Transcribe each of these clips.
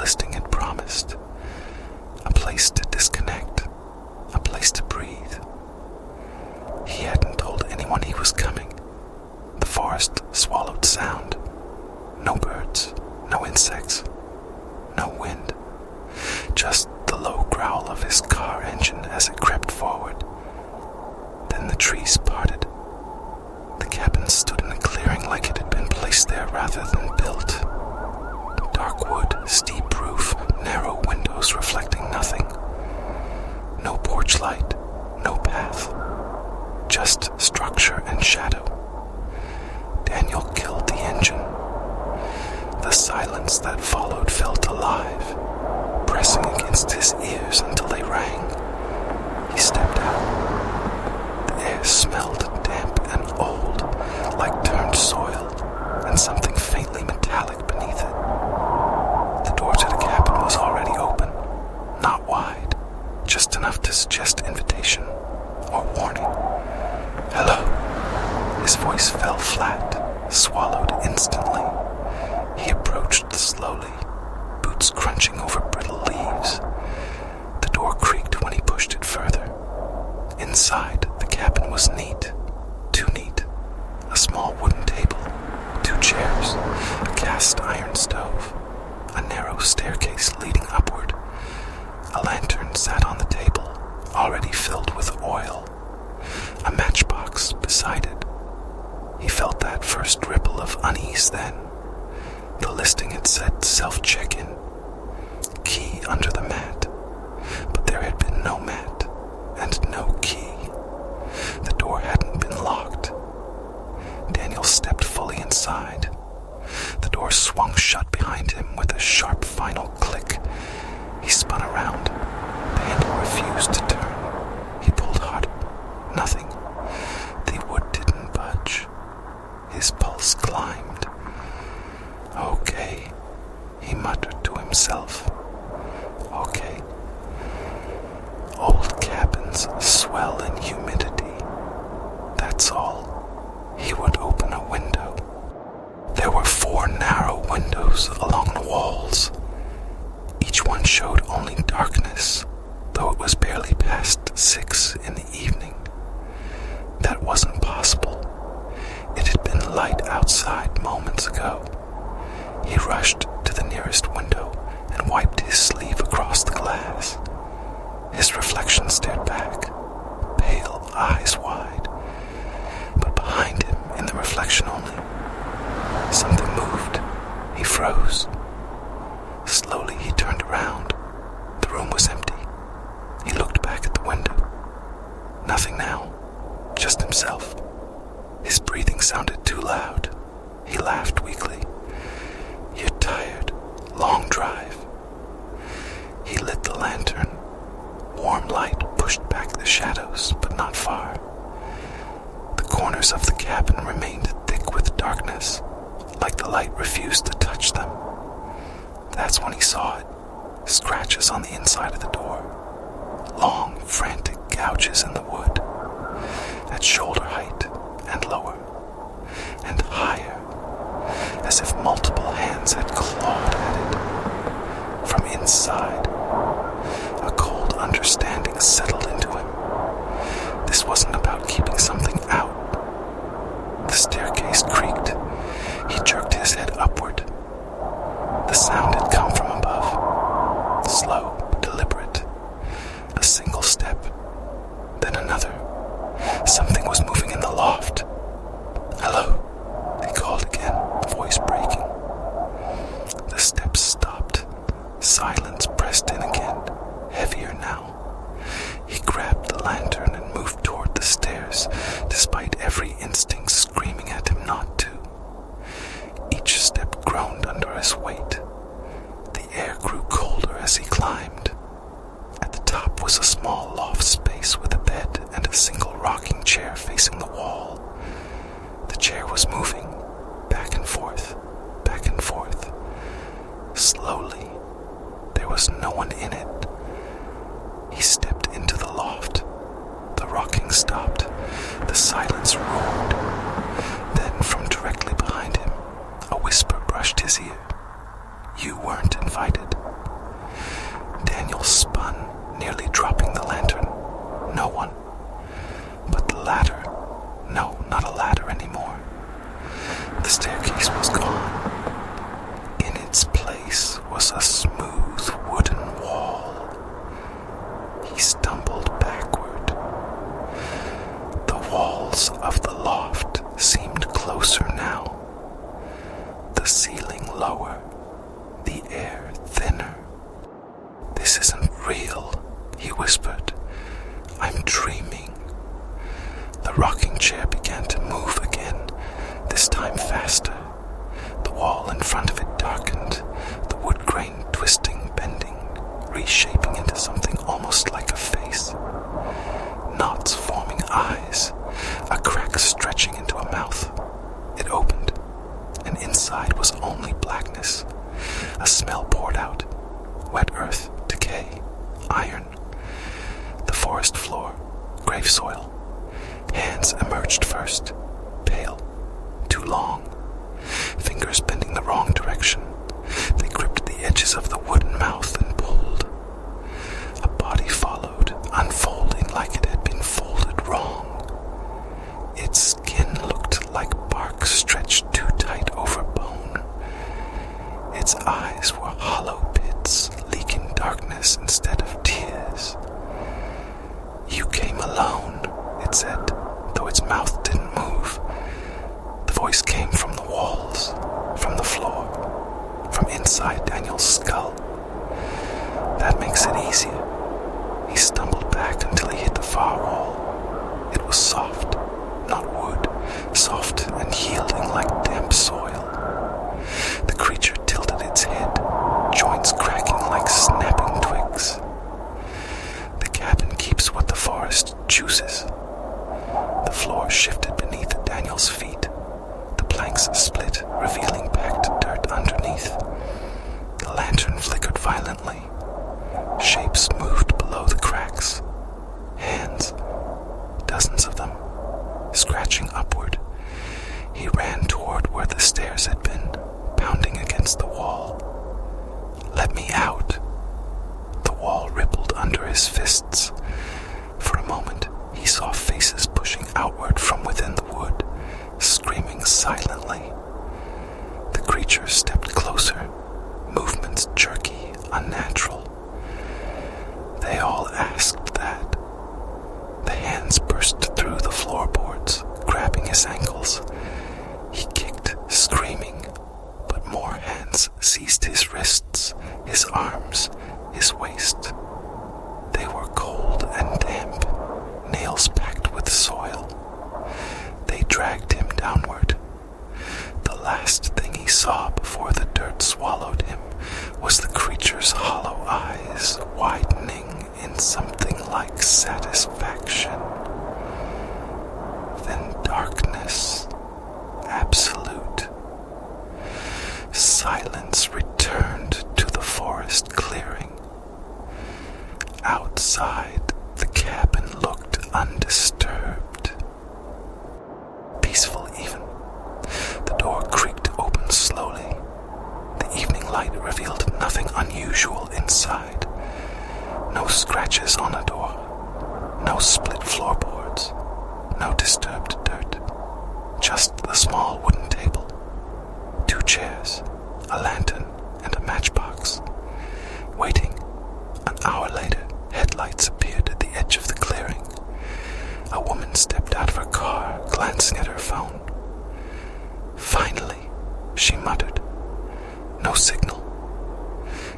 listing had promised. A place to disconnect, a place to breathe. He hadn't told anyone he was coming. The forest swallowed sound. No birds, no insects, no wind. Just the low growl of his car engine as it crept forward. Then the trees parted. The cabin stood in a clearing like it had been placed there rather than built. Dark wood, steep roof, narrow windows reflecting nothing. No porch light, no path. Just structure and shadow. Daniel killed the engine. The silence that followed felt alive, pressing against his ears until they rang. He stepped out. The air smelled damp and old, like turned soil, and something faintly metallic beneath it. The door to the cabin was already open, not wide, just enough to suggest invitation or warning. "Hello." His voice fell flat, swallowed instantly. He approached slowly, boots crunching over brittle leaves. The door creaked when he pushed it further. Inside, the cabin was neat, too neat. A small wooden table, 2 chairs, a cast iron stove, a narrow staircase leading upward. A lantern sat on the table, already filled with oil. A matchbox beside it. He felt that first ripple of unease then. The listing had said self-check-in. Key under the mat. But there had been no mat, and no key. The door hadn't been locked. Daniel stepped fully inside. The door swung shut behind him with a sharp final click. He spun around. The handle refused to turn. He pulled harder. Nothing. The wood didn't budge. His pulse climbed. "Okay," he muttered to himself. "Okay." Old cabins swell in humidity. That's all. He would open a window. There were 4 narrow windows along the walls. Each one showed only darkness, though it was barely past 6 in the evening. That wasn't possible. It had been light outside moments ago. He rushed to the nearest window and wiped his sleeve across the glass. His reflection stared back, pale, eyes wide. But behind him, in the reflection only, something moved. He froze. Slowly he turned around. The room was empty. He looked back at the window. Nothing now, just himself. His breathing sounded too loud. He laughed weakly. "You're tired. Long drive." He lit the lantern. Warm light pushed back the shadows, but not far. The corners of the cabin remained thick with darkness, like the light refused to touch them. That's when he saw it. Scratches on the inside of the door. Long, frantic gouges in the wood. At shoulder height and lower. And higher. As if multiple hands had clawed at it. From inside, a cold understanding settled into him. This wasn't about keeping something out. The staircase creaked. He jerked his head upward. The sound had come from above. Slow, deliberate. A single step, then another. Something was moving in the loft. "Hello," he called again, voice breaking. The steps stopped. Silence pressed in again, heavier now. He grabbed the lantern and moved toward the stairs, despite every instinct screaming at him not to. Each step groaned under his weight. The air grew colder as he climbed. At the top was a small loft space with a bed and a single rocking chair facing the wall. The chair was moving, back and forth, back and forth. Slowly. There was no one in it. He stepped into the loft. The rocking stopped. The silence roared. Then from directly behind him, a whisper brushed his ear. "You weren't invited." dropping the lantern? No one. But the ladder? No, not a ladder anymore. The staircase was gone. In its place was a smooth wooden wall. He stumbled backward. The walls of the loft seemed closer now. The ceiling lower, the air thinner. "This isn't real," he whispered. "I'm dreaming." The rocking chair began to move again, this time faster. The wall in front of it darkened, the wood grain twisting, bending, reshaping into something almost like a face. Knots forming eyes, a crack stretching into a mouth. It opened, and inside was only blackness. A smell poured out. Wet earth, decay, iron. The forest floor, grave soil. Hands emerged first, pale, too long. Fingers bending the wrong direction. They gripped the edges of the wooden mouth and pulled. A body followed, unfolding like it had been folded wrong. Its skin looked like bark stretched too tight over bone. Its eyes were hollow pits, leaking darkness instead of tears. "You came alone," it said, though its mouth didn't move. The voice came from the walls, from the floor, from inside Daniel's skull. That makes it easier. He stumbled back until he hit the far wall. It was soft, not wood, soft and yielding like damp soil. The creature tilted its head, joints cracking like snapping twigs. The cabin keeps what the forest chooses. The floor shifted beneath Daniel's feet. The planks split, revealing packed dirt underneath. The lantern flickered violently. Shapes moved below the cracks. Hands, dozens of them, scratching upward. He ran toward where the stairs had been, pounding against the wall. "Let me out." The wall rippled under his fists. For a moment, he saw faces pushing outward from within the wood, screaming silently. The creature stepped closer, movements jerky, unnatural. They all asked that. The hands burst through the floorboards, grabbing his ankles. He kicked, screaming, but more hands seized his wrists, his arms, his waist. They were cold and damp, nails packed with soil. They dragged him downward. The last thing he saw before the dirt swallowed him was the creature's hollow eyes widening in something like satisfaction. Then darkness, absolute. Silence returned to the forest clearing. Outside, the cabin looked undisturbed. Peaceful even. The door creaked open slowly. The evening light revealed nothing unusual inside. No scratches on a door. No split floorboards. No disturbed dirt. Just the small wooden table. 2 chairs, a lantern, and a matchbox. Waiting. An hour later, headlights appeared at the edge of the clearing. A woman stepped out of her car, glancing at her phone. "Finally," she muttered. No signal.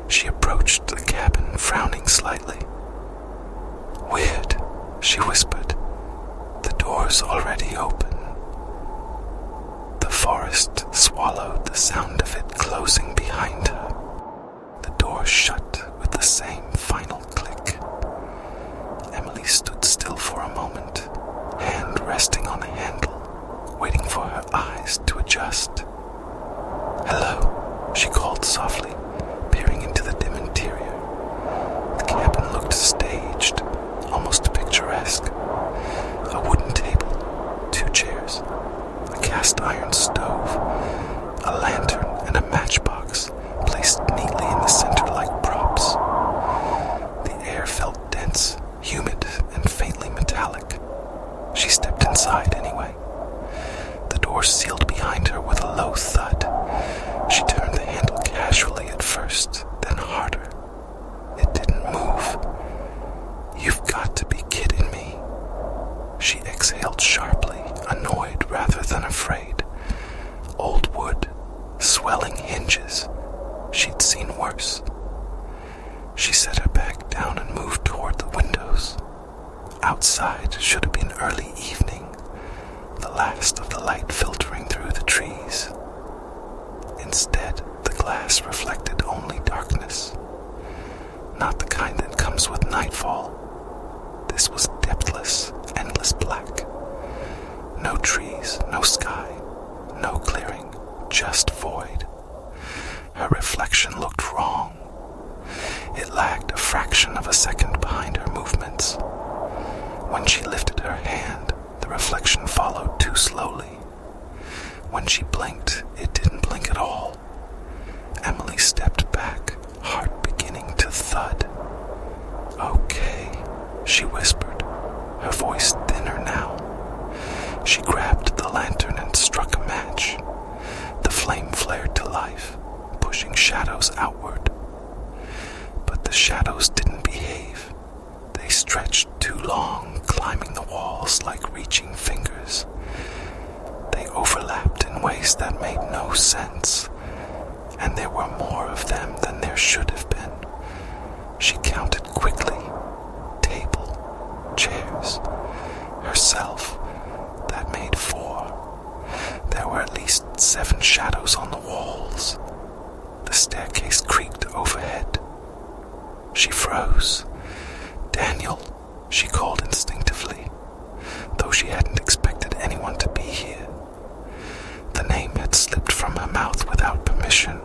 She approached the cabin, frowning slightly. "Weird," she whispered. "The door's already open." The forest swallowed the sound of it closing behind her. The door shut with the same final click. Emily stood still for a moment, hand resting on a handle, waiting for her eyes to adjust. "Hello," she called softly, peering into the dim interior. The cabin looked staged, almost picturesque. A wooden table, 2 chairs, a cast iron stove, a lantern and a matchbox placed neatly in the center like props. The air felt dense, casually at first, then harder. It didn't move. "You've got to be kidding me." She exhaled sharply, annoyed rather than afraid. Old wood, swelling hinges. She'd seen worse. She set her bag down and moved toward the windows. Outside should have been early evening, the last of the light filtering through the trees. Instead, the glass reflected only darkness. Not the kind that comes with nightfall. This was depthless, endless black. No trees, no sky, no clearing, just void. Her reflection looked wrong. It lagged a fraction of a second behind her movements. When she lifted her hand, the reflection followed too slowly. When she blinked, it didn't blink at all. Emily stepped back, heart beginning to thud. "Okay," she whispered, her voice thinner now. She grabbed the lantern and struck a match. The flame flared to life, pushing shadows outward. But the shadows didn't behave. They stretched too long, climbing the walls like reaching fingers. They overlapped in ways that made no sense, and there were more of them than there should have been. She counted quickly. Table, chairs, herself. That made 4. There were at least 7 shadows on the walls. The staircase creaked overhead. She froze. "Daniel," she called instinctively, though she hadn't expected anyone to be here. The name had slipped from her mouth without permission.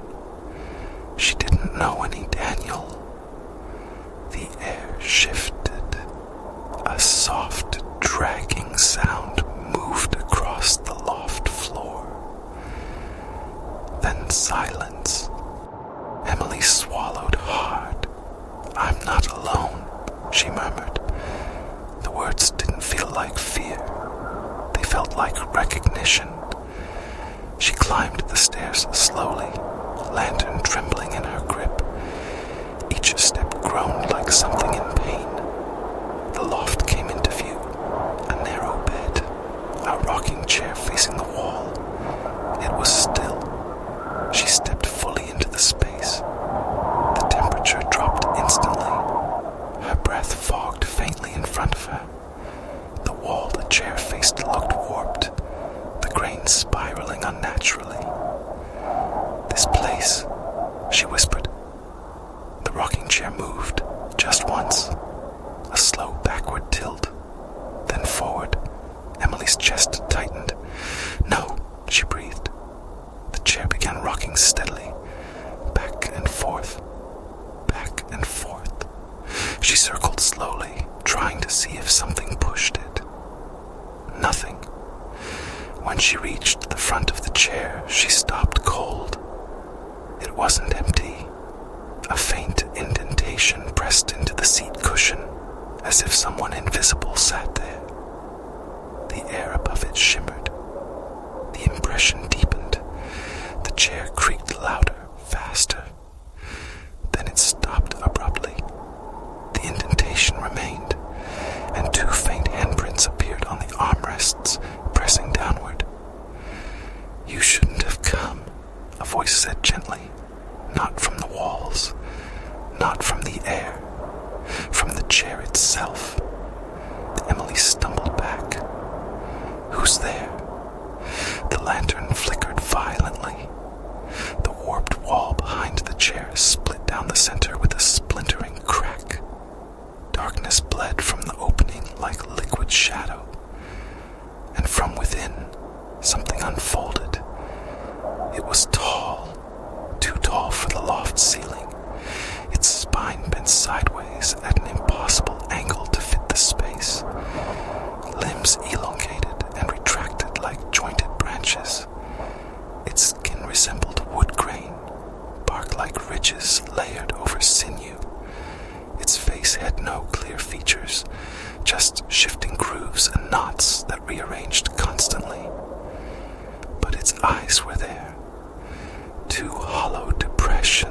She didn't know any Daniel. The air shifted. A soft, dragging sound moved across the loft floor. Then silence. Emily swallowed hard. "I'm not alone," she murmured. The words didn't feel like fear. They felt like recognition. She climbed the stairs slowly, lantern trembling in her grip. Each step groaned like something in pain. The loft came into view. A narrow bed, a rocking chair facing the wall. It was still. She stepped fully into the space. The temperature dropped instantly. Her breath fogged faintly in front of her. The wall the chair faced looked warped, the grains spiraling unnaturally. "This place," she whispered. The rocking chair moved, just once. A slow backward tilt, then forward. Emily's chest tightened. "No," she breathed. The chair began rocking steadily, back and forth, back and forth. She circled slowly, trying to see if something pushed it. Nothing. When she reached the front of the chair, she stopped cold. It wasn't empty. A faint indentation pressed into the seat cushion, as if someone invisible sat there. The air above it shimmered. The impression deepened. The chair creaked louder, faster. Then it stopped abruptly. The indentation remained, and 2 faint handprints appeared on the armrests, pressing downward. "You shouldn't have come," a voice said gently. Not from the walls, not from the air, from the chair itself. Emily stumbled back. "Who's there?" The lantern flickered violently. The warped wall behind the chair split down the center with a splintering crack. Darkness bled from the opening like liquid shadow. And from within, something unfolded. It was tall, too tall for the loft ceiling. Its spine bent sideways at an impossible angle to fit the space. Limbs elongated and retracted like jointed branches. Its skin resembled wood grain, bark-like ridges layered over sinew. Its face had no clear features, just shifting grooves and knots that rearranged constantly. But its eyes were there. 2 hollow depressions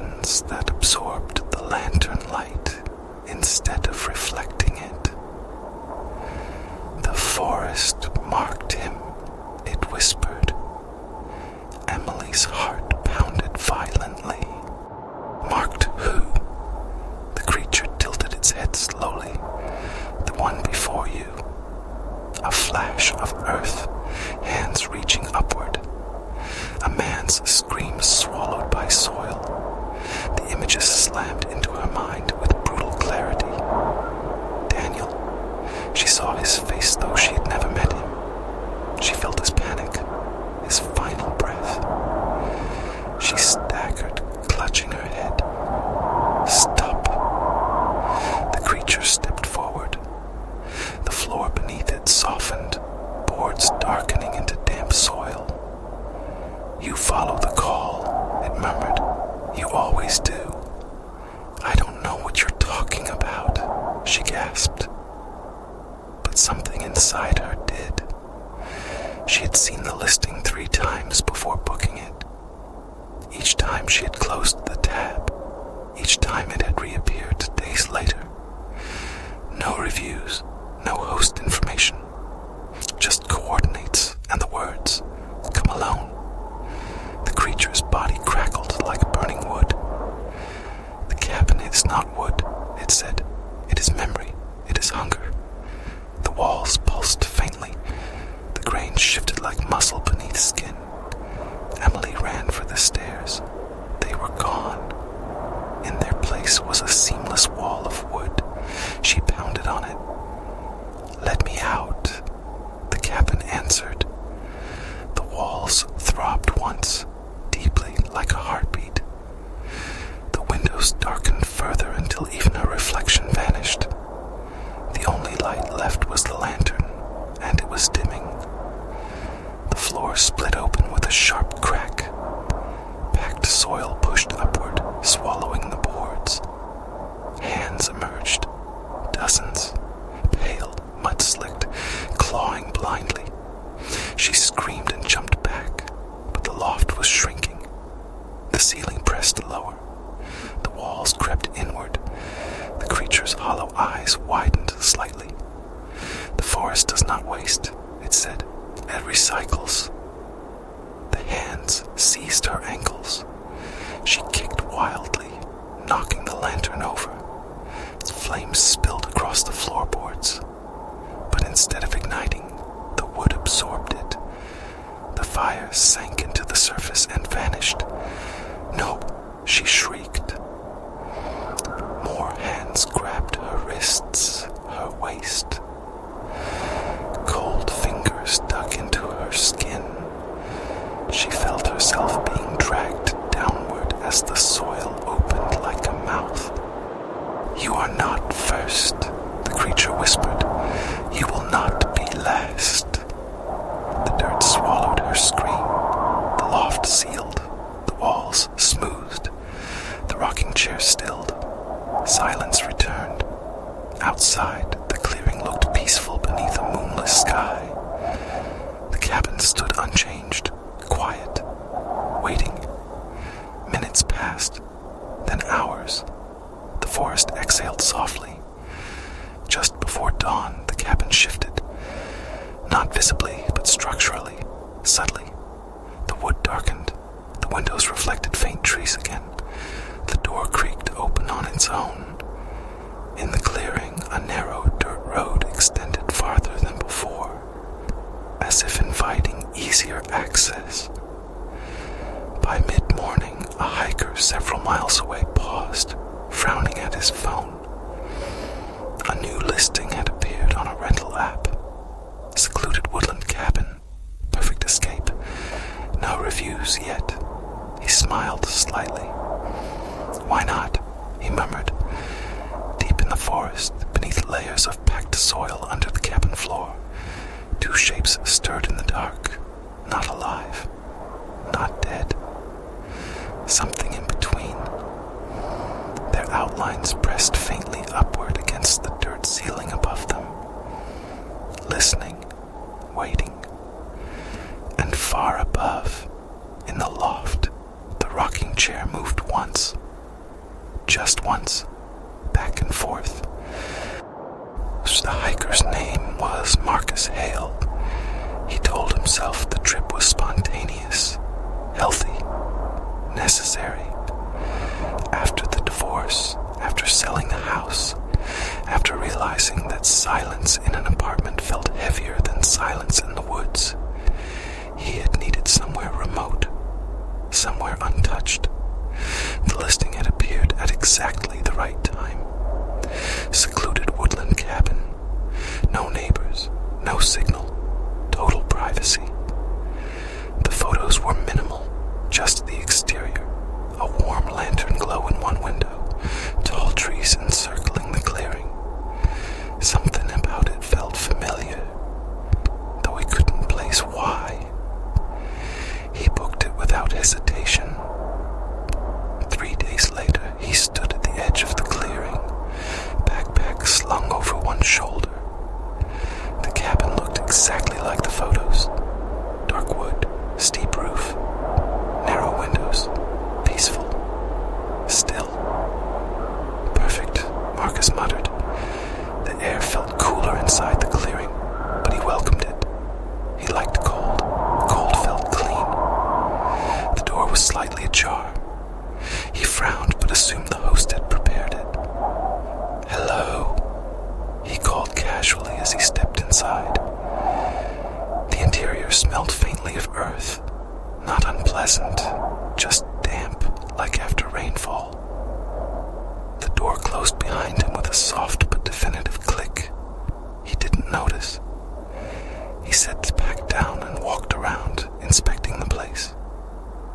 slammed into her mind with brutal clarity. Daniel. She saw his face though she had never met him. She felt his panic, his final breath. She staggered, clutching her head. Stop. The creature stepped forward. The floor beneath it softened, boards darkening into damp soil. You follow the call, it murmured. You always do. I don't know what you're talking about, she gasped. But something inside her did. She had seen the listing 3 times before booking it. Each time she had closed the tab. Each time it had reappeared days later. No reviews, no host information. Just coordinates and the words, "Come alone." The creature's body crackled like burning wood. "The cabin is not wood," it said. "It is memory. It is hunger." The walls pulsed faintly. The grain shifted like muscle beneath skin. Emily ran for the stairs. They were gone. In their place was a seamless wall of wood. She pounded on it. "Let me out," the cabin answered. The walls throbbed once, deeply like a heartbeat. The windows darkened further until even her reflection vanished. The only light left was the lantern, and it was dimming. The floor split open with a sharp crack. Packed soil pushed upward, swallowing the boards. Hands emerged, dozens, pale, mud-slicked, clawing blindly. She screamed and jumped back, but the loft was shrinking. The ceiling pressed lower. The walls crept inward. The creature's hollow eyes widened slightly. "The forest does not waste," it said. "It recycles." The hands seized her ankles. She kicked wildly, knocking the lantern over. Flames spilled across the floorboards. But instead of igniting, the wood absorbed it. The fire sank into the surface and vanished. "No," she shrieked. More hands grabbed her wrists, her waist. Cold fingers dug into her skin. She felt herself being dragged downward as the soil opened like a mouth. "You are not first," the creature whispered. "You will not be last." The dirt swallowed her scream. The loft sealed, the walls smoothed, the rocking chair stilled. Silence returned. Outside, the clearing looked peaceful beneath a moonless sky. The cabin stood unchanged, quiet, waiting. Minutes passed, then hours. The forest exhaled softly. Just before dawn, the cabin shifted. Not visibly, but structurally, subtly. The wood darkened. The windows reflected faint trees again. The door creaked open on its own. In the clearing, a narrow dirt road extended farther than before, as if inviting easier access. By mid-morning, a hiker several miles away paused, frowning at his phone. A new listing had appeared on a rental app. Secluded woodland cabin, perfect escape. No reviews yet. He smiled slightly. "Why not?" he murmured. Deep in the forest, beneath layers of packed soil under the cabin floor, 2 shapes stirred in the dark, not alive, not dead. Something in between. Their outlines pressed faintly upward against the dirt ceiling above them. Listening, waiting. And far above, in the loft, the rocking chair moved once. Just once, back and forth. The hiker's name was Marcus Hale. He told himself the trip was spontaneous, healthy, necessary. After the divorce, after selling the house, after realizing that silence in an apartment felt heavier than silence in the woods, he had needed somewhere remote, somewhere untouched. The listing had appeared at exactly exactly the right time. Secluded woodland cabin. No neighbors, no signal, total privacy. The photos were minimal, just the exterior. A warm lantern glow in one window, tall trees encircling the clearing. Something about it felt familiar, though he couldn't place why. He booked it without hesitation. 3 days later, he stood at the edge of the clearing, backpack slung over one shoulder. The cabin looked exactly like the photos. Dark wood, steep roof, narrow windows, peaceful, still. Perfect, Marcus muttered. The air felt cooler inside the clearing, but he welcomed it. He liked cold. Cold felt clean. The door was slightly ajar. He frowned but assumed the host had prepared it. "Hello," he called casually as he stepped inside. The interior smelled faintly of earth. Not unpleasant, just damp, like after rainfall. The door closed behind him with a soft but definitive click. He didn't notice. He set back down and walked around, inspecting the place.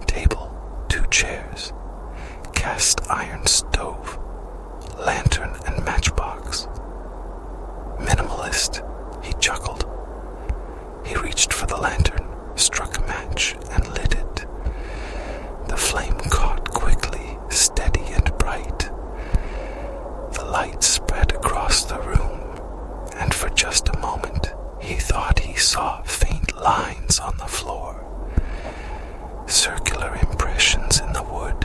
Table, 2 chairs, cast iron stove, lantern and matchbox. Minimalist, he chuckled. He reached for the lantern, struck a match, and lit it. The flame caught quickly, steady and bright. The light spread across the room, and for just a moment, he thought he saw faint lines on the floor. Circular impressions in the wood,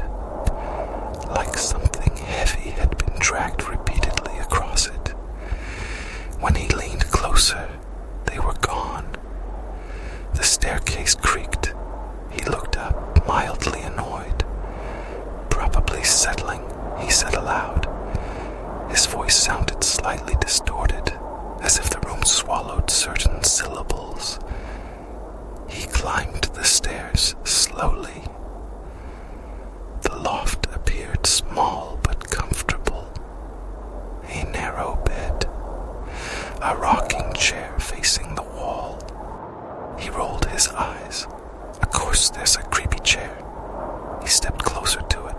like something heavy had been dragged repeatedly across it. When he leaned closer, they were gone. The staircase creaked. He looked up, mildly annoyed. "Probably settling," he said aloud. His voice sounded slightly distorted, as if the room swallowed certain syllables. He climbed the stairs slowly. The loft appeared small but comfortable. A narrow bed, a rocking chair facing the wall. He rolled his eyes. Of course there's a creepy chair. He stepped closer to it.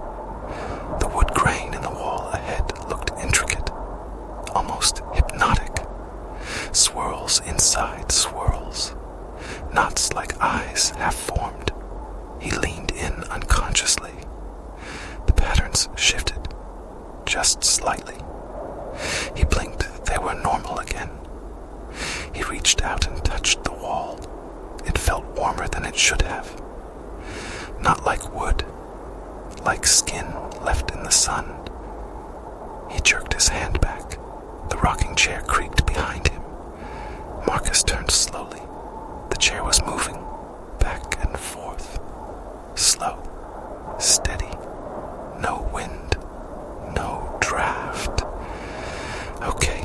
The wood grain in the wall ahead looked intricate, almost hypnotic. Swirls inside swirls. Knots like eyes half formed. He leaned in unconsciously. The patterns shifted, just slightly. He blinked, they were normal again. He reached out and touched the wall. It felt warmer than it should have. Not like wood, like skin left in the sun. He jerked his hand back. The rocking chair creaked behind him. Marcus turned slowly. The chair was moving, back and forth. Slow, steady. No wind, no draft. "Okay,"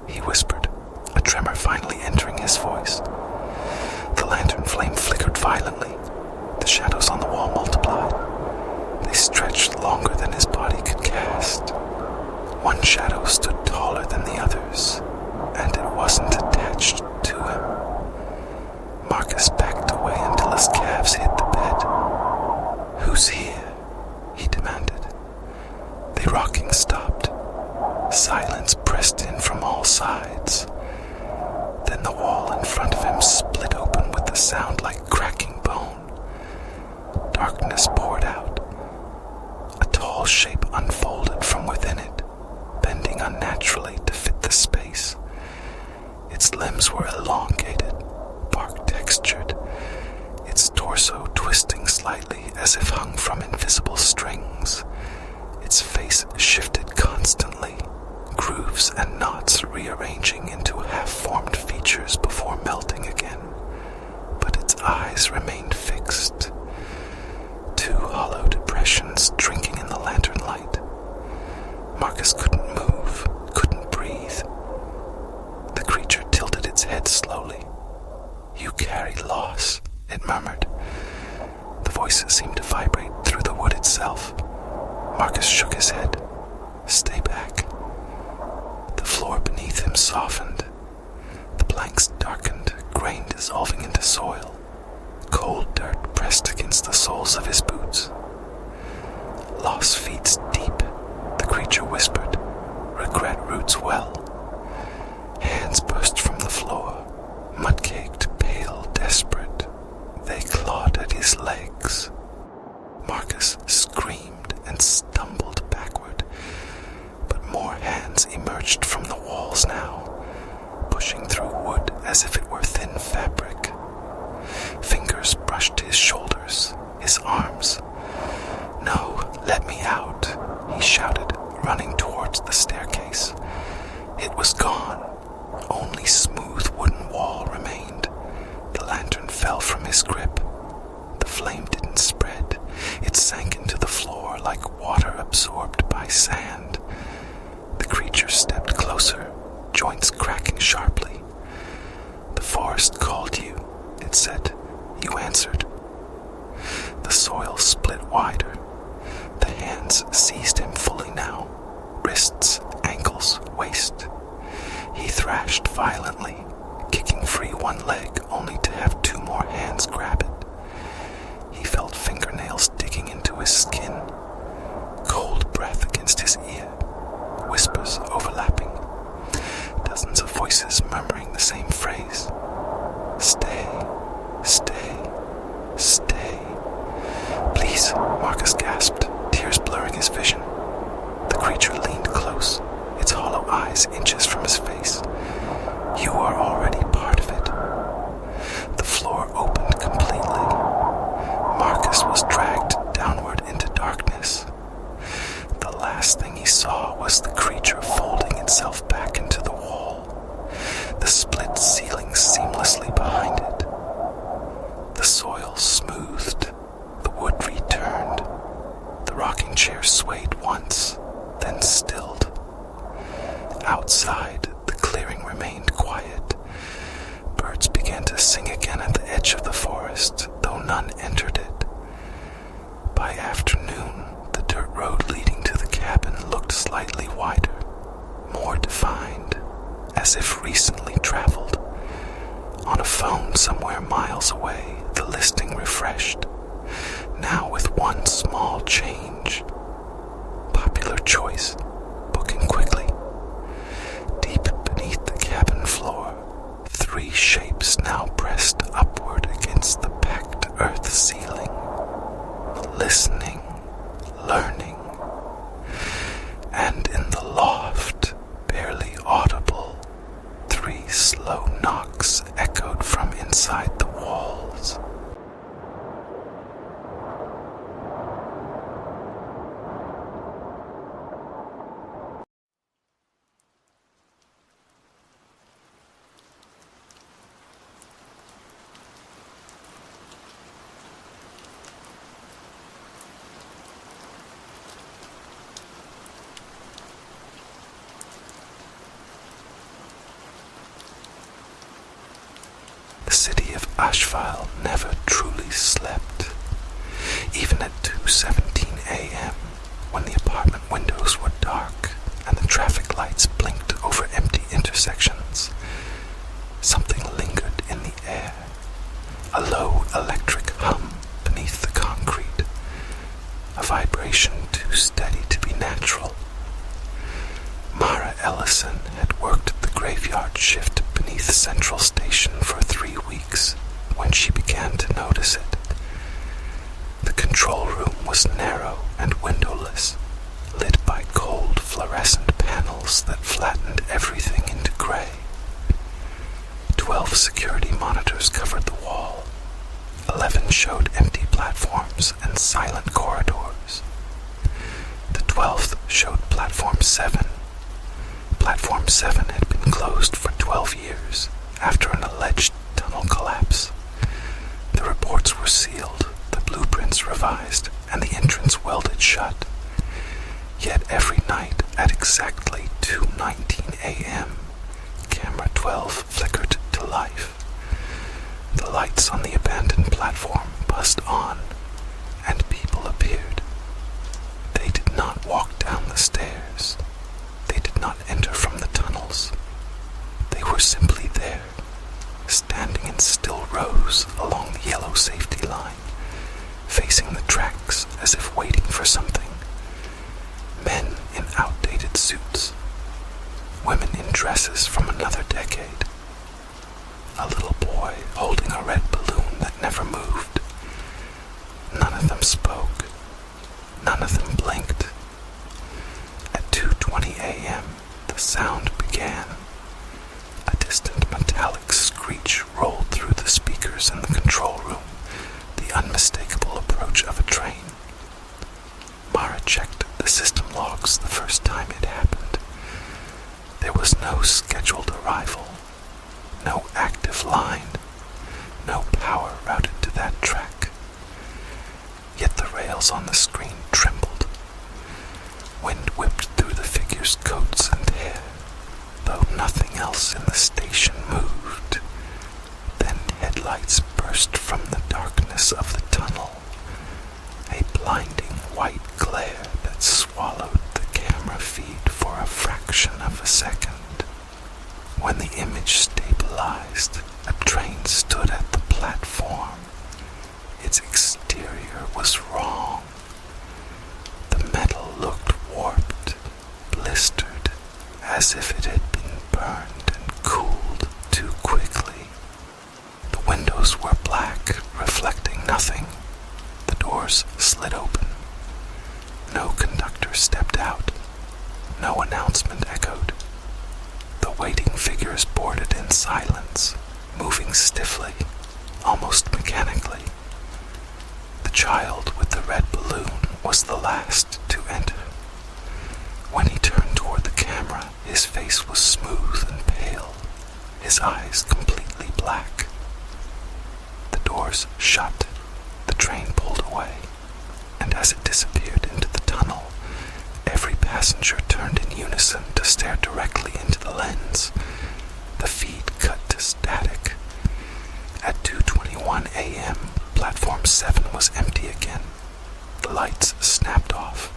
he whispered, a tremor finally entering his voice. The lantern flame flickered violently. The shadows on the wall multiplied. They stretched longer than his body could cast. One shadow stood taller than the others, and it wasn't attached to him. Marcus backed away until his calves hit the bed. "Who's here?" he demanded. The rocking stopped. Silence pressed in from all sides. Then the wall in front of him split open with a sound like cracking bone. Darkness poured out. A tall shape unfolded from within it, bending unnaturally to fit the space. Its limbs were elongated, bark-textured, its torso twisting slightly as if hung from invisible strings. Its face shifted constantly, grooves and knots rearranging into half-formed features before melting again. But its eyes remained fixed. 2 hollow depressions drinking in the lantern light. Marcus couldn't move, couldn't breathe. The creature tilted its head slowly. "You carry loss," it murmured. The voice seemed to vibrate through the wood itself. Marcus shook his head. Stay back. The floor beneath him softened. The planks darkened, grain dissolving into soil. Cold dirt pressed against the soles of his boots. Lost feet's deep, the creature whispered. Regret roots well. Hands burst from the floor, mud-caked, pale, desperate. They clawed at his legs. Marcus screamed and stumbled backward, but more hands emerged from the walls now, pushing through wood as if it were thin fabric. Fingers brushed his shoulders, his arms. "No, let me out," he shouted, running towards the staircase. It was gone. Only smooth wooden wall remained. The lantern fell from his grip. The flame didn't spread. It sank into the floor like water absorbed by sand. The creature stepped closer, joints cracking sharply. "The forest called you," it said. "You answered." The soil split wider. The hands seized him fully now. Wrists, ankles, waist. He thrashed violently, kicking free one leg only to have two more hands grab it. He felt fingernails digging into his skin, cold breath against his ear, whispers overlapping, dozens of voices murmuring the same phrase. "Stay, stay, stay." "Please," Marcus gasped, tears blurring his vision. The creature leaned close, its hollow eyes inches from his face. "You are already part of it." The floor opened completely. Marcus was dragged downward into darkness. The last thing he saw was the creature folding itself back into the wall, the split ceiling seamlessly behind it. The soil smoothed, the wood returned. The rocking chair swayed once, then stilled. Outside, the clearing remained quiet. Birds began to sing again at the edge of the forest, though none entered it. By afternoon, the dirt road leading to the cabin looked slightly wider, more defined, as if recently traveled. On a phone somewhere miles away, the listing refreshed, now with one small change. Popular choice, booking quickly. Deep beneath the cabin floor, three shapes now pressed upward against the packed earth ceiling, listening, learning. And in the loft, barely audible, three slow knocks echoed from inside the walls. The city of Ashval never truly slept. Even at 2:17 a.m., when the apartment windows were dark and the traffic lights blinked over empty intersections, something lingered in the air, a low electric hum beneath the concrete, a vibration too steady to be natural. Mara Ellison had worked the graveyard shift beneath Central Station for 3 weeks when she began to notice it. The control room was narrow and windowless, lit by cold fluorescent panels that flattened everything into gray. 12 security monitors covered the wall. 11 showed empty platforms and silent corridors. The 12th showed Platform 7. Platform 7 had been closed for 12 years after an alleged tunnel collapse. The reports were sealed, the blueprints revised, and the entrance welded shut. Yet every night at exactly 2:19 a.m., Camera 12 flickered to life. The lights on the abandoned platform buzzed on, and people appeared. They did not walk down the stairs. suits, women in dresses from another decade, a little boy holding a red balloon that never moved. None of them spoke. None of them blinked. At 2:20 a.m., the sound began. A distant metallic screech rolled through the speakers in the control room, the unmistakable approach of a train. Mara checked the system logs the first time it happened. There was no scheduled arrival, no active line, no power routed to that track. Yet the rails on the screen trembled. Wind whipped through the figures' coats and hair, though nothing else in the station moved. Then headlights burst from the darkness of the tunnel, a blinding white glare that swallowed the camera feed for a fraction of a second. When the image stabilized, a train stood at the platform. Its exterior was wrong. The metal looked warped, blistered, as if it had been burned and cooled too quickly. The windows were black, reflecting nothing. The doors slid open. No conductor stepped out. No announcement echoed. The waiting figures boarded in silence, moving stiffly, almost mechanically. The child with the red balloon was the last to enter. When he turned toward the camera, his face was smooth and pale, his eyes completely black. The doors shut, the train pulled away, and as it disappeared into the tunnel, every passenger turned in unison to stare directly into the lens. The feed cut to static. At 2:21 a.m., Platform 7 was empty again. The lights snapped off.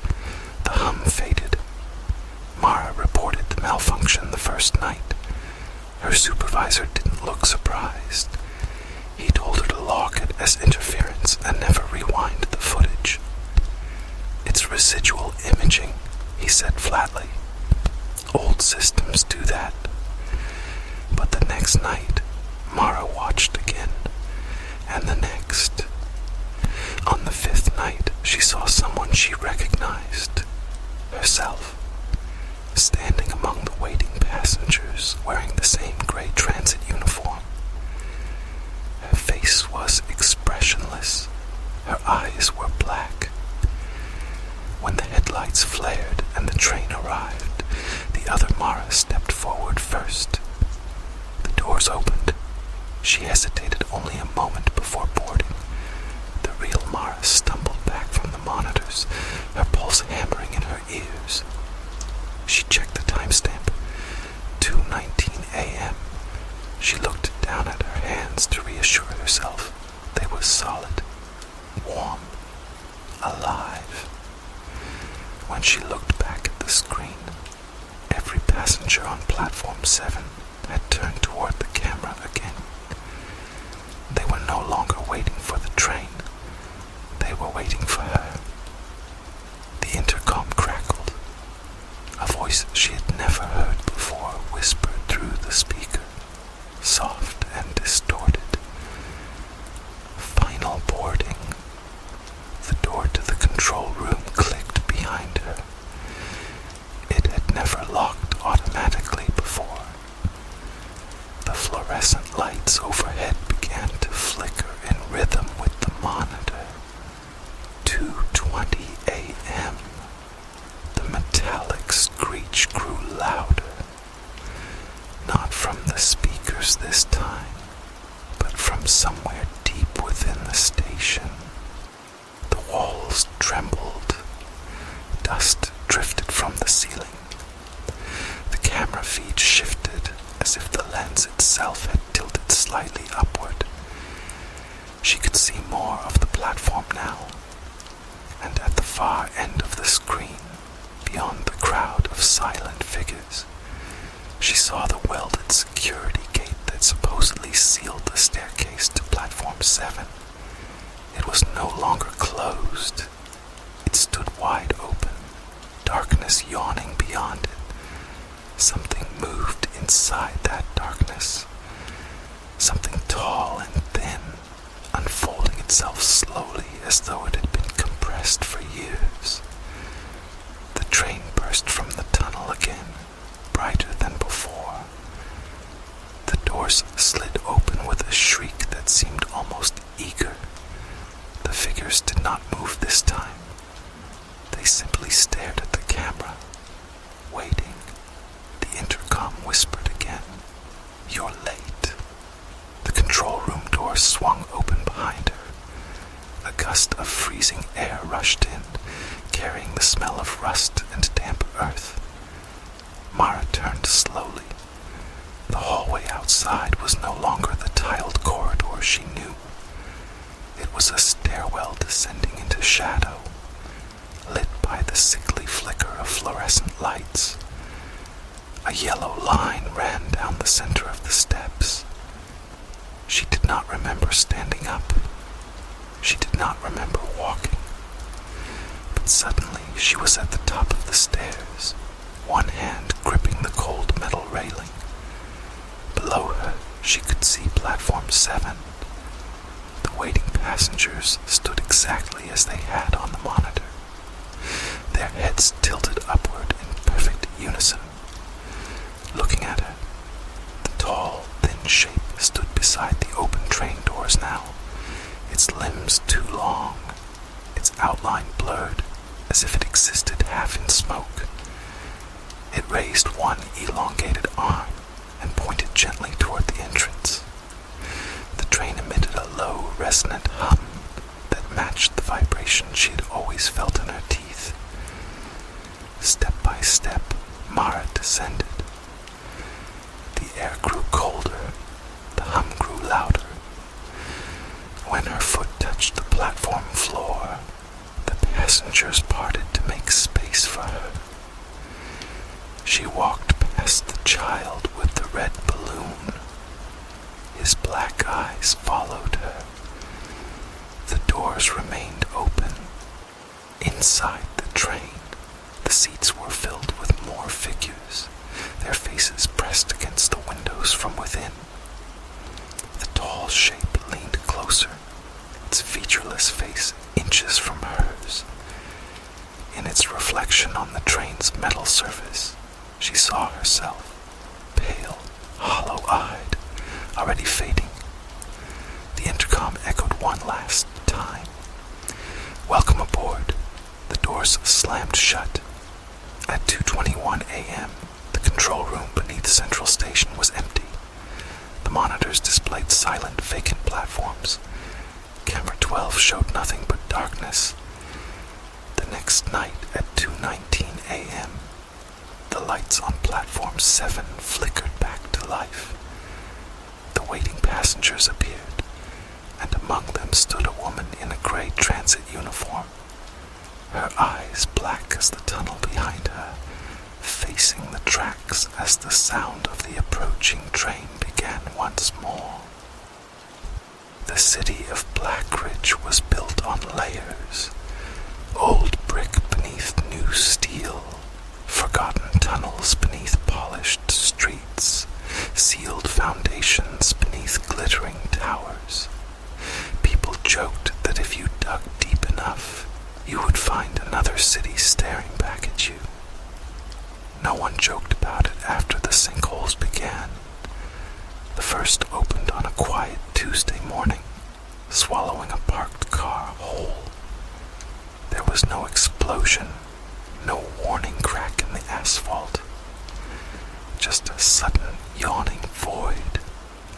The hum faded. Mara reported the malfunction the first night. Her supervisor didn't look surprised. He told her to log it as interference and never rewind the footage. "It's residual imaging," he said flatly. "Old systems do that." But the next night, Mara watched again, and the next. On the fifth night, she saw someone she recognized, herself, standing among the waiting passengers wearing the same gray transit uniform. Her face was expressionless. Her eyes were black. When the headlights flared and the train arrived, the other Mara stepped forward first. The doors opened. She hesitated only a moment before boarding. The real Mara stumbled back from the monitors, her pulse hammering in her ears. She checked the timestamp. 2:19 a.m. She looked down at her hands to reassure herself. They were solid, warm, alive. When she looked back at the screen, every passenger on Platform 7 had turned toward the camera again. They were no longer waiting for the train. They were waiting for her. The intercom crackled. A voice she had never heard before whispered through the speaker, soft and distorted. "Final boarding." The door to the control room clicked behind her. It had never locked automatically before. The fluorescent lights overhead began to flicker in rhythm with the monitor. 2:20 a.m. The metallic screech grew louder. Not from the speakers this time, but from somewhere deep within the station. The walls trembled. Dust drifted from the ceiling. The camera feed shifted as if the lens itself had tilted slightly upward. She could see more of the platform now, and at the far end of the screen, beyond the crowd of silent figures, she saw the welded security gate that supposedly sealed the staircase to Platform 7. It was no longer closed. It stood wide open, darkness yawning beyond it. Something moved inside that darkness. Something tall and thin, unfolding itself slowly as though it had been compressed for years. The train burst from the tunnel again, brighter than before. The doors slid open with a shriek that seemed almost eager. The figures did not move this time. They simply stared at the camera, waiting. The intercom whispered again, "You're late." The control room door swung open behind her. A gust of freezing air rushed in, carrying the smell of rust and damp earth. Mara turned slowly. The hallway outside was no longer the tiled corridor she knew. It was a stairwell descending into shadow, lit by the sickly flicker of fluorescent lights. A yellow line ran down the center of the steps. She did not remember standing up. She did not remember walking. But suddenly she was at the top of the stairs, one hand gripping the cold metal railing. Below her, she could see platform 7. The waiting passengers stood exactly as they had on the monitor, their heads tilted upward in perfect unison. Looking at her, the tall, thin shape stood beside the open train doors now, its limbs too long, its outline blurred, as if it existed half in smoke. It raised one elongated arm and pointed gently toward the entrance. The train emitted a low, resonant hum that matched the vibration she had always felt in her teeth. Step by step, Mara descended. The air grew colder, the hum grew louder. When her foot touched the platform floor, the passengers parted to make space for her. She walked past the child with the red balloon. His black eyes followed her. The doors remained open. Inside the train, the seats were filled with more figures, their faces pressed against the windows from within. The tall shape leaned closer, its featureless face inches from hers. In its reflection on the train's metal surface, she saw herself, pale, hollow-eyed, already fading. The intercom echoed one last time. "Welcome aboard." The doors slammed shut. At 2:21 a.m., the control room beneath Central Station was empty. The monitors displayed silent, vacant platforms. Camera 12 showed nothing but darkness. The next night at 2:19 a.m., the lights on platform 7 flickered back to life. The waiting passengers appeared, and among them stood a woman in a gray transit uniform, her eyes black as the tunnel behind her, facing the tracks as the sound of the approaching train began once more. The city of Blackridge was built on layers, old brick beneath new steel, forgotten tunnels beneath polished streets, sealed foundations beneath glittering towers. People joked that if you dug deep enough, you would find another city staring back at you. No one joked about it after the sinkholes began. The first opened on a quiet Tuesday morning, swallowing a parked car whole. There was no explosion, no warning crack in the asphalt. Just a sudden yawning void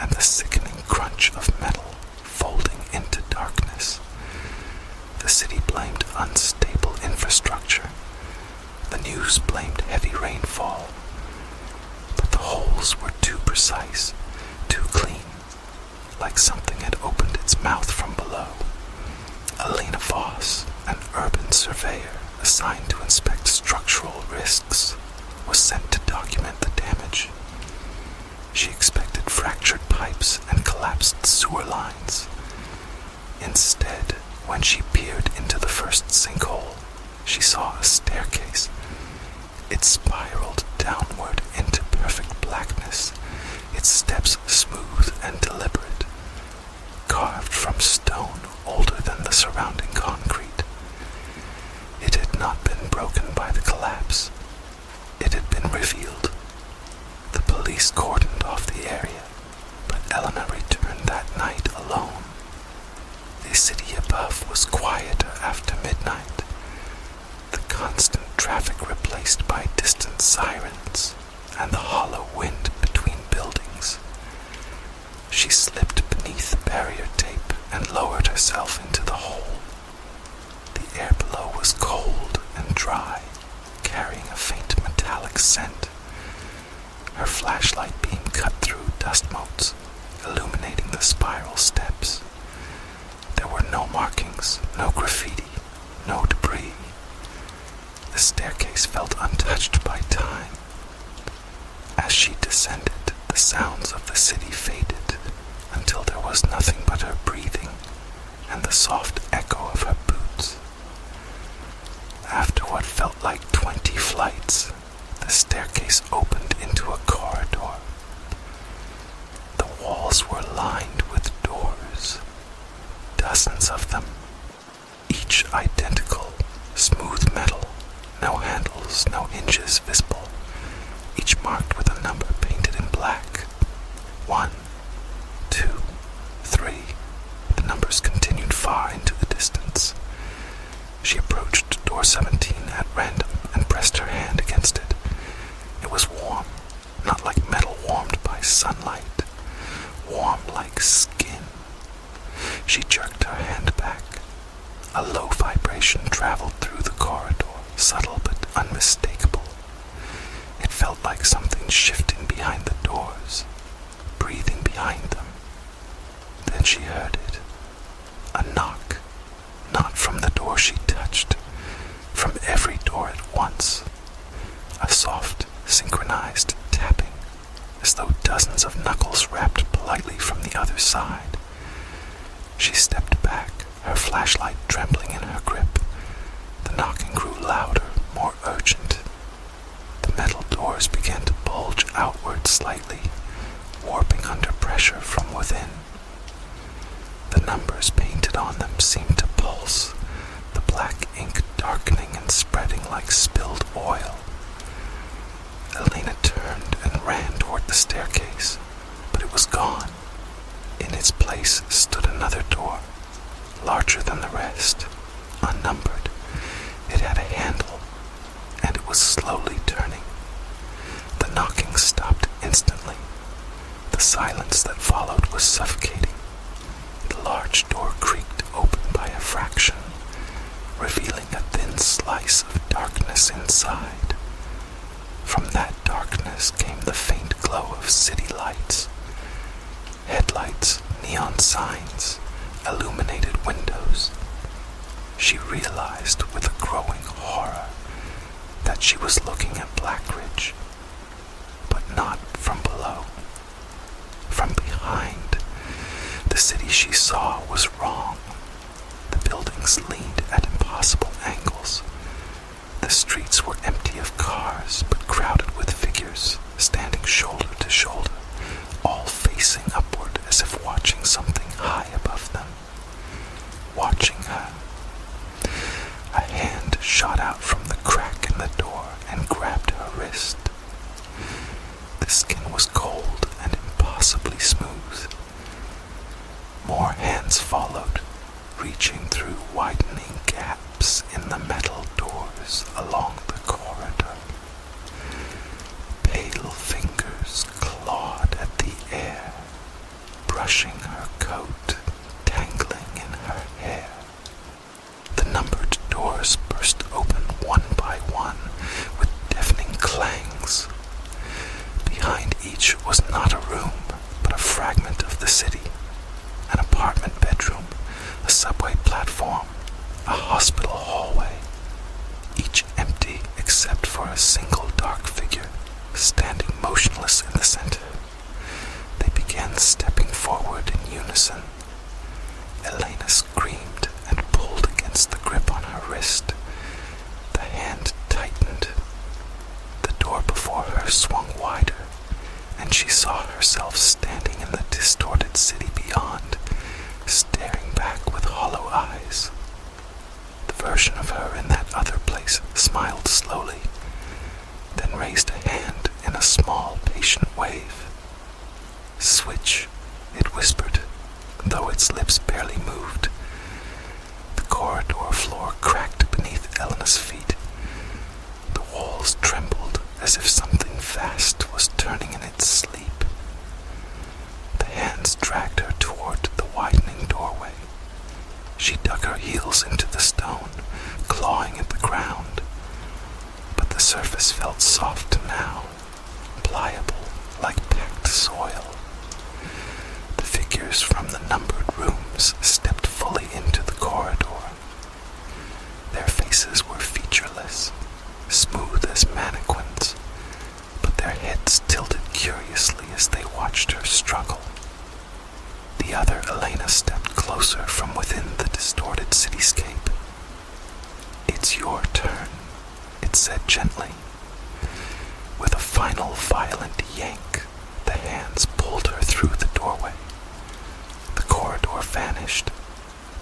and the sickening crunch of metal folding into darkness. The city blamed unstable infrastructure. The news blamed heavy rainfall. But the holes were too precise, too clean, like something had opened its mouth from below. Alina Voss, an urban surveyor assigned to inspect structural risks, was sent to document the damage. She expected fractured pipes and collapsed sewer lines. Instead, when she peered into the first sinkhole, she saw a staircase. It spiraled downward into perfect blackness, its steps smooth and deliberate, carved from stone older than the surrounding concrete. It had not been broken by the collapse. It had been revealed. The police cordoned off the area, but Elena returned that night alone. The city above was quieter after midnight, the constant traffic replaced by distant sirens and the hollow wind between buildings. She slipped beneath the barrier tape and lowered herself into the hole. The air below was cold and dry, carrying a faint metallic scent. Her flashlight beam cut through dust motes, illuminating the spiral steps. There were no markings, no graffiti, no debris. The staircase felt untouched by time. As she descended, the sounds of the city faded until there was nothing but her breathing and the soft echo of her boots. After what felt like 20 flights, the staircase opened into a corridor. The walls were lined with doors, dozens of them, each identical, smooth metal, no handles, no hinges visible, each marked with a number painted in black. 1, 2, 3. The numbers continued far into the distance. She approached door 17 at random and pressed her hand against it. It was warm, not like metal warmed by sunlight, warm like skin. She jerked her hand back. A low vibration traveled through the corridor, subtle but unmistakable. It felt like something shifting behind the doors, breathing behind them. Then she heard it. A knock, not from the door she touched, from every door at once. A soft, synchronized tapping, as though dozens of knuckles rapped politely from the other side. She stepped back, her flashlight trembling in her grip. The knocking grew louder, more urgent. The metal doors began to bulge outward slightly, warping under pressure from within. The numbers painted on them seemed to pulse, the black ink darkening and spreading like spilled oil. Elena turned and ran toward the staircase, but it was gone. In its place stood another door, larger than the rest, unnumbered. It had a handle, and it was slowly turning. The knocking stopped instantly. The silence that followed was suffocating. The large door creaked open by a fraction, revealing a thin slice of darkness inside. From that darkness came the faint glow of city lights. Headlights, neon signs, illuminated windows. She realized with a growing horror that she was looking at Blackridge, but not from below. From behind, the city she saw was wrong. The buildings leaned at impossible angles. The streets were empty of cars, but crowded with figures, standing shoulder to shoulder, all facing upward as if watching something high above them. Watching her. A hand shot out from the crack in the door and grabbed her wrist. The skin was cold and impossibly smooth. More hands followed, reaching through widening gaps in the metal doors along the corridor. Pale fingers clawed at the air, brushing her coat, tangling in her hair. The numbered doors burst open one by one with deafening clangs. Behind each was not a room, but a fragment of the city. An apartment bedroom, a subway platform, a hospital hallway, each empty except for a single dark figure standing motionless in the center. They began stepping forward in unison. Elena screamed and pulled against the grip on her wrist. The hand tightened. The door before her swung wider, and she saw herself standing in the distorted city beyond, staring back with hollow eyes. The version of her in that other place smiled slowly, then raised a hand in a small, patient wave. "Switch," it whispered, though its lips barely moved. The corridor floor cracked beneath Elena's feet. The walls trembled as if something vast was turning in its sleep. The hands dragged her toward the widening doorway. She dug her heels into the stone, clawing at the ground. But the surface felt soft now, pliable like packed soil. The figures from the numbered rooms stepped fully into the corridor. Their faces were featureless, smooth as mannequins, but their heads tilted curiously as they watched her struggle. The other Elena stepped closer from within the distorted cityscape. "It's your turn," it said gently. With a final violent yank, the hands pulled her through the doorway. The corridor vanished.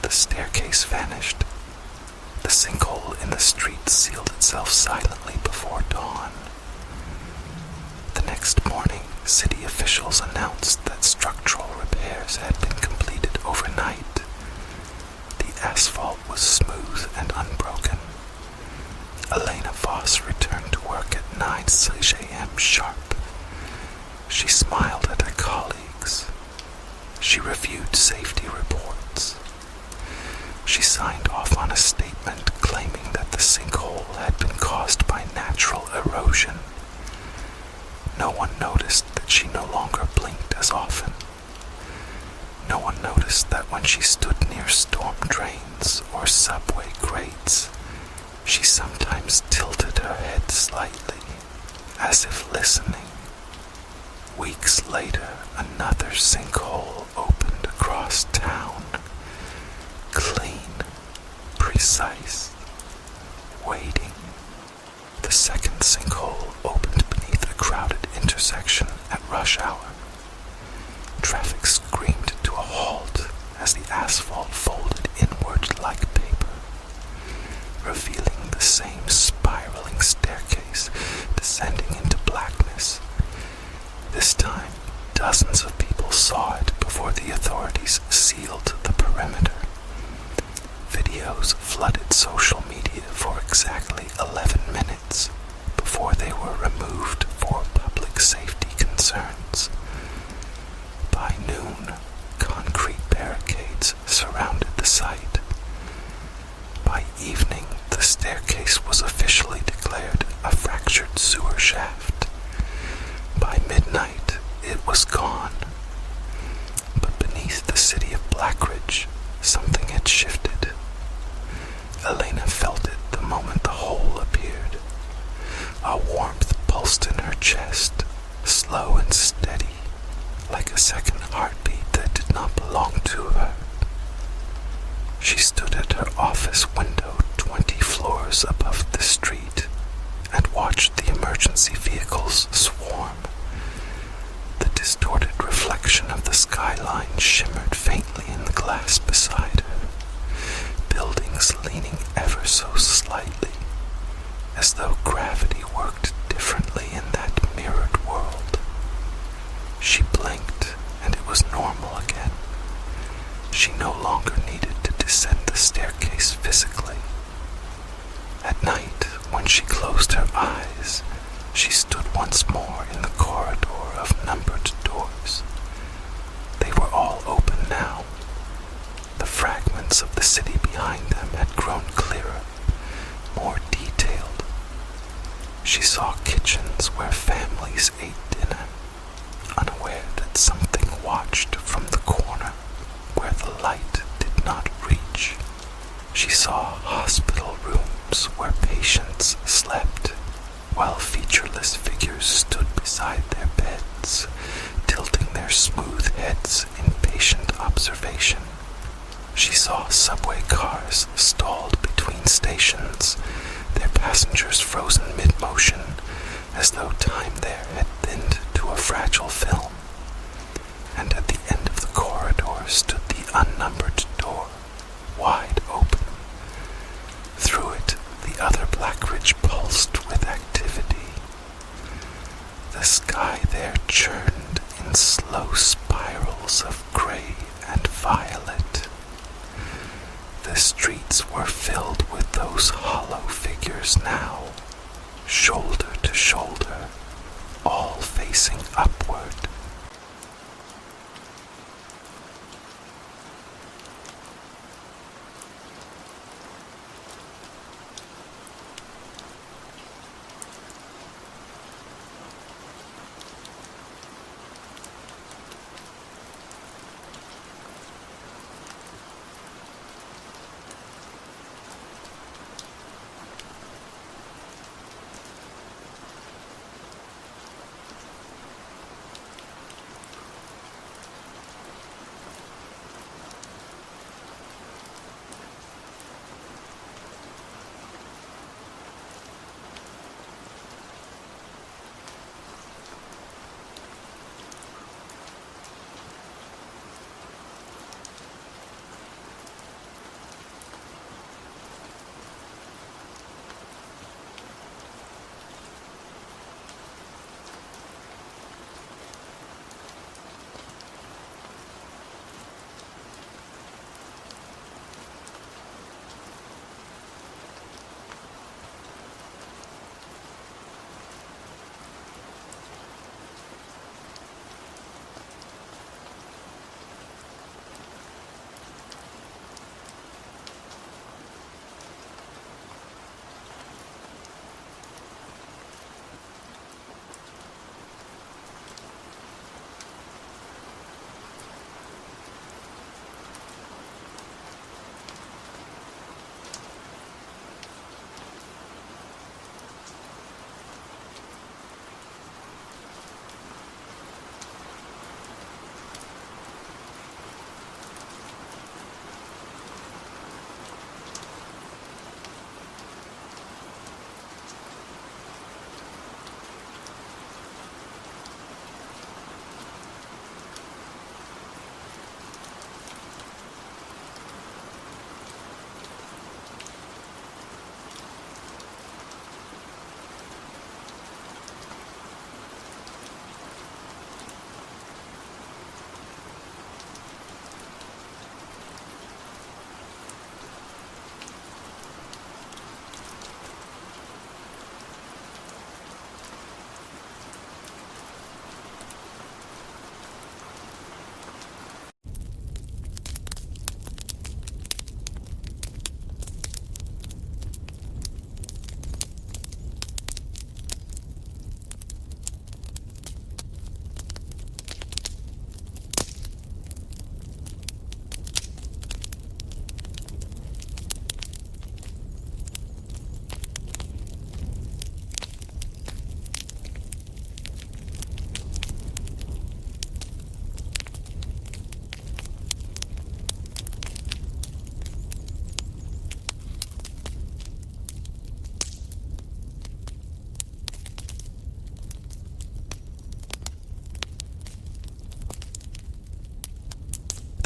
The staircase vanished. The sinkhole in the street sealed itself silently before dawn. The next morning, city officials announced that structural repairs had been completed overnight. The asphalt was smooth and unbroken. Elena Voss returned to work at 9 a.m. sharp. She smiled at her colleagues. She reviewed safety reports. She signed off on a statement claiming that the sinkhole had been caused by natural erosion. No one noticed that she no longer blinked as often. No one noticed that when she stood near storm drains or subway grates, she sometimes tilted her head slightly, as if listening. Weeks later, another sinkhole opened across town. Clean, precise, waiting. The second sinkhole opened beneath a crowded intersection at rush hour. Traffic screamed to a halt as the asphalt folded inward like paper, revealing the same spiraling staircase descending into blackness. This time, dozens of people saw it before the authorities sealed the perimeter. Videos flooded social media for exactly 11 minutes before they were removed for public safety concerns. By noon, concrete barricades surrounded the site. By evening, the staircase was officially declared a fractured sewer shaft. By midnight, it was gone. But beneath the city of Blackridge, something had shifted. Elena felt it the moment the hole appeared. A warmth pulsed in her chest, slow and steady, like a second heartbeat that did not belong to her. She stood at her office window 20 floors above the street and watched the emergency vehicles swarm. The distorted reflection of the skyline shimmered faintly in the glass beside her, buildings leaning ever so slightly, as though gravity worked differently in that mirrored world. She blinked, and it was normal again. She no longer needed to descend the staircase physically. At night, when she closed her eyes, she stood once more in the corridor of numbered doors. They were all open now. The fragments of the city behind them had grown clearer, more detailed. She saw kitchens where families ate dinner, unaware that something watched from the corner where the light did not reach. She saw hospital rooms where patients slept, while featureless figures stood beside their beds, tilting their smooth heads in patient observation. She saw subway cars stalled between stations, their passengers frozen mid-motion, as though time there had thinned to a fragile film, and at the end of the corridor stood the unnumbered door, wide open. Through it, the other black ridge pulsed with activity. The sky there churned in slow spirals of gray and violet. The streets were filled with those hollow figures now, shoulder to shoulder, all facing upward.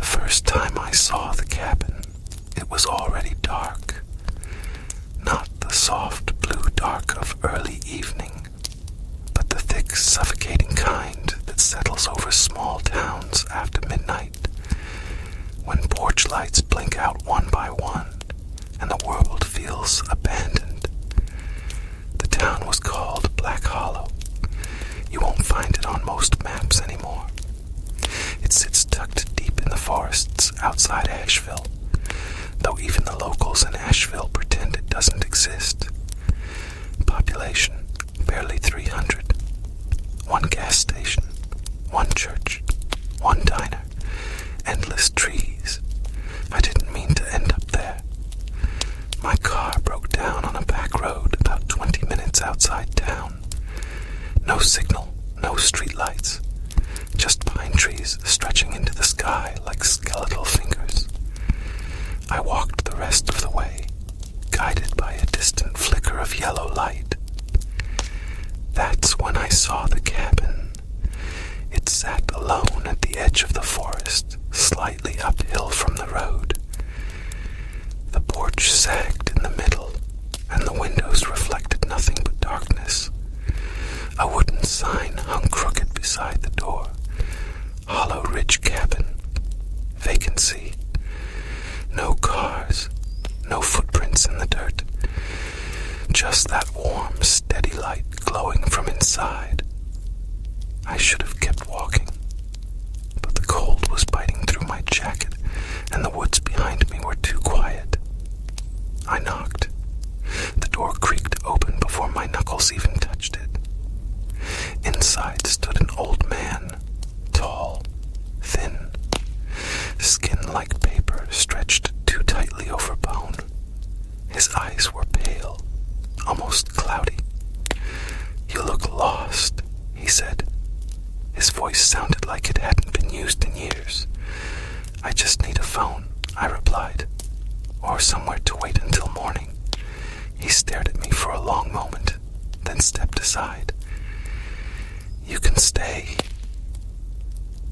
First time I saw the cabin, it was already dark. Not the soft blue dark of early evening, but the thick, suffocating kind that settles over small towns after midnight, when porch lights blink out one by one and the world feels abandoned. The town was called Black Hollow. You won't find it on most maps anymore. It sits tucked deep in the forests outside Asheville, though even the locals in Asheville pretend it doesn't exist. Population, barely 300. One gas station, one church, one diner, endless trees. I didn't mean to end up there. My car broke down on a back road about 20 minutes outside town. No signal, no streetlights. Just pine trees stretching into the sky like skeletal fingers. I walked the rest of the way, guided by a distant flicker of yellow light. That's when I saw the cabin. alone at the edge of the forest, slightly uphill from the road. The porch sagged in the middle, and the windows reflected nothing but darkness. A wooden sign hung crooked beside the door. Hollow Ridge Cabin. Vacancy. No cars. No footprints in the dirt. Just that warm, steady light glowing from inside. I should have kept walking, but the cold was biting through my jacket, and the woods behind me were too quiet. I knocked. The door creaked open before my knuckles even touched it. Inside stood an old man, tall, thin, skin like paper stretched too tightly over bone. His eyes were pale, almost cloudy. "You look lost," he said. His voice sounded like it hadn't been used in years. "I just need a phone," I replied, "or somewhere to wait until morning." He stared at me for a long moment, then stepped aside. "You can stay."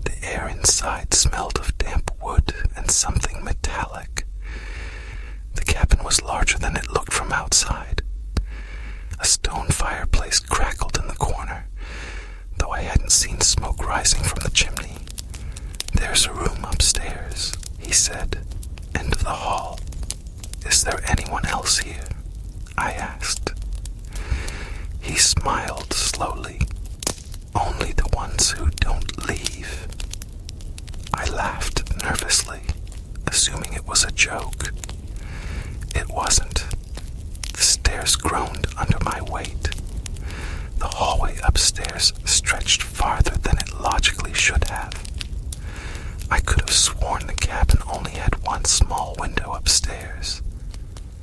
The air inside smelled of damp wood and something metallic. The cabin was larger than it looked from outside. A stone fireplace crackled in the corner, though I hadn't seen smoke rising from the chimney. "There's a room upstairs," he said, "end of the hall. Is there anyone else here?" I asked. He smiled slowly. "Only the ones who don't leave." I laughed nervously, assuming it was a joke. It wasn't. The stairs groaned under my weight. The hallway upstairs stretched farther than it logically should have. I could have sworn the cabin only had one small window upstairs,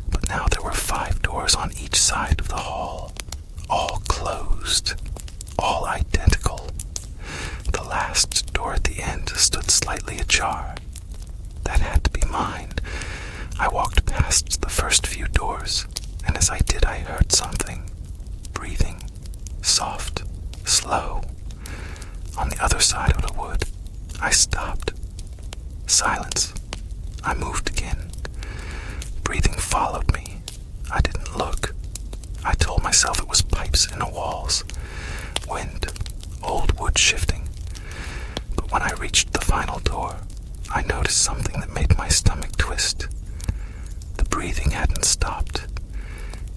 but now there were 5 doors on each side of the hall, all closed, all identical. The last door at the end stood slightly ajar. That had to be mine. I walked past the first few doors, and as I did I heard something. Breathing. Soft. Slow. On the other side of the wood. I stopped. Silence. I moved again. Breathing followed me. I didn't look. I told myself it was pipes in the walls. Wind. Old wood shifting. But when I reached the final door, I noticed something that made my stomach twist. The breathing hadn't stopped.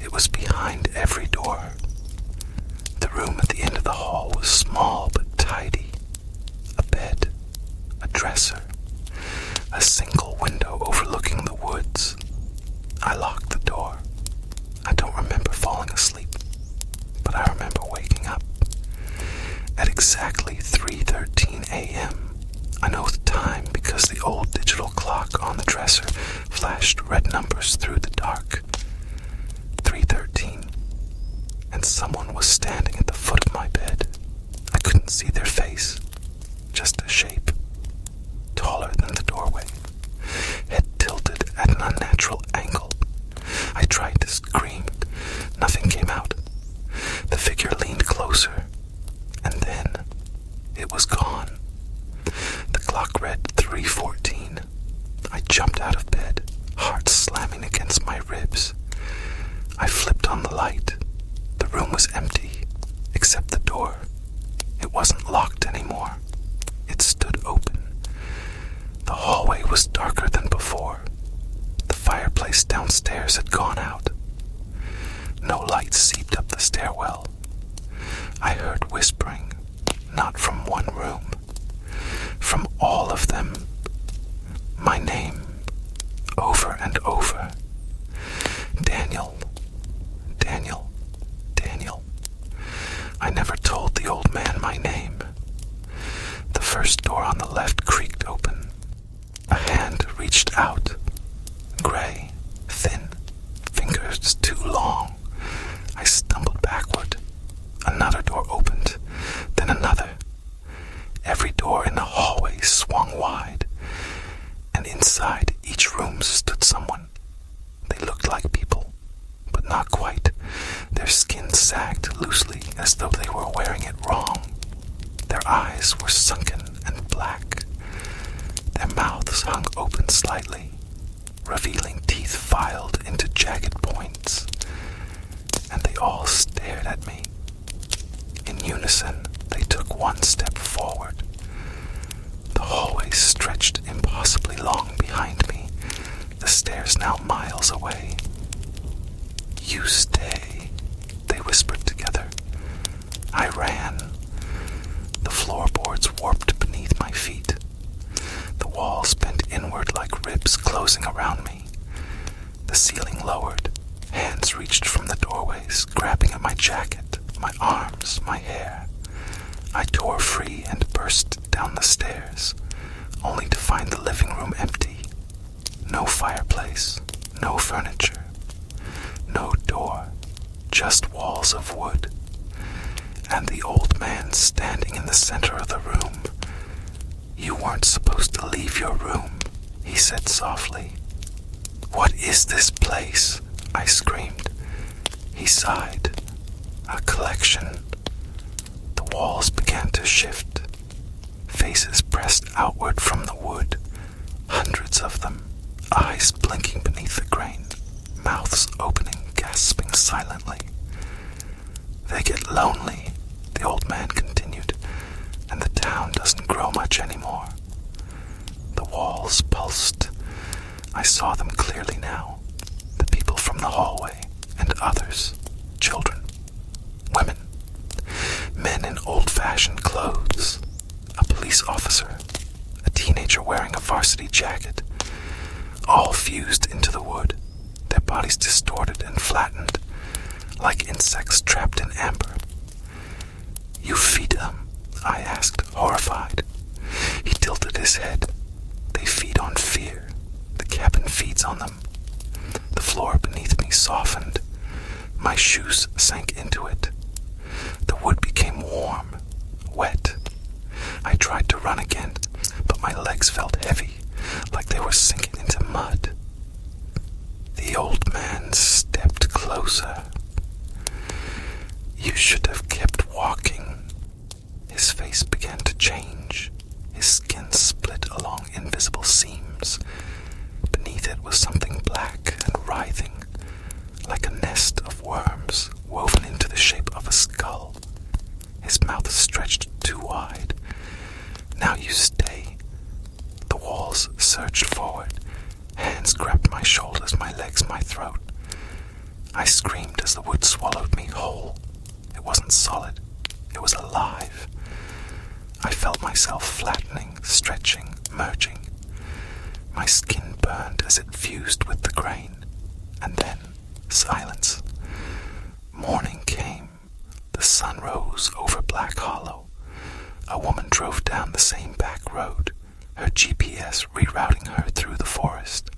It was behind every door. The room at the end of the hall was small but tidy. A bed, a dresser, a single window overlooking the woods. I locked the door. I don't remember falling asleep, but I remember waking up. At exactly 3:13 a.m., I know the time because the old digital clock on the dresser flashed red numbers through the dark. 3:13. And someone was standing at the foot of my bed. I couldn't see their face, just a shape, taller than the doorway, head tilted at an unnatural angle. I tried to scream. Nothing came out. The figure leaned closer, and then it was gone. The clock read 3:14. I jumped out of bed, heart slamming against my ribs. I flipped on the light. The room was empty, except the door. It wasn't locked anymore. It stood open. The hallway was darker than before. The fireplace downstairs had gone out. No light seeped up the stairwell. I heard whispering, not from one room, from all of them. My name, over and over. Daniel, Daniel, Daniel. I never told the old man my name. The first door on the left creaked open. A hand reached out. Gray, thin, fingers too long. I stumbled backward. Another door opened, then another. Every door in the hallway swung wide, and inside each room stood someone. They looked like people, but not quite. Their skin sagged loosely as though they were wearing it wrong. Their eyes were sunken hung open slightly, revealing teeth filed into jagged points, and they all stared at me. In unison, they took one step forward. The hallway stretched impossibly long behind me, the stairs now miles away. "You stay," they whispered together. I ran. The floorboards warped beneath my feet. The walls bent inward like ribs closing around me. The ceiling lowered. Hands reached from the doorways, grabbing at my jacket, my arms, my hair. I tore free and burst down the stairs, only to find the living room empty. No fireplace, no furniture, no door, just walls of wood. And the old man standing in the center of the room. "You weren't supposed to leave your room," he said softly. "What is this place?" I screamed. He sighed. "A collection." The walls began to shift. Faces pressed outward from the wood. Hundreds of them, eyes blinking beneath the grain, mouths opening, gasping silently. "They get lonely," the old man continued, "and the town doesn't grow much anymore." The walls pulsed. I saw them clearly now. The people from the hallway, and others, children, women, men in old-fashioned clothes, a police officer, a teenager wearing a varsity jacket, all fused into the wood, their bodies distorted and flattened, like insects trapped in amber. "You feed them?" I asked, horrified. He tilted his head. "They feed on fear. The cabin feeds on them." The floor beneath me softened. My shoes sank into it. The wood became warm, wet. I tried to run again, but my legs felt heavy, like they were sinking into mud. The old man stepped closer. "You should have kept walking." His face began to change. His skin split along invisible seams. Beneath it was something black and writhing, like a nest of worms woven into the shape of a skull. His mouth stretched too wide. "Now you stay." The walls surged forward. Hands grabbed my shoulders, my legs, my throat. I screamed as the wood swallowed me whole. It wasn't solid. It was alive. I felt myself flattening, stretching, merging. My skin burned as it fused with the grain. And then, silence. Morning came. The sun rose over Black Hollow. A woman drove down the same back road, her GPS rerouting her through the forest.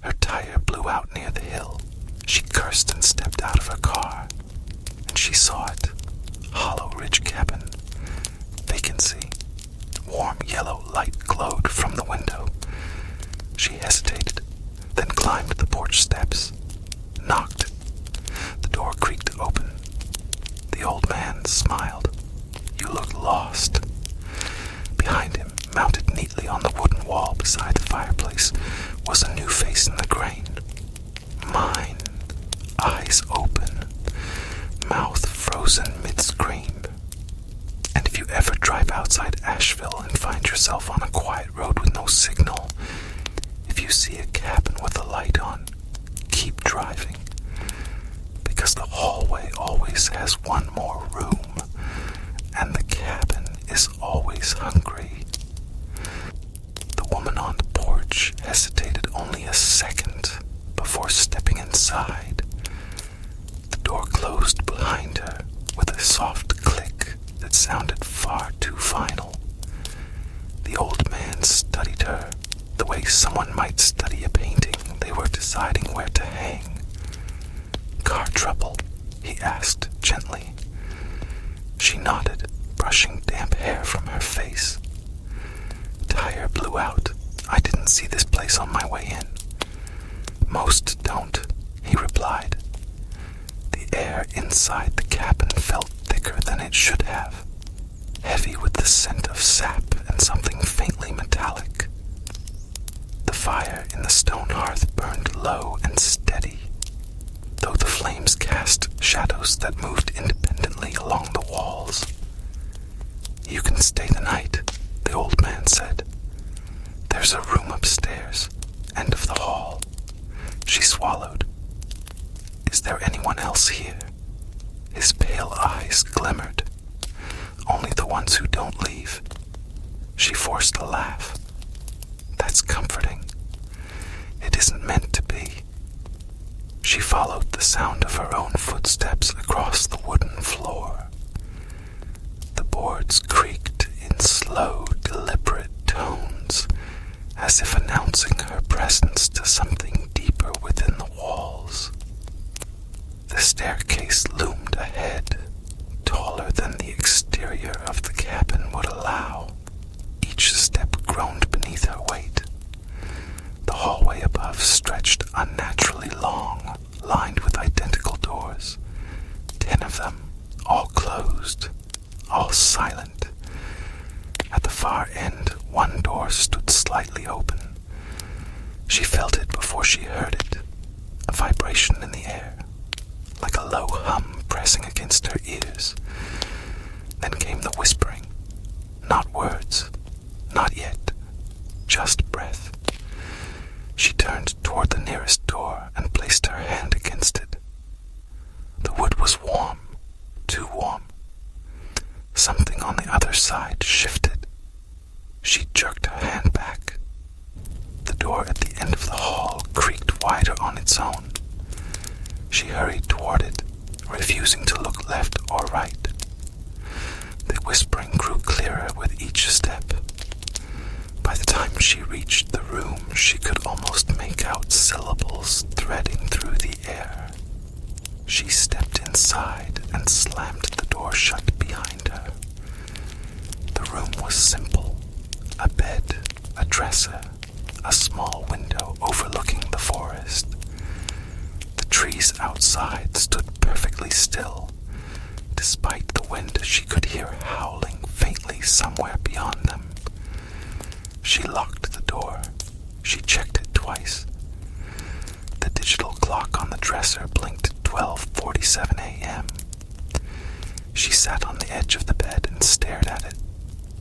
Her tire blew out near the hill. She cursed and stepped out of her car. And she saw it. Hollow Ridge Cabin. Vacancy. Warm yellow light glowed from the window. She hesitated, then climbed the porch steps. Knocked. The door creaked open. The old man smiled. "You look lost." Behind him, mounted neatly on the wooden wall beside the fireplace, was a new face in the grain. Mine. Eyes open. Mouth frozen mid-scream. And if you ever drive outside Asheville and find yourself on a quiet road with no signal, if you see a cabin with a light on, keep driving. Because the hallway always has one more room, and the cabin is always hungry. The woman on the porch hesitated only a second before stepping inside. The door closed behind her with a soft click that sounded far too final. The old man studied her the way someone might study a painting they were deciding where to hang. "Car trouble?" he asked gently. She nodded, brushing damp hair from her face. "Tire blew out. I didn't see this place on my way in." "Most don't," he replied. The air inside the cabin felt thicker than it should have, heavy with the scent of sap and something faintly metallic. fire in the stone hearth burned low and steady, though the flames cast shadows that moved independently along the walls. "You can stay the night," the old man said. "There's a room upstairs, end of the hall." She swallowed. "Is there anyone else here?" His pale eyes glimmered. "Only the ones who don't leave." She forced a laugh. "That's comforting. It isn't meant to be." She followed the sound of her own footsteps across the wooden floor. The boards creaked in slow, deliberate tones, as if announcing her presence to something deeper within the walls. The staircase loomed ahead, taller than the exterior of the cabin would allow. Each step groaned beneath her weight. The hallway above stretched unnaturally long, lined with identical doors, 10 of them, all closed, all silent. At the far end, one door stood slightly open. She felt it before she heard it, a vibration in the air, like a low hum pressing against her ears. Then came the whispering, not words, not yet, just breath. She turned toward the nearest door and placed her hand against it. The wood was warm, too warm. Something on the other side shifted. She jerked her hand back. The door at the end of the hall creaked wider on its own. She hurried toward it, refusing to look left or right. The whispering grew clearer with each step. By the time she reached the room, she could almost make out syllables threading through the air. She stepped inside and slammed the door shut behind her. The room was simple. A bed, a dresser, a small window overlooking the forest. The trees outside stood perfectly still. Despite the wind, she could hear howling faintly somewhere beyond them. She locked the door. She checked it twice. The digital clock on the dresser blinked 12:47 a.m. She sat on the edge of the bed and stared at it,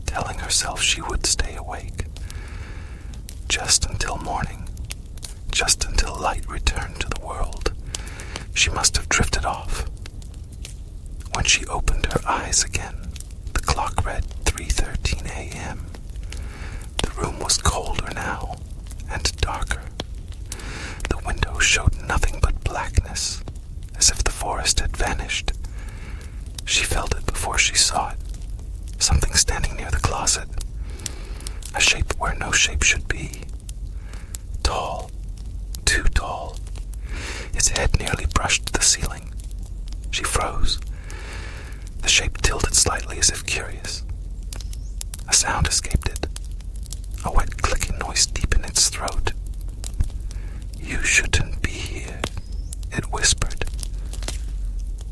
telling herself she would stay awake. Just until morning, just until light returned to the world. She must have drifted off. When she opened her eyes again, the clock read 3:13 a.m. The room was colder now, and darker. The window showed nothing but blackness, as if the forest had vanished. She felt it before she saw it. Something standing near the closet. A shape where no shape should be. Tall. Too tall. Its head nearly brushed the ceiling. She froze. The shape tilted slightly as if curious. A sound escaped it. A wet clicking noise deep in its throat. "You shouldn't be here," it whispered.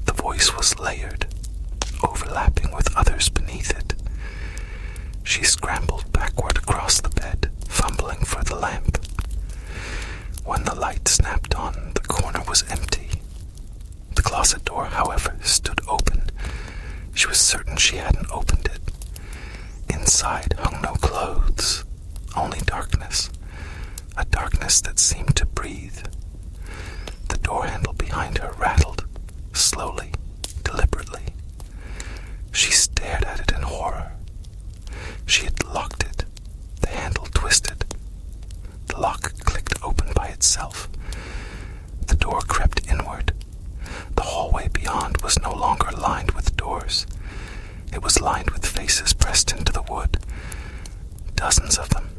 The voice was layered, overlapping with others beneath it. She scrambled backward across the bed, fumbling for the lamp. When the light snapped on, the corner was empty. The closet door, however, stood open. She was certain she hadn't opened it. Inside hung no clothes, only darkness, a darkness that seemed to breathe. The door handle behind her rattled, slowly, deliberately. She stared at it in horror. She had locked it. The handle twisted. The lock clicked open by itself. The door crept inward. The hallway beyond was no longer lined with doors. It was lined with faces pressed into the wood. Dozens of them.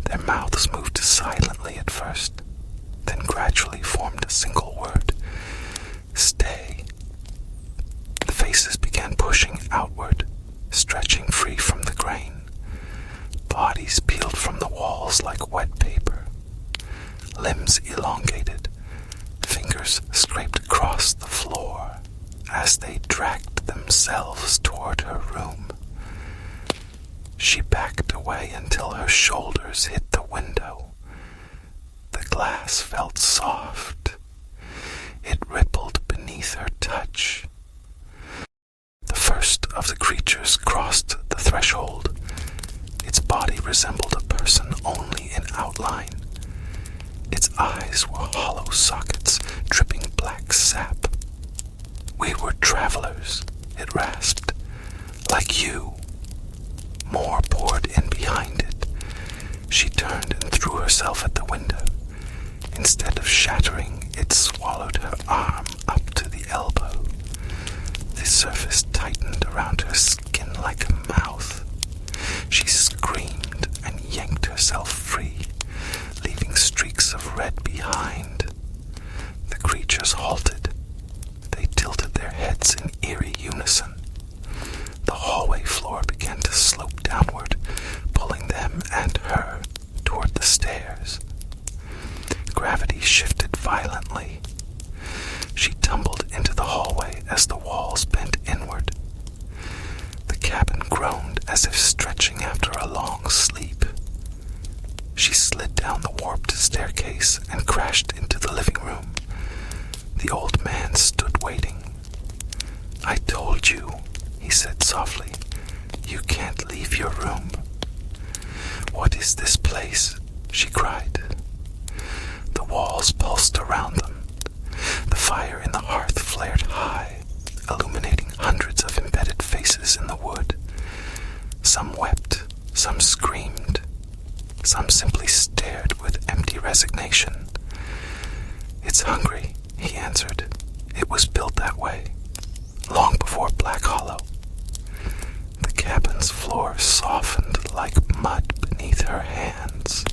Their mouths moved silently at first, then gradually formed a single word. Stay. The faces began pushing outward, stretching free from the grain. Bodies peeled from the walls like wet paper. Limbs elongated. Fingers scraped across the floor as they dragged themselves toward her room. She backed away until her shoulders hit the window. The glass felt soft. It rippled beneath her touch. The first of the creatures crossed the threshold. Its body resembled a person only in outline. Its eyes were hollow sockets dripping black sap. "We were travelers," it rasped. "Like you." More poured in behind it. She turned and threw herself at the window. Instead of shattering, it swallowed her arm up to the elbow. The surface tightened around her skin like a mouth. She screamed and yanked herself free, leaving streaks of red behind. The creatures halted. They tilted their heads in eerie unison. The hallway floor began to slope downward, pulling them and her toward the stairs. Gravity shifted violently. She tumbled into the hallway as the walls bent inward. The cabin groaned as if stretching after a long sleep. She slid down the warped staircase and crashed into the living room. The old man stood waiting. "I told you," he said softly. "You can't leave your room." "What is this place?" she cried. The walls pulsed around them. The fire in the hearth flared high, illuminating hundreds of embedded faces in the wood. Some wept, some screamed, some simply stared with empty resignation. "It's hungry," he answered. "It was built that way, long before Black Hollow." The cabin's floor softened like mud beneath her hands.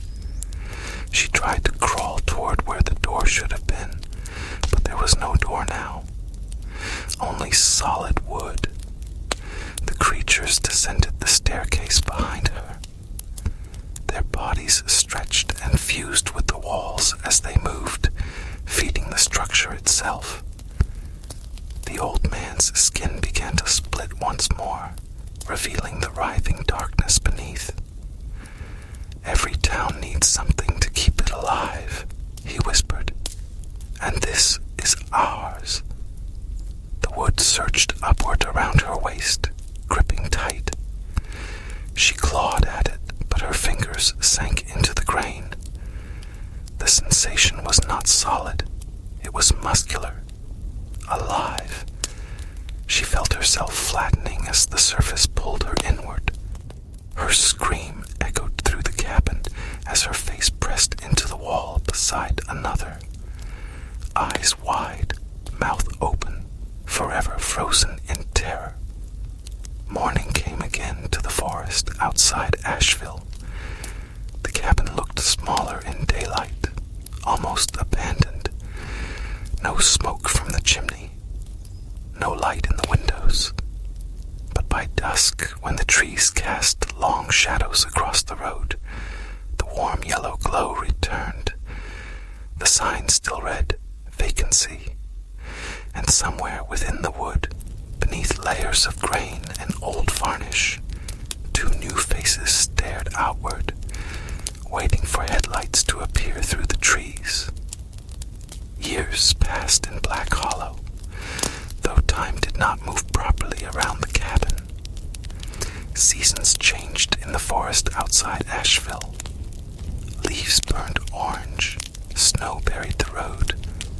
She tried to crawl toward where the door should have been, but there was no door now. Only solid wood. The creatures descended the staircase behind her. Their bodies stretched and fused with the walls as they moved, feeding the structure itself. The old man's skin began to split once more, revealing the writhing darkness beneath. "Every town needs something to keep it alive," he whispered. "And this is ours." The wood surged upward around her waist, gripping tight. She clawed at it, but her fingers sank into the grain. The sensation was not solid. It was muscular, alive. She felt herself flattening as the surface pulled her inward. Her scream echoed through the cabin as her face pressed into the wall beside another. Eyes wide, mouth open, forever frozen in terror. Morning came again to the forest outside Asheville. The cabin looked smaller in daylight, almost abandoned. No smoke from the chimney, no light in the windows. But by dusk, when the trees cast long shadows across the road, the warm yellow glow returned. The sign still read, "Vacancy." And somewhere within the wood, beneath layers of grain and old varnish, two new faces stared outward, waiting for headlights to appear through the trees. Years passed in Black Hollow, though time did not move properly around the cabin. Seasons changed in the forest outside Asheville. Leaves burned orange, snow buried the road,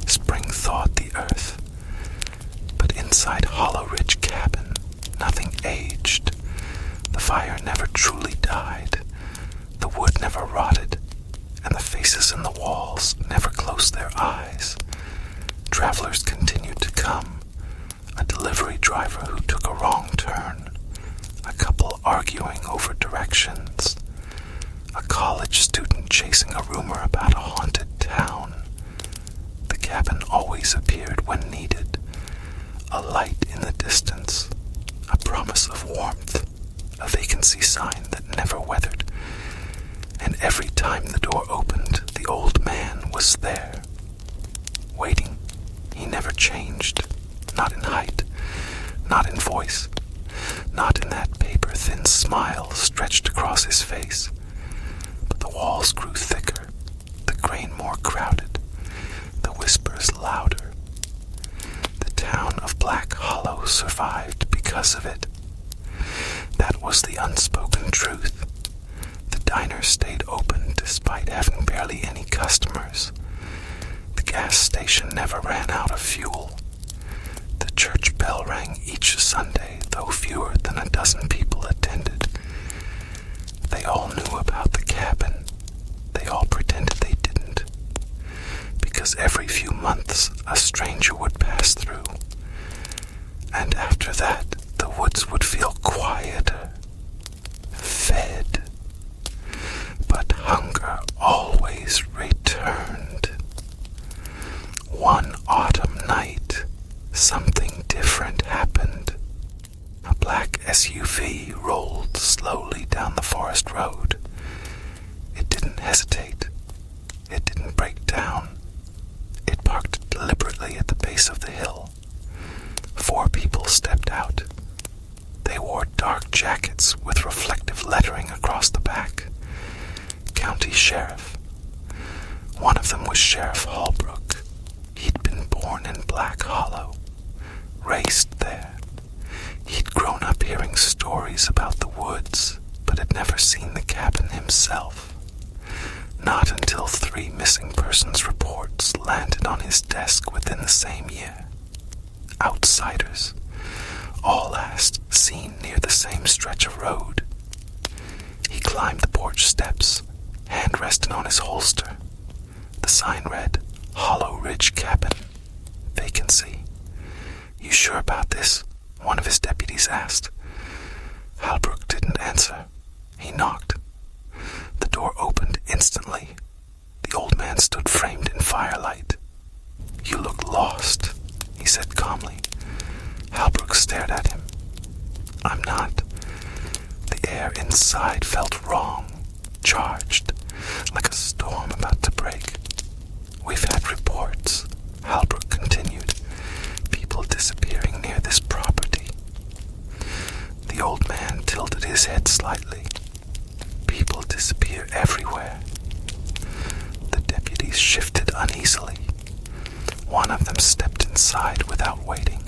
spring thawed the earth. But inside Hollow Ridge Cabin, nothing aged. The fire never truly died. The wood never rotted, and the faces in the walls never closed their eyes. Travelers continued to come. A delivery driver who took a wrong turn. A couple arguing over directions. A college student chasing a rumor about a haunted town. The cabin always appeared when needed. A light in the distance. A promise of warmth. A vacancy sign that never weathered. And every time the door opened, the old man was there. Waiting. He never changed. Not in height. Not in voice. Not in that paper-thin smile stretched across his face. But the walls grew thicker, the grain more crowded, the whispers louder. The town of Black Hollow survived because of it. That was the unspoken truth. The diner stayed open despite having barely any customers. The gas station never ran out of fuel. The church bell rang each Sunday, though fewer than a dozen people attended. They all knew about the cabin. They all pretended they didn't. Because every few months a stranger would pass through. And after that, the woods would feel quieter, fed. But hunger always returned. One autumn night, something different happened. A black SUV rolled slowly down the forest road. It didn't hesitate. It didn't break down. It parked deliberately at the base of the hill. 4 people stepped out. They wore dark jackets with reflective lettering across the back. County Sheriff. One of them was Sheriff Holbrook. He'd been born in Black Hollow, raised there. He'd grown up hearing stories about the woods, but had never seen the cabin himself. Not until 3 missing persons reports landed on his desk within the same year. Outsiders, all last seen near the same stretch of road. He climbed the porch steps, hand rested on his holster. The sign read, Hollow Ridge Cabin, vacancy. You sure about this? One of his deputies asked. Holbrook didn't answer. He knocked. The door opened instantly. The old man stood framed in firelight. You look lost, he said calmly. Holbrook stared at him. I'm not. The air inside felt wrong, charged, like a storm about to break. We've had reports, Holbrook continued. People disappearing near this property. The old man tilted his head slightly. People disappear everywhere. The deputies shifted uneasily. One of them stepped inside without waiting.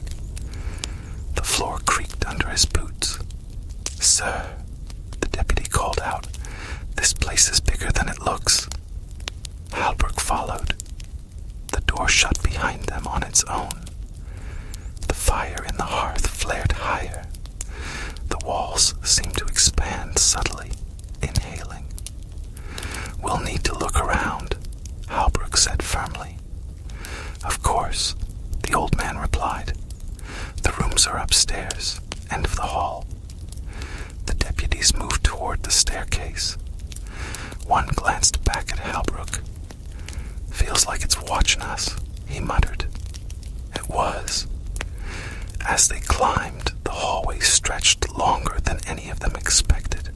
The floor creaked under his boots. Sir, the deputy called out, this place is bigger than it looks. Holbrook followed. The door shut behind them on its own. The fire in the hearth flared higher. The walls seemed to expand subtly, inhaling. We'll need to look around, Holbrook said firmly. Of course, the old man replied. The rooms are upstairs, end of the hall. The deputies moved toward the staircase. One glanced back at Holbrook. Feels like it's watching us, he muttered. It was. As they climbed, the hallway stretched longer than any of them expected.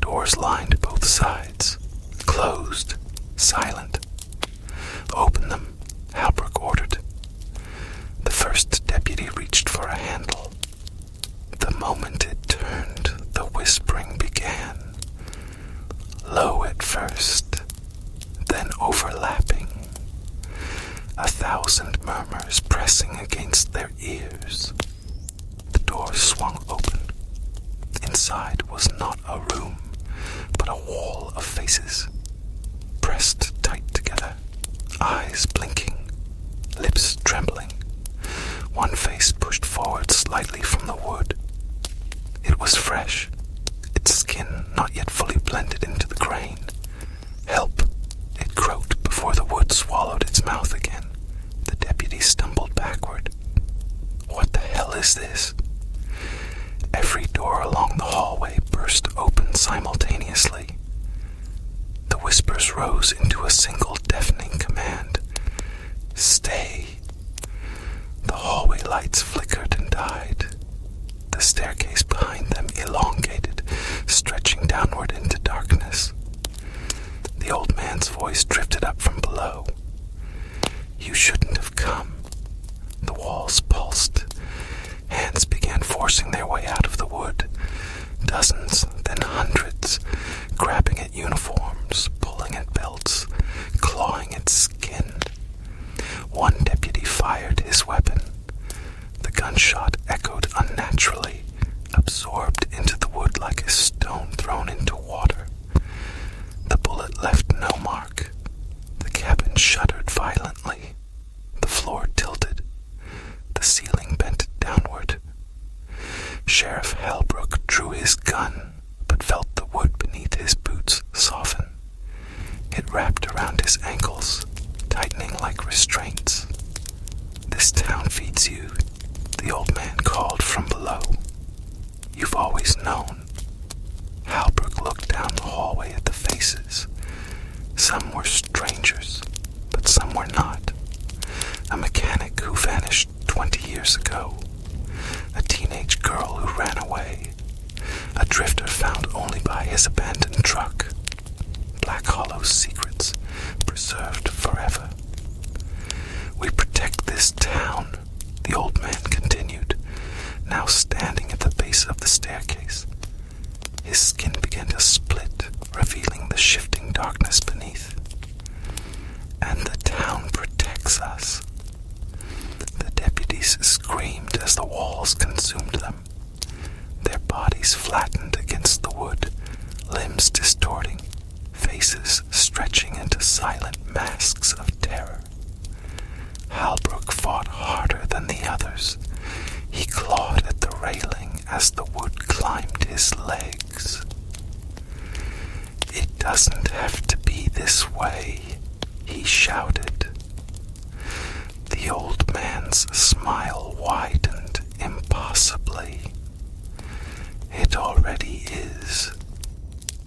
Doors lined both sides, closed, silent. Open them, Holbrook ordered. The first deputy reached for a handle. The moment it turned, the whispering began. Low at first, then overlapping. 1,000 murmurs pressing against their ears. The door swung open. Inside was not a room, but a wall of faces, pressed tight together, eyes blinking, lips trembling. One face pushed forward slightly from the wood. It was fresh, its skin not yet fully blended into the grain. Help, it croaked before the wood swallowed its mouth again. The deputy stumbled backward. What the hell is this? Every door along the hallway burst open simultaneously. The whispers rose into a single deafening command. Stay. The hallway lights flickered and died. The staircase behind them elongated, stretching downward into darkness. The old man's voice drifted up from below. You shouldn't have come. The walls pulsed. Hands began forcing their way out of the wood. Dozens, then hundreds, grabbing at uniform, absorbed into the wood like a stone thrown into water. The bullet left no mark. The cabin shuddered violently. The floor tilted. The ceiling bent downward. Sheriff Halbrook drew his gun, but felt the wood beneath his boots soften. It wrapped around his ankles, tightening like restraints. "This town feeds you," the old man called from below. "You've always known." Halbrook looked down the hallway at the faces. Some were strangers, but some were not. A mechanic who vanished 20 years ago. A teenage girl who ran away. A drifter found only by his abandoned truck. Black Hollow's secrets, preserved forever. "We protect this town," the old man continued, now standing at the base of the staircase. His skin began to split, revealing the shifting darkness beneath. "And the town protects us." The deputies screamed as the walls consumed them. Their bodies flattened against the wood, limbs distorting, faces stretching into silent masks of terror. Halbrook fought harder than the others. He clawed at the railing as the wood climbed his legs. "It doesn't have to be this way," he shouted. The old man's smile widened impossibly. "It already is."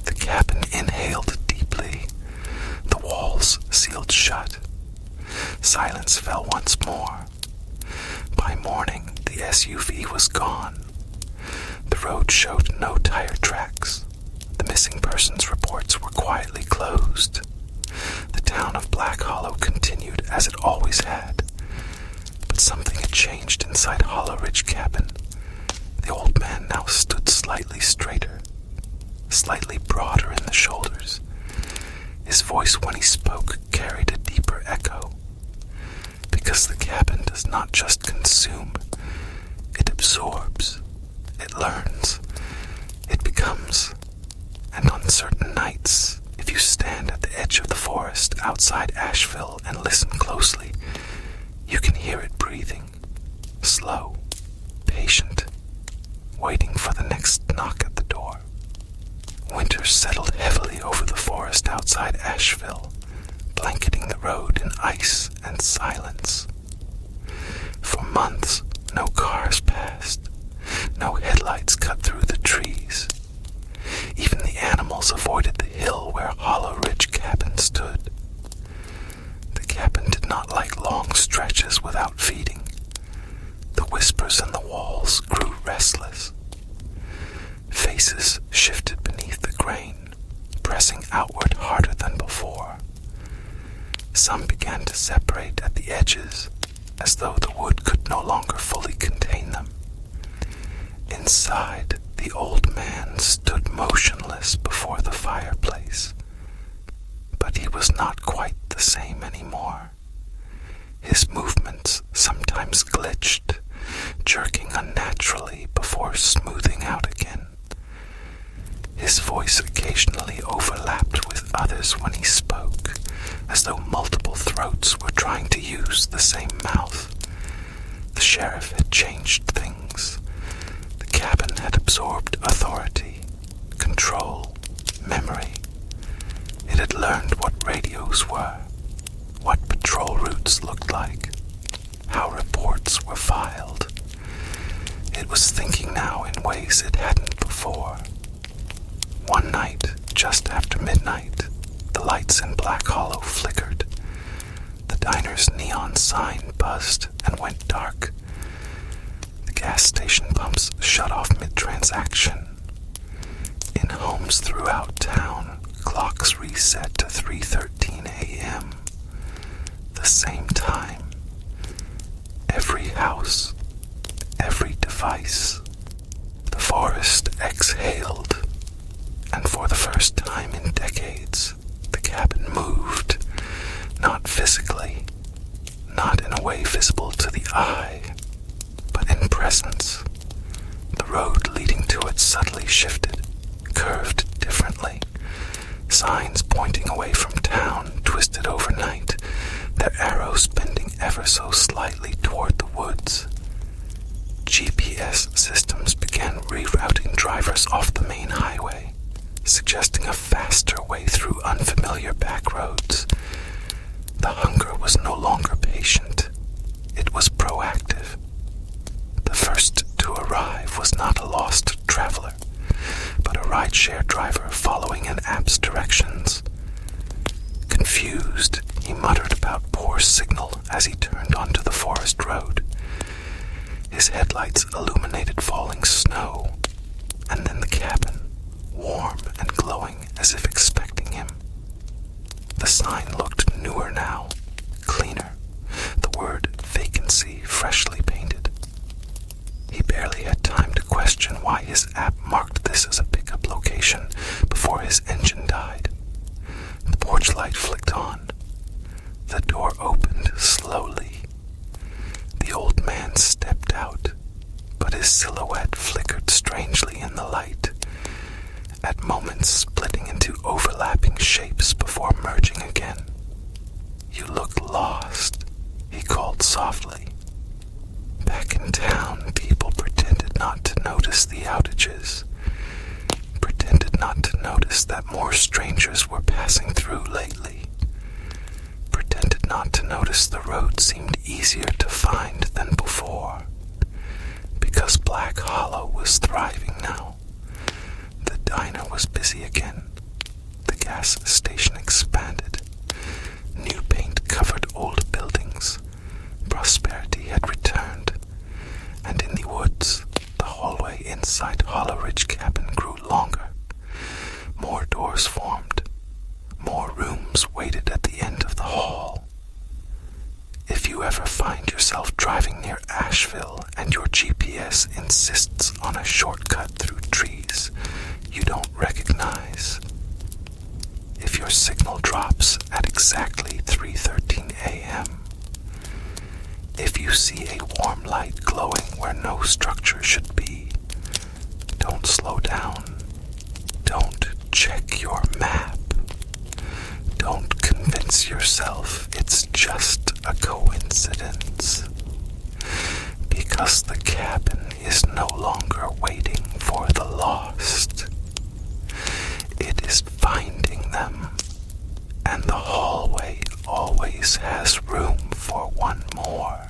The cabin inhaled deeply. The walls sealed shut. Silence fell once more. By morning, the SUV was gone. The road showed no tire tracks. The missing persons reports were quietly closed. The town of Black Hollow continued as it always had. But something had changed inside Hollow Ridge Cabin. The old man now stood slightly straighter, slightly broader in the shoulders. His voice when he spoke carried a deeper echo. Because the cabin does not just consume, it absorbs, it learns, it becomes. And on certain nights, if you stand at the edge of the forest outside Asheville and listen closely, you can hear it breathing, slow, patient, waiting for the next knock at the door. Winter settled heavily over the forest outside Asheville, blanketing the road in ice and silence. For months, no cars passed, no headlights cut through the trees. Even the animals avoided the hill where Hollow Ridge Cabin stood. The cabin did not like long stretches without feeding. The whispers in the walls grew restless. Faces shifted beneath the grain, pressing outward harder than before. Some began to separate at the edges, as though the wood could no longer fully contain them. Inside, the old man stood motionless before the fireplace. But he was not quite the same anymore. His movements sometimes glitched, jerking unnaturally before smoothing out again. His voice occasionally overlapped with others when he spoke, as though multiple throats were trying to use the same mouth. The sheriff had changed things. The cabin had absorbed authority, control, memory. It had learned what radios were, what patrol routes looked like, how reports were filed. It was thinking now in ways it hadn't before. One night, just after midnight, the lights in Black Hollow flickered. The diner's neon sign buzzed and went dark. The gas station pumps shut off mid-transaction. In homes throughout town, clocks reset to 3:13 a.m. The same time. Every house, every device. The forest exhaled. And for the first time in decades, the cabin moved, not physically, not in a way visible to the eye, but in presence. The road leading to that subtly shifted, curved differently. Signs pointing away from town twisted overnight, their arrows bending ever so slightly toward the woods. GPS systems began rerouting drivers off the main highway, suggesting a faster way through unfamiliar back roads. The hunger was no longer patient. It was proactive. The first to arrive was not a lost traveler, but a rideshare driver following an app's directions. Confused, he muttered about poor signal as he turned onto the forest road. His headlights illuminated falling snow, and then the cabin, warm and glowing as if expecting him. The sign looked newer now, cleaner, the word vacancy freshly painted. He barely had time to question why his app marked this as a pickup location before his engine died. The porch light flicked on. The door opened slowly. The old man stepped out, but his silhouette flickered strangely in the light, at moments splitting into overlapping shapes before merging again. "You look lost," he called softly. Back in town, people pretended not to notice the outages, pretended not to notice that more strangers were passing through lately, pretended not to notice the road seemed easier to find than before, because Black Hollow was thriving now. The diner was busy again. The gas station expanded. New paint covered old buildings. Prosperity had returned. And in the woods, the hallway inside Hollow Ridge Cabin grew longer. More doors formed. More rooms waited at the end of the hall. If you ever find yourself driving near Asheville and your GPS insists on a shortcut through trees you don't recognize, if your signal drops at exactly 3:13 a.m., if you see a warm light glowing where no structure should be, don't slow down. Don't check your map. Don't convince yourself it's just a coincidence. Because the cabin is no longer waiting for the lost. It is finding them, and the hallway always has room for one more.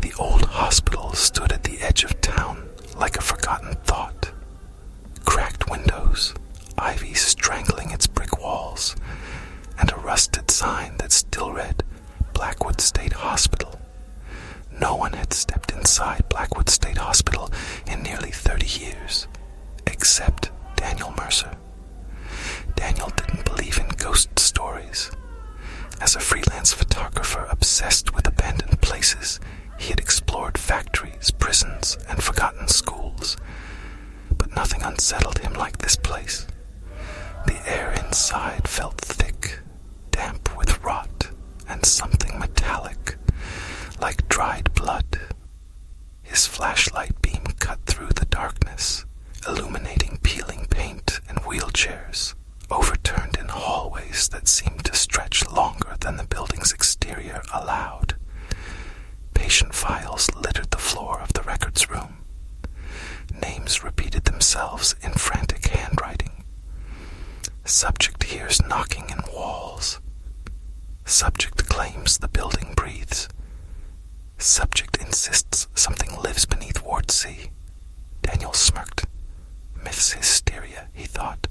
The old hospital stood at the edge of town like a forgotten thought. Cracked windows, ivy strangling its brick walls, and a rusted sign that still read Blackwood State Hospital. No one had stepped inside Blackwood State Hospital in nearly 30 years, except Daniel Mercer. Daniel didn't believe in ghost stories. As a freelance photographer obsessed with abandoned places, he had explored factories, prisons, and forgotten schools. But nothing unsettled him like this place. The air inside felt thick, damp with rot, and something metallic, like dried blood. His flashlight beam cut through the darkness, illuminating peeling paint and wheelchairs, overturned in hallways that seemed to stretch longer than the building's exterior allowed. Patient files littered the floor of the records room. Name names repeated themselves in frantic handwriting. Subject hears knocking in walls. Subject claims the building breathes. Subject insists something lives beneath Ward C. Daniel smirked. Myths hysteria, he thought.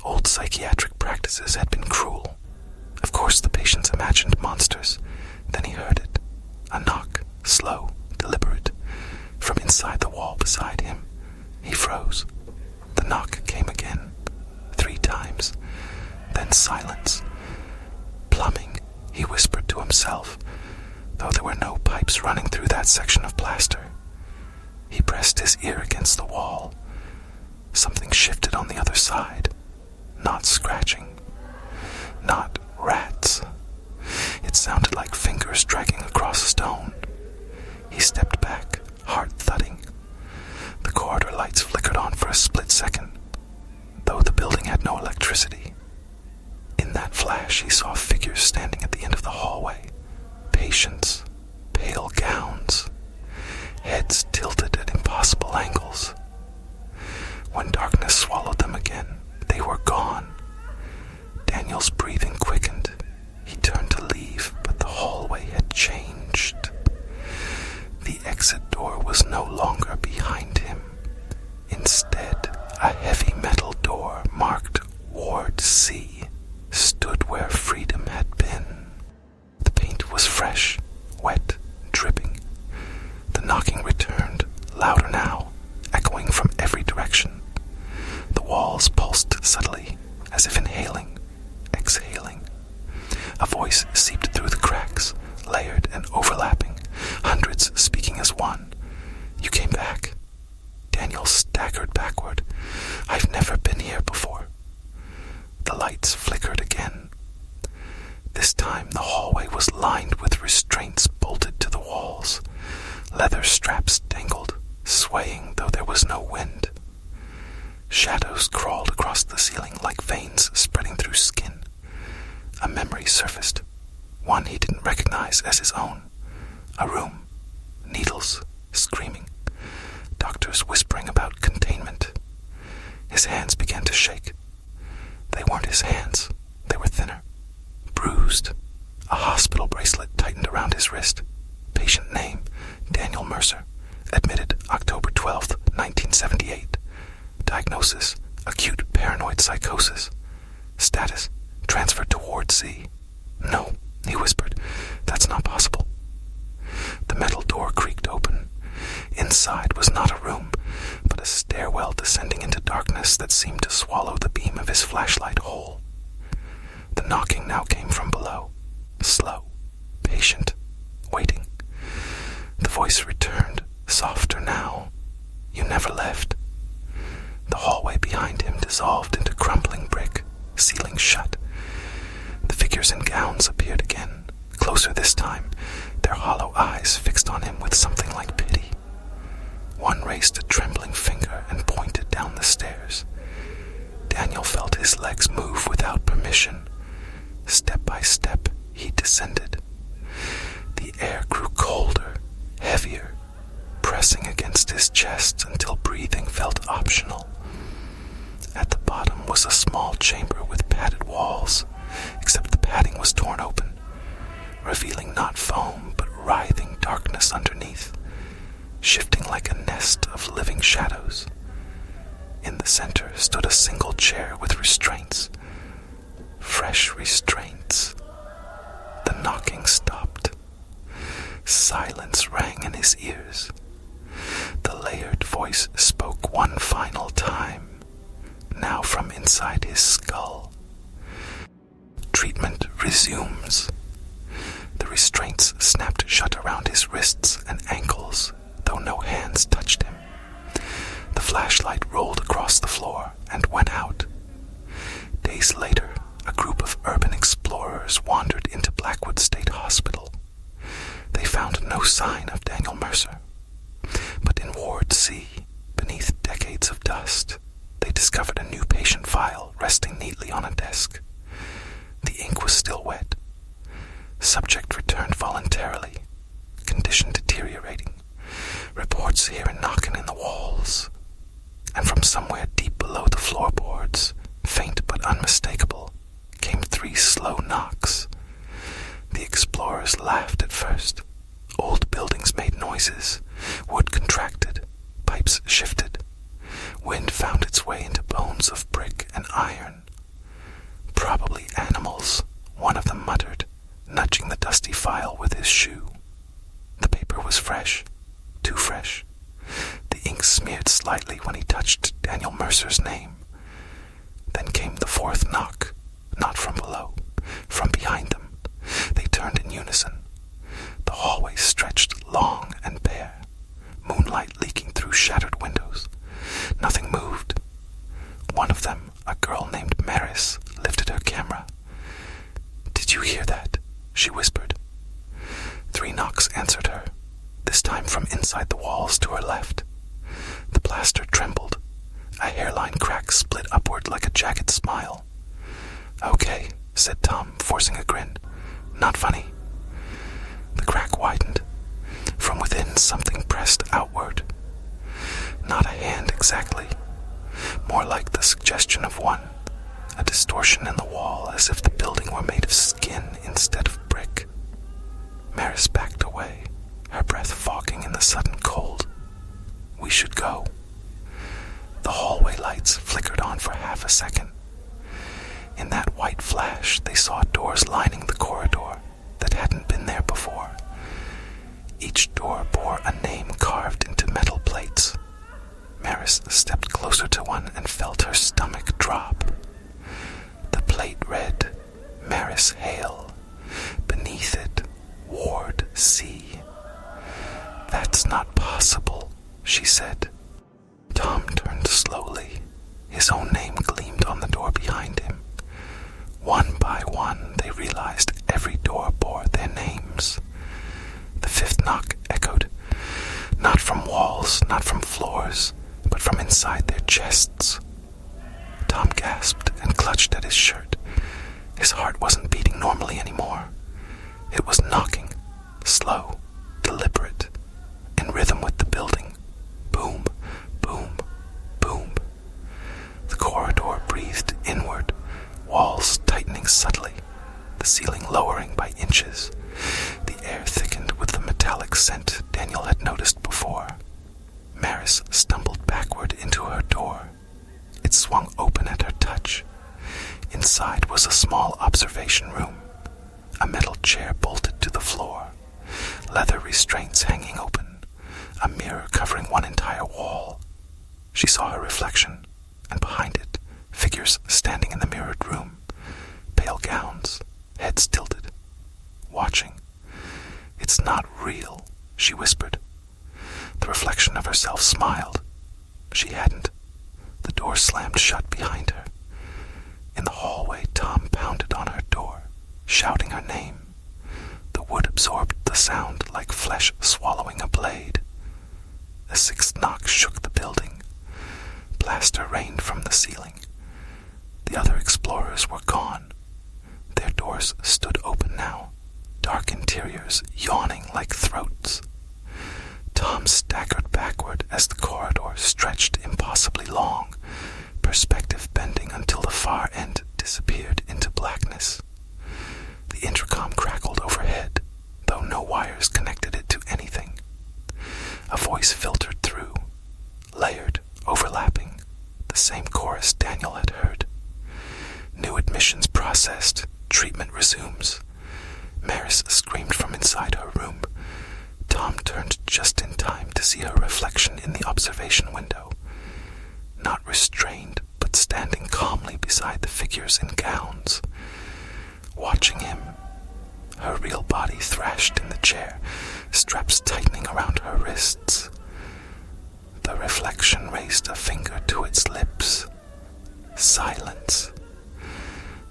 Old psychiatric practices had been cruel. Of course the patients imagined monsters. Then he heard it. A knock, slow, deliberate, from inside the wall beside him. He froze. The knock came again, 3 times. Then silence. Plumbing, he whispered to himself, though there were no pipes running through that section of plaster. He pressed his ear against the wall. Something shifted on the other side. Not scratching. Not rats. It sounded like fingers dragging across stone. He stepped back, heart thudding. The corridor lights flickered on for a split second, though the building had no electricity. In that flash, he saw figures standing at the end of the hallway. Patients, pale gowns, heads tilted at impossible angles. When darkness swallowed them again, they were gone. Daniel's breathing quickened. He turned to leave, but the hallway had changed. The exit door was no longer behind him. Instead, a heavy metal door marked Ward C stood where freedom had been. The paint was fresh, wet, dripping. The knocking returned, louder now, echoing from every direction. The walls pulsed subtly, as if inhaling, exhaling. A voice seeped through the cracks, layered and overlapping, hundreds speaking as one. You came back. Daniel staggered backward. I've never been here before. The lights flickered again. This time the hallway was lined with restraints bolted to the walls. Leather straps dangled, swaying though there was no wind. Shadows crawled across the ceiling like veins spreading through skin. A memory surfaced, one he didn't recognize as his own. A room, needles, screaming, doctors whispering about containment. His hands began to shake. They weren't his hands, they were thinner, bruised. A hospital bracelet tightened around his wrist. Patient name, Daniel Mercer. Admitted October 12th, 1978. Diagnosis, acute paranoid psychosis. Status, transferred to Ward C. No, he whispered, that's not possible. The metal door creaked open. Inside was not a room, but a stairwell descending into darkness that seemed to swallow the beam of his flashlight whole. The knocking now came from below, slow, patient, waiting. The voice returned, softer now. You never left. The hallway behind him dissolved into crumbling brick, ceiling shut. The figures in gowns appeared again, closer this time, their hollow eyes fixed on him with something like pity. One raised a trembling finger and pointed down the stairs. Daniel felt his legs move without permission. Step by step, he descended. The air grew colder, heavier, pressing against his chest until breathing felt optional. At the bottom was a small chamber with padded walls, except the padding was torn open, revealing not foam but writhing darkness underneath, shifting like a nest of living shadows. In the center stood a single chair with restraints, fresh restraints. The knocking stopped. Silence rang in his ears. The layered voice spoke one final time, now from inside his skull. Treatment resumes. The restraints snapped shut around his wrists and ankles, though no hands touched him. The flashlight rolled across the floor and went out. Days later, a group of urban explorers wandered into Blackwood State Hospital. They found no sign of Daniel Mercer. But in Ward C, beneath decades of dust, they discovered a new patient file resting neatly on a desk. The ink was still wet. Subject returned voluntarily. Condition deteriorating. Reports hearing knocking in the walls. Wind found its way into bones of brick and iron. Probably animals, one of them muttered, nudging the dusty file with his shoe. The paper was fresh, too fresh. The ink smeared slightly when he touched Daniel Mercer's name. Then came the fourth knock, not from below, from behind them. They turned in unison. The hallway stretched long and bare, moonlight leaking through shattered windows. Nothing moved. One of them, a girl named Maris, lifted her camera. "Did you hear that?" she whispered. 3 knocks answered her, this time from inside the walls to her left. The plaster trembled. A hairline crack split upward like a jagged smile. "Okay," said Tom, forcing a grin. "Not funny." The crack widened. From within, something pressed outward. Not a hand exactly. More like the suggestion of one. A distortion in the wall, as if the building were made of skin instead of brick. Maris backed away, her breath fogging in the sudden cold. "We should go." The hallway lights flickered on for half a second. In that white flash, they saw doors lining the corridor that hadn't been there before. Each door bore a name carved into metal plates. Maris stepped closer to one and felt her stomach drop. The plate read, "Maris Hale." Beneath it, "Ward C." "That's not possible," she said. Tom turned slowly. His own name gleamed on the door behind him. One by one, they realized every door bore their names. The 5th knock echoed, not from walls, not from floors, but from inside their chests. Tom gasped and clutched at his shirt. His heart wasn't beating normally anymore. It was knocking, slow, deliberate, in rhythm with the building. Boom, boom, boom. The corridor breathed inward, walls tightening subtly, the ceiling lowering by inches. The air thickened with the metallic scent Daniel had noticed before. Maris stumbled backward into her door. It swung open at her touch. Inside was a small observation room, a metal chair bolted to the floor, leather restraints hanging open, a mirror covering one entire wall. She saw her reflection, and behind it, figures standing in the mirrored room, pale gowns, heads tilted, watching. "It's not real," she whispered. The reflection of herself smiled. She hadn't. The door slammed shut behind her. In the hallway, Tom pounded on her door, shouting her name. The wood absorbed the sound like flesh swallowing a blade. The 6th knock shook the building. Plaster rained from the ceiling. The other explorers were gone. Their doors stood open now, dark interiors yawning like throats. Tom staggered backward as the corridor stretched impossibly long, perspective bending until the far end disappeared into blackness. The intercom crackled overhead, though no wires connected it to anything. A voice filtered through, layered, overlapping, the same chorus Daniel had heard. "New admissions processed. Treatment resumes." Maris screamed from inside her room. Tom turned just in time to see her reflection in the observation window. Not restrained, but standing calmly beside the figures in gowns. Watching him, her real body thrashed in the chair, straps tightening around her wrists. The reflection raised a finger to its lips. Silence.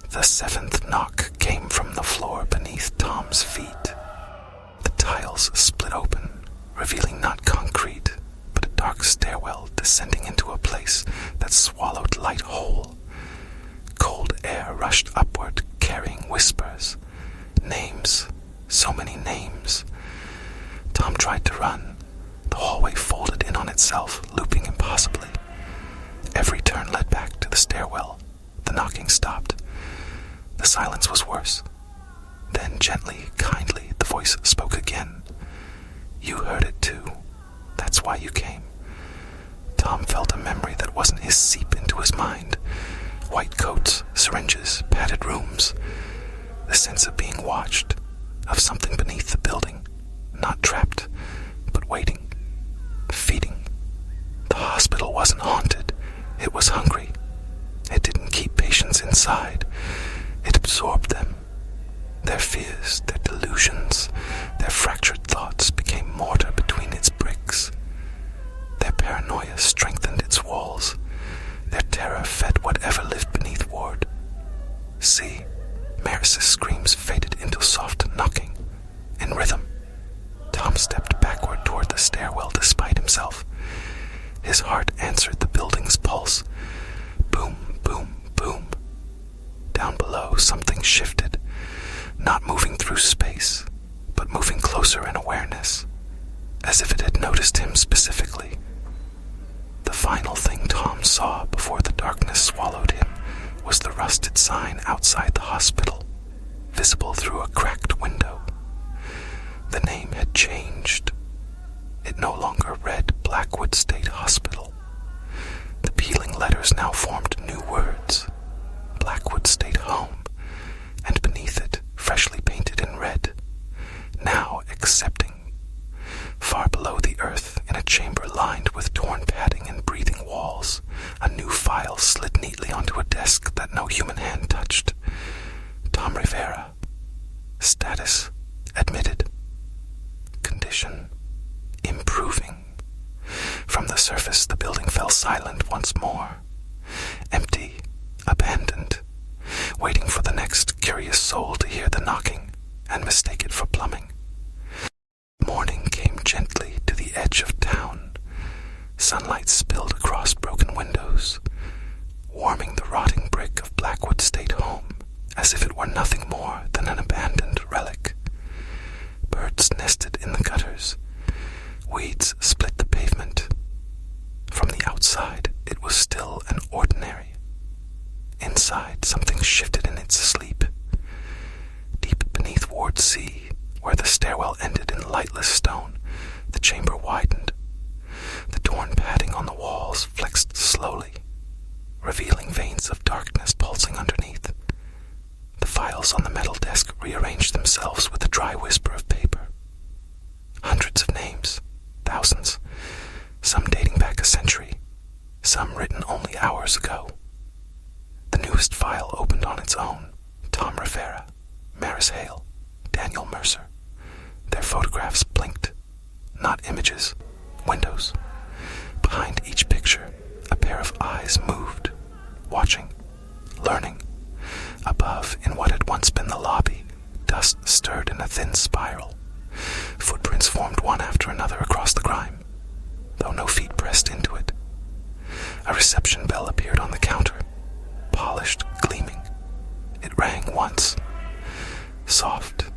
The 7th knock came from the floor beneath Tom's feet. The tiles split open, revealing not concrete, but a dark stairwell descending into a place that swallowed light whole. Cold air rushed upward, carrying whispers. Names, so many names. Tom tried to run. The hallway folded in on itself, looping impossibly. Every turn led back to the stairwell. The knocking stopped. The silence was worse. Then gently, kindly, the voice spoke again. "You heard it too. That's why you came." Tom felt a memory that wasn't his seep into his mind. White coats, syringes, padded rooms. The sense of being watched, of something beneath the building, not trapped, but waiting, feeding. The hospital wasn't haunted, it was hungry. It didn't keep patients inside, it absorbed them. Their fears, their delusions, their fractured thoughts became mortar between its bricks. Their paranoia strengthened its walls. Their terror fed whatever lived beneath ward. See, Maris's screams faded into soft knocking. In rhythm, Tom stepped backward toward the stairwell despite himself. His heart answered the building's pulse. Boom, boom, boom. Down below, something shifted, not moving through space, but moving closer in awareness, as if it had noticed him specifically. The final thing Tom saw before the darkness swallowed him was the rusted sign outside the hospital, visible through a cracked window. The name had changed. It no longer read Blackwood State Hospital. The peeling letters now formed new words, Blackwood State Home, and beneath it, freshly painted in red, now accepting. Far below the earth, in a chamber lined with torn padding and breathing walls, a new file slid neatly onto a desk that no human hand touched. Tom Rivera. Status admitted. Condition improving. From the surface, the building fell silent once more. Empty, abandoned, waiting for the next curious soul to hear the knocking and mistake it for plumbing. Morning came gently to the edge of town. Sunlight spilled across broken windows, warming the rotting brick of Blackwood State Home as if it were nothing more than an abandoned relic. Birds nested in the gutters. Weeds split the pavement. From the outside, it was still and ordinary. Inside, something shifted in its sleep. Deep beneath Ward C, where the stairwell ended in lightless stone, the chamber widened. The torn padding on the walls flexed slowly, revealing veins of darkness pulsing underneath. The files on the metal desk rearranged themselves with a dry whisper of paper. Hundreds of names, thousands, some dating back a century, some written only hours ago. The newest file opened on its own. Tom Rivera, Maris Hale, Daniel Mercer. Their photographs blinked. Not images, windows. Behind each picture, a pair of eyes moved, watching, learning. Above, in what had once been the lobby, dust stirred in a thin spiral. Footprints formed one after another across the grime, though no feet pressed into it. A reception bell appeared on the counter, polished, gleaming. It rang once. Soft,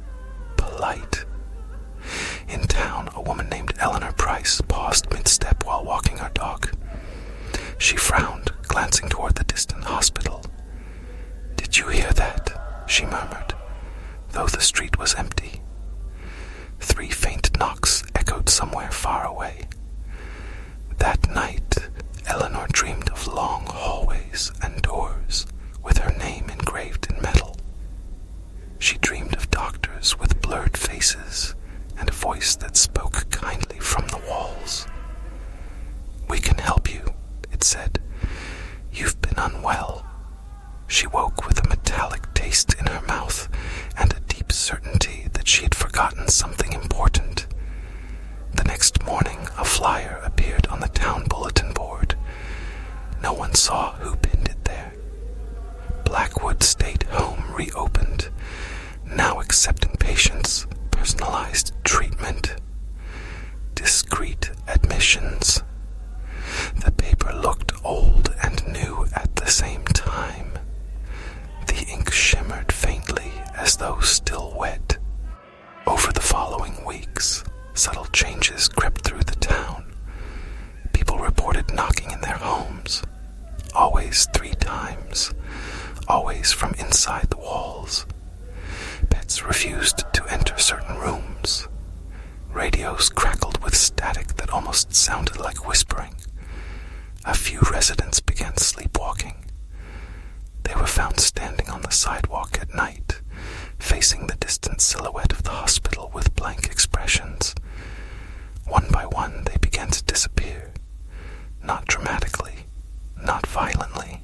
polite. In town, a woman named Eleanor Price paused mid-step while walking her dog. She frowned, glancing toward the distant hospital. "Did you hear that?" she murmured, though the street was empty. 3 faint knocks echoed somewhere far away. That night, Eleanor dreamed of long hallways and doors with her name engraved in metal. She dreamed of doctors with blurred faces and a voice that spoke kindly from the walls. "We can help you," it said. "You've been unwell." She woke with a metallic taste in her mouth and a deep certainty that she had forgotten something important. The next morning, a flyer appeared on the town bulletin board. No one saw who pinned it there. Blackwood State Home reopened, now accepting patients, personalized treatment, discreet admissions. The paper looked old and new at the same time. The ink shimmered faintly as though still wet. Over the following weeks, subtle changes crept through the town. People reported knocking in their homes, always 3 times, always from inside the walls. Pets refused to enter certain rooms. Radios crackled with static that almost sounded like whispering. A few residents began sleepwalking. They were found standing on the sidewalk at night, facing the distant silhouette of the hospital with blank expressions. One by one, they began to disappear. Not dramatically, not violently.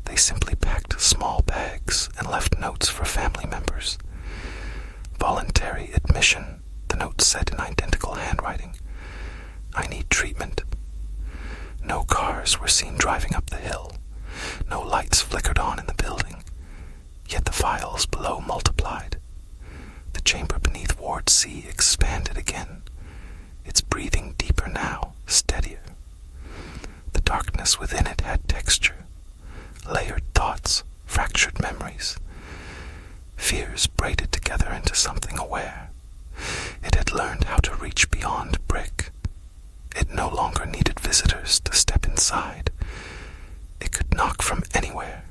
They simply packed small bags and left notes for family members. Voluntary admission, the note said in identical handwriting. I need treatment. No cars were seen driving up the hill. No lights flickered on in the building. Yet the files below multiplied. The chamber beneath Ward C expanded again. Its breathing deeper now, steadier. The darkness within it had texture. Layered thoughts, fractured memories. Fears braided together into something aware. It had learned how to reach beyond brick. It no longer needed visitors to step inside. It could knock from anywhere.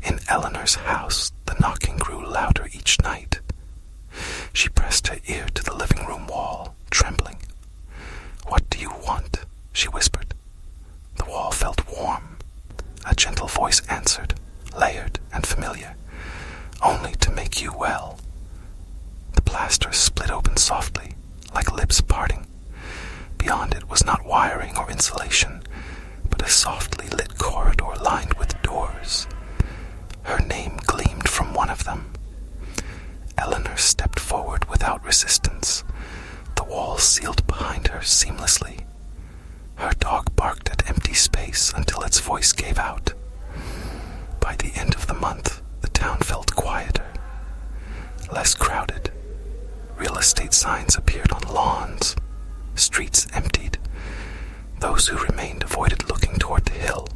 In Eleanor's house, the knocking grew louder each night. She pressed her ear to the living room wall, trembling. What do you want? She whispered. The wall felt warm. A gentle voice answered, layered and familiar. Only to make you well. The plaster split open softly, like lips parting. Beyond it was not wiring or insulation, but a softly lit corridor lined with doors. Her name gleamed from one of them. Eleanor stepped forward without resistance. The wall sealed behind her seamlessly. Her dog barked at empty space until its voice gave out. By the end of the month, the town felt quieter, less crowded. Real estate signs appeared on lawns. Streets emptied. Those who remained avoided looking toward the hill.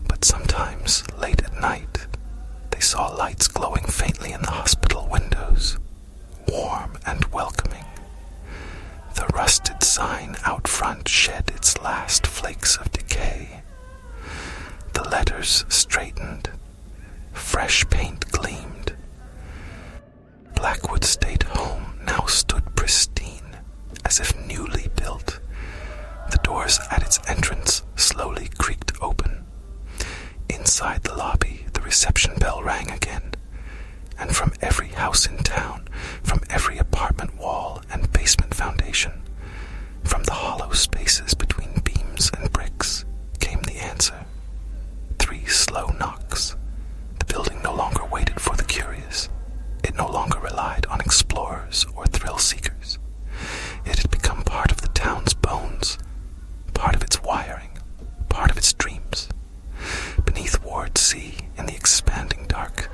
But sometimes, late at night, they saw lights glowing faintly in the hospital windows, warm and welcoming. The rusted sign out front shed its last flakes of decay. The letters straightened. Fresh paint gleamed. Blackwood State Home now stood pristine, as if newly built. The doors at its entrance slowly creaked open. Inside the lobby, the reception bell rang again, and from every house in town, from every apartment wall and basement foundation, from the hollow spaces between beams and bricks, came the answer. 3 slow knocks. The building no longer waited for the curious. It no longer relied on explorers or thrill seekers. It had become part of the town's bones, part of its wiring, part of its dreams. Beneath Ward C, in the expanding dark,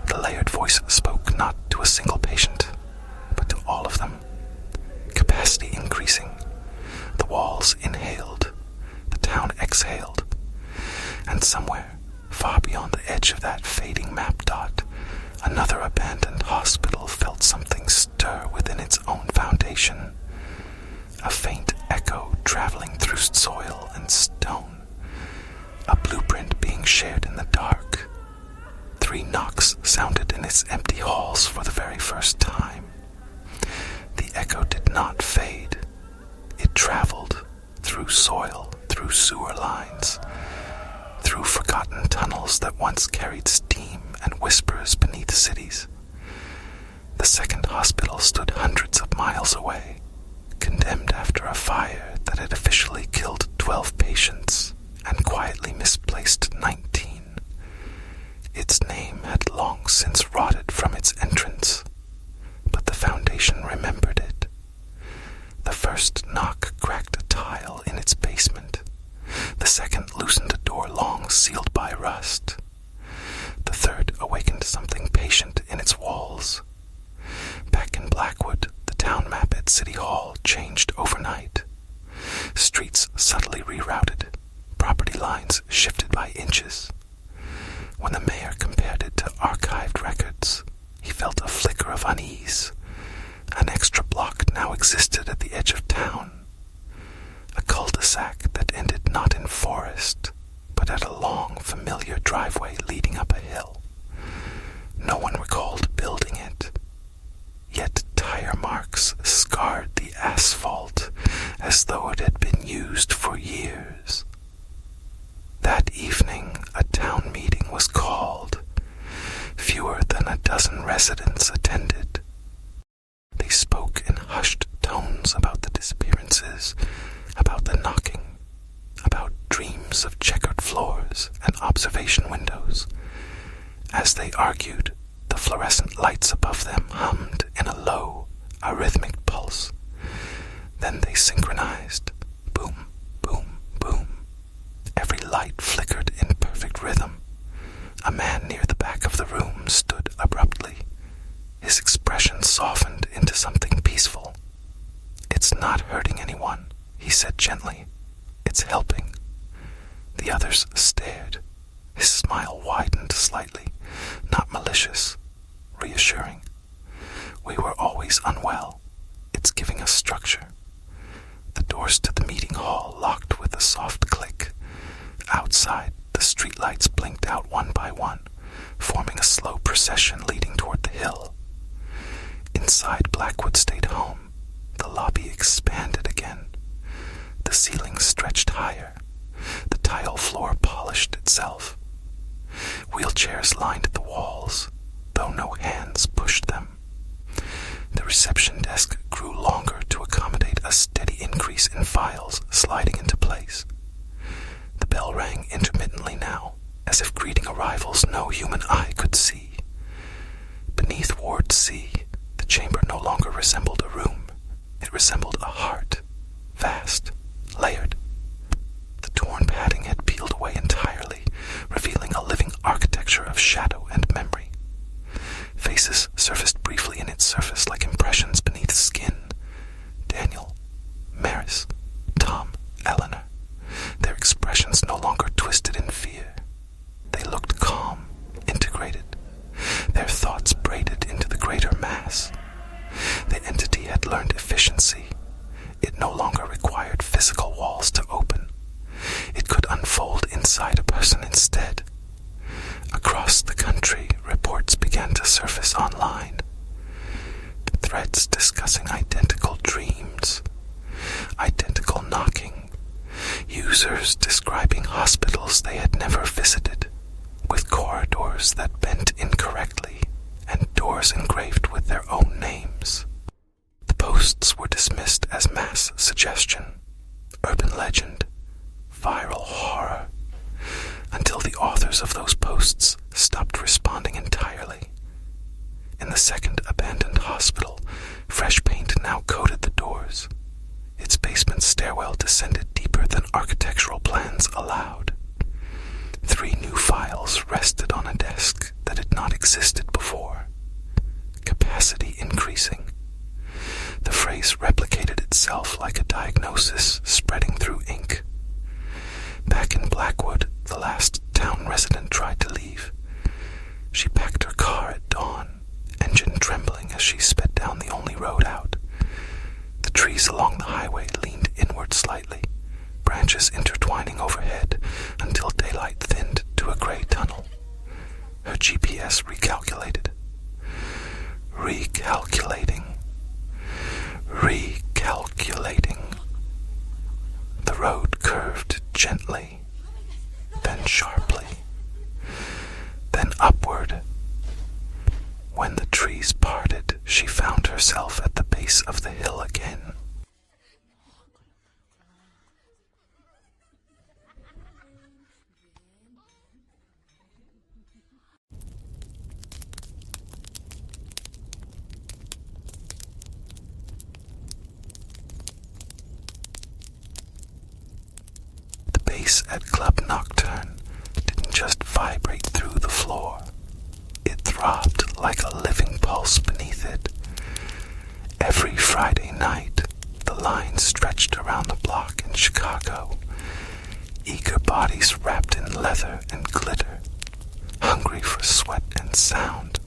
the layered voice spoke not to a single patient, but to all of them. Capacity increasing. The walls inhaled. The town exhaled. And somewhere, far beyond the edge of that fading map dot, another abandoned hospital felt something stir within its own foundation. A faint echo traveling through soil and stone. A blueprint being shared in the dark. 3 knocks sounded in its empty halls for the very first time. The echo did not fade. It traveled through soil, through sewer lines, through forgotten tunnels that once carried steam and whispers beneath cities. The second hospital stood hundreds of miles away, condemned after a fire that had officially killed 12 patients and quietly misplaced 19. Its name had long since rotted from its entrance, but the foundation remembered it. The first knock cracked a tile in its basement. The second loosened a door long sealed by rust. The third awakened something patient in its walls. Back in Blackwood, the town map at City Hall changed overnight. Streets subtly rerouted, property lines shifted by inches. When the mayor compared it to archived records, he felt a flicker of unease. An extra block now existed at the edge of town. A cul-de-sac that ended not in forest, but at a long, familiar driveway leading up a hill. No one recalled building it. Yet tire marks scarred the asphalt as though it had been used for years. rooms of checkered floors and observation windows. As they argued, the fluorescent lights above them hummed in a low, arrhythmic pulse. Then they synchronized. Boom, boom, boom. Every light flickered in perfect rhythm. A man near the back of the room stood abruptly. His expression softened into something peaceful. "It's not hurting anyone," he said gently. "It's helping." The others stared. His smile widened slightly, not malicious, reassuring. "We were always unwell. It's giving us structure." The doors to the meeting hall locked with a soft click. Outside, the streetlights blinked out one by one, forming a slow procession leading toward the hill. Inside Blackwood State Home, the lobby expanded again. The ceiling stretched higher. The tile floor polished itself. Wheelchairs lined the walls, though no hands pushed them. The reception desk grew longer to accommodate a steady increase in files sliding into place. The bell rang intermittently now, as if greeting arrivals no human eye could see. Beneath Ward C, the chamber no longer resembled a room. It resembled a heart, vast, layered. The torn padding had peeled away entirely, revealing a living architecture of shadow and memory. Faces surfaced briefly in its surface like impressions beneath skin. Daniel, Maris, Tom, Eleanor. Their expressions no longer twisted in fear. They looked calm, integrated, their thoughts braided into the greater mass. The entity had learned efficiency. It no longer required physical walls to open. It could unfold inside a person instead. Across the country, reports began to surface online. Threads discussing identical dreams, identical knocking, users describing hospitals they had never visited, with corridors that bent incorrectly and doors engraved with their own names. The posts were dismissed as mass suggestion, urban legend, viral horror, until the authors of those posts stopped responding entirely. In the second abandoned hospital, fresh paint now coated the doors. Its basement stairwell descended deeper than architectural plans allowed. 3 new files rested on a desk that had not existed before. Capacity increasing. The phrase replicated itself like a diagnosis spreading through ink. Back in Blackwood, the last town resident tried to leave. She packed her car at dawn, engine trembling as she sped down the only road out. The trees along the highway leaned inward slightly, branches intertwining overhead until daylight thinned to a gray tunnel. Her GPS recalculated. Recalculating. The road curved gently, then sharply, then upward. When the trees parted, she found herself at the base of the hill again. At Club Nocturne didn't just vibrate through the floor. It throbbed like a living pulse beneath it. Every Friday night, the line stretched around the block in Chicago. Eager bodies wrapped in leather and glitter, hungry for sweat and sound.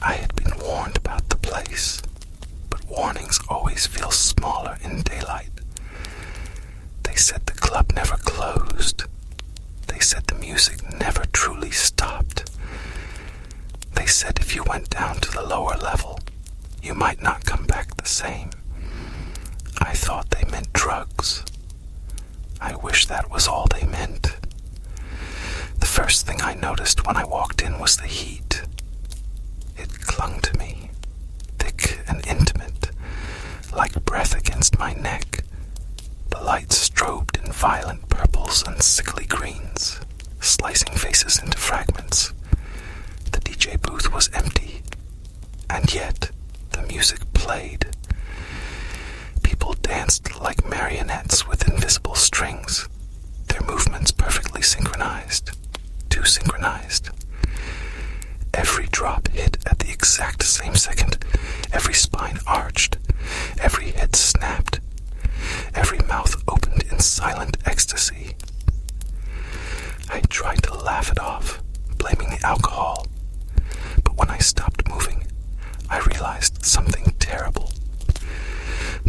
I had been warned about the place, but warnings always feel smaller in daylight. They said the club never closed. They said the music never truly stopped. They said if you went down to the lower level, you might not come back the same. I thought they meant drugs. I wish that was all they meant. The first thing I noticed when I walked in was the heat. It clung to me, thick and intimate, like breath against my neck. The lights strobed in violent purples and sickly greens, slicing faces into fragments. The DJ booth was empty, and yet the music played. People danced like marionettes with invisible strings, their movements perfectly synchronized, too synchronized. Every drop hit at the exact same second, every spine arched, every head snapped, every mouth opened in silent ecstasy. I tried to laugh it off, blaming the alcohol, but when I stopped moving, I realized something terrible.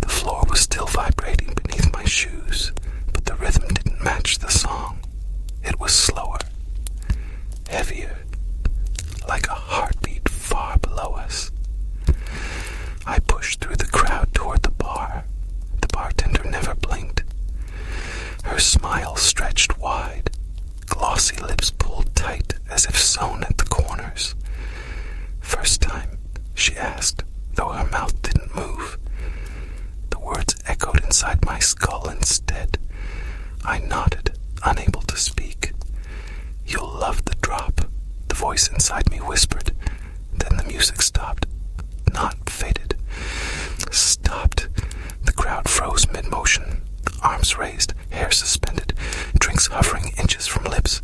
The floor was still vibrating beneath my shoes, but the rhythm didn't match the song. It was slower, heavier, like a heartbeat far below us. I pushed through the crowd toward the bar. The bartender never blinked. Her smile stretched wide, glossy lips pulled tight as if sewn at the corners. First time, she asked, though her mouth didn't move. The words echoed inside my skull instead. I nodded, unable to speak. "You'll love the drop," the voice inside me whispered. Then the music stopped. Not faded. Stopped. The crowd froze mid-motion, arms raised, hair suspended, drinks hovering inches from lips.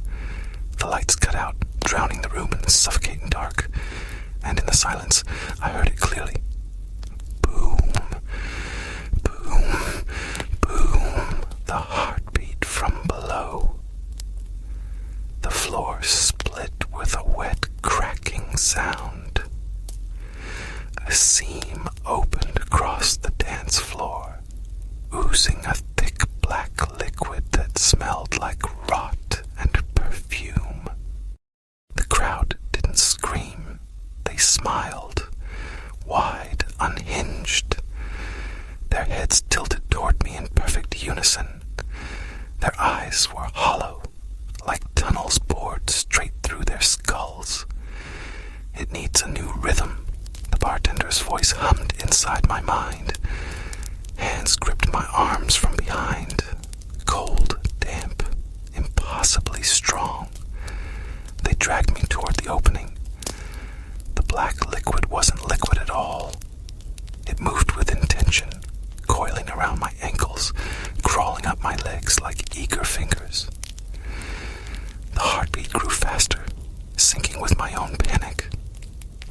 The lights cut out, drowning the room in the suffocating dark. And in the silence, I heard it clearly. Boom, boom, boom, the heartbeat from below. The floor split with a wet, cracking sound. A seam opened across the dance floor, oozing a thick black liquid that smelled like rot and perfume. The crowd didn't scream. They smiled, wide, unhinged. Their heads tilted toward me in perfect unison. Their eyes were hollow, like tunnels bored straight through their skulls. "It needs a new rhythm," the bartender's voice hummed inside my mind. Hands gripped my arms from behind, cold, damp, impossibly strong. They dragged me toward the opening. The black liquid wasn't liquid at all. It moved with intention, coiling around my ankles, crawling up my legs like eager fingers. The heartbeat grew faster, syncing with my own panic.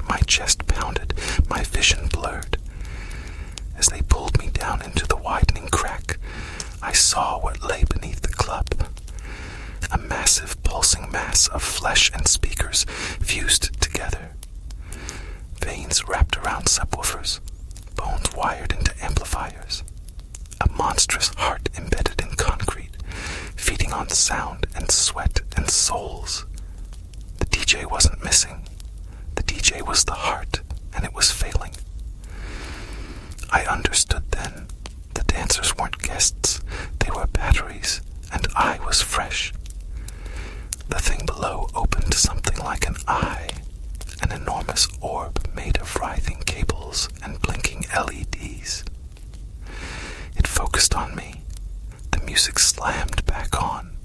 My chest pounded, my vision blurred. As they pulled me down into the widening crack, I saw what lay beneath the club. A massive pulsing mass of flesh and speakers fused together. Veins wrapped around subwoofers, bones wired into amplifiers. A monstrous heart embedded in concrete, feeding on sound and sweat and souls. The DJ wasn't missing. The DJ was the heart, and it was failing. I understood then. The dancers weren't guests. They were batteries, and I was fresh. The thing below opened something like an eye, an enormous orb made of writhing cables and blinking LEDs. It focused on me. The music slammed back on.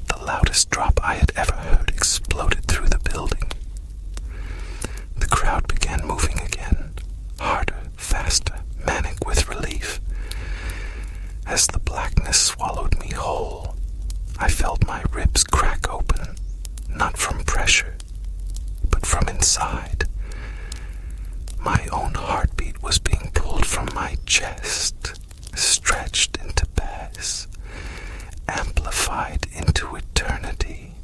The loudest drop I had ever heard exploded through the building. The crowd began moving again, harder, faster, manic with relief. As the blackness swallowed me whole, I felt my ribs crack open, not from pressure, but from inside. My own heartbeat was being pulled from my chest, stretched into bass, amplified into eternity.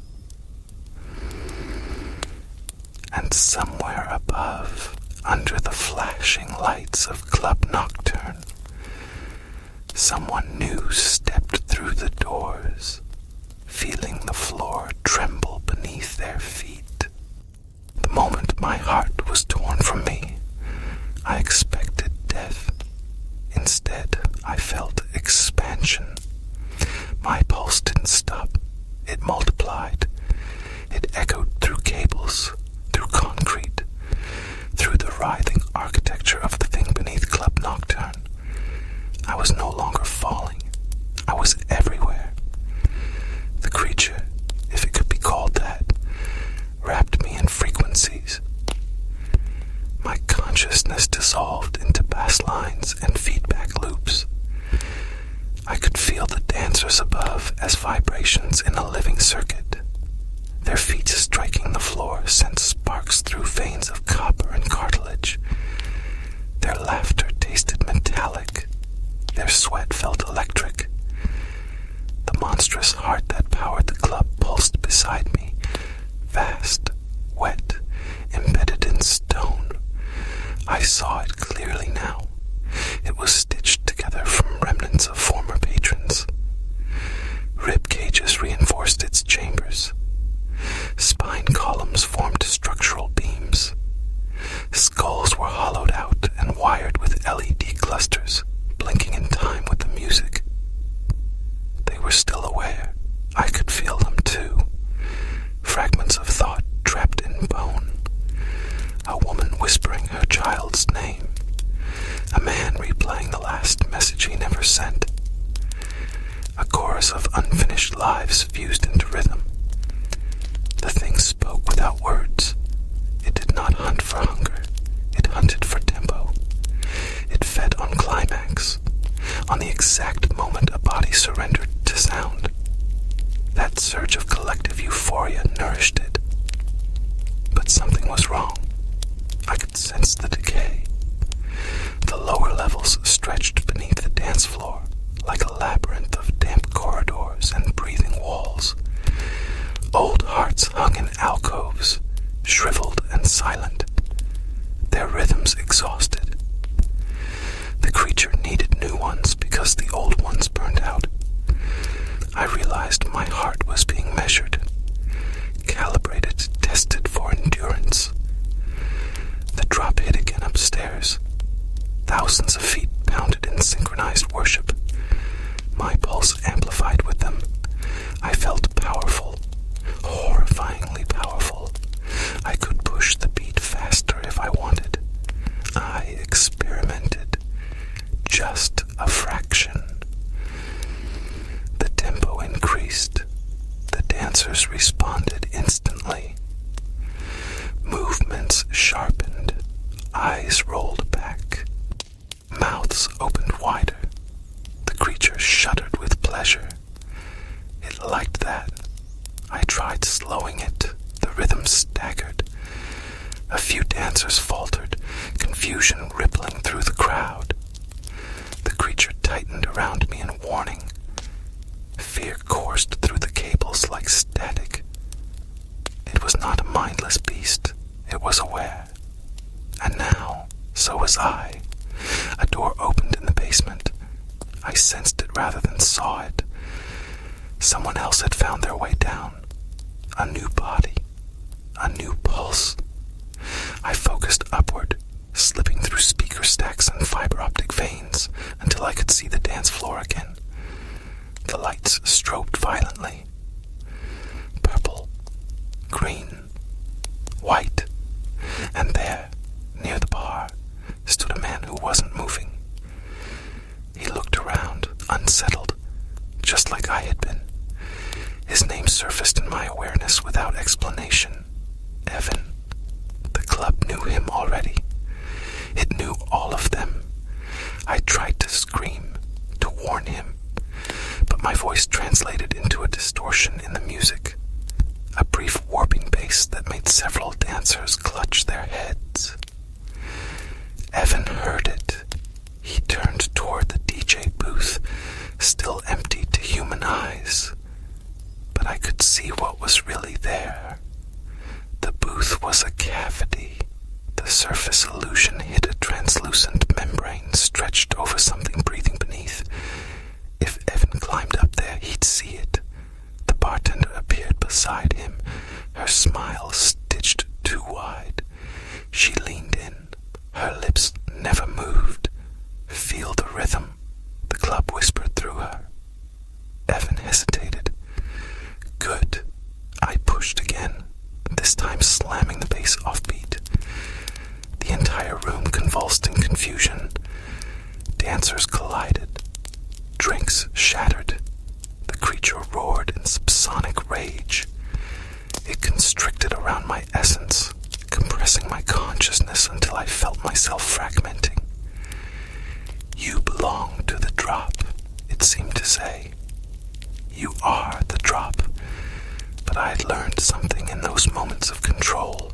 And somewhere above, under the flashing lights of Club Nocturne, someone new stepped through the doors, feeling the floor tremble beneath their feet. The moment my heart was torn from me, I expected death. Instead, I felt expansion. My pulse didn't stop. It multiplied. It echoed through cables, through concrete, through the writhing architecture of the thing beneath Club Nocturne. I was no longer falling. I was everywhere. vibrations in a living circuit. Their feet striking the floor sent sparks through veins of copper and cartilage. Their laughter tasted metallic. Their sweat felt electric. The monstrous heart that powered the club pulsed beside me, vast, wet, embedded in stone. I saw it clearly now. It was stitched together from remnants of former patrons. Rib cages reinforced its chambers. Spine columns formed structural beams. Skulls were hollowed out and wired with LED clusters, blinking in time with the music. They were still aware. I could feel them too. Fragments of thought trapped in bone. A woman whispering her child's name. A man replaying the last message he never sent. A chorus of unfinished lives fused into rhythm. The thing spoke without words. It did not hunt for hunger. It hunted for tempo. It fed on climax, on the exact moment a body surrendered to sound. That surge of collective euphoria nourished it. But something was wrong. I could sense the decay. The lower levels stretched beneath the dance floor like a labyrinth of damp corridors and breathing walls. Old hearts hung in alcoves, shriveled and silent, their rhythms exhausted. The creature needed new ones because the old ones burned out. I realized my heart was being measured, calibrated, tested for endurance. The drop hit again upstairs. Thousands of feet pounded in synchronized worship. My pulse amplified with them. I felt powerful, horrifyingly powerful. I could push the beat faster if I wanted. I experimented. Just a fraction. The tempo increased. The dancers responded instantly. Movements sharpened. Eyes rolled back. Mouths opened wider. The creature shuddered with pleasure. It liked that. I tried slowing it. The rhythm staggered. A few dancers faltered, confusion rippling through the crowd. The creature tightened around me in warning. Fear coursed through the cables like static. It was not a mindless beast. It was aware. And now, so was I. A door opened in the basement. I sensed it rather than saw it. Someone else had found their way down. A new body. A new pulse. I focused upward, slipping through speaker stacks and fiber optic veins until I could see the dance floor again. The lights strobed violently. Purple, green, white, and there, near the bar, stood a man who wasn't moving. He looked around, unsettled, just like I had been. His name surfaced in my awareness without explanation. Evan. The club knew him already. It knew all of them. I tried to scream, to warn him, but my voice translated into a distortion in the music, a brief warping bass that made several dancers clutch their heads. Evan heard it. He turned toward the DJ booth, still empty to human eyes. But I could see what was really there. The booth was a cavity. The surface illusion hid a translucent membrane stretched over something breathing beneath. If Evan climbed up there, he'd see it. The bartender appeared beside him, her smile stitched too wide. She leaned in. Her lips never moved. Feel the rhythm, the club whispered through her. Evan hesitated. Good. I pushed again, this time slamming the bass offbeat. The entire room convulsed in confusion. Dancers collided. Drinks shattered. The creature roared in subsonic rage. It constricted around my essence, compressing my consciousness until I felt myself fragmenting. You belong to the drop, it seemed to say. You are the drop. But I had learned something in those moments of control.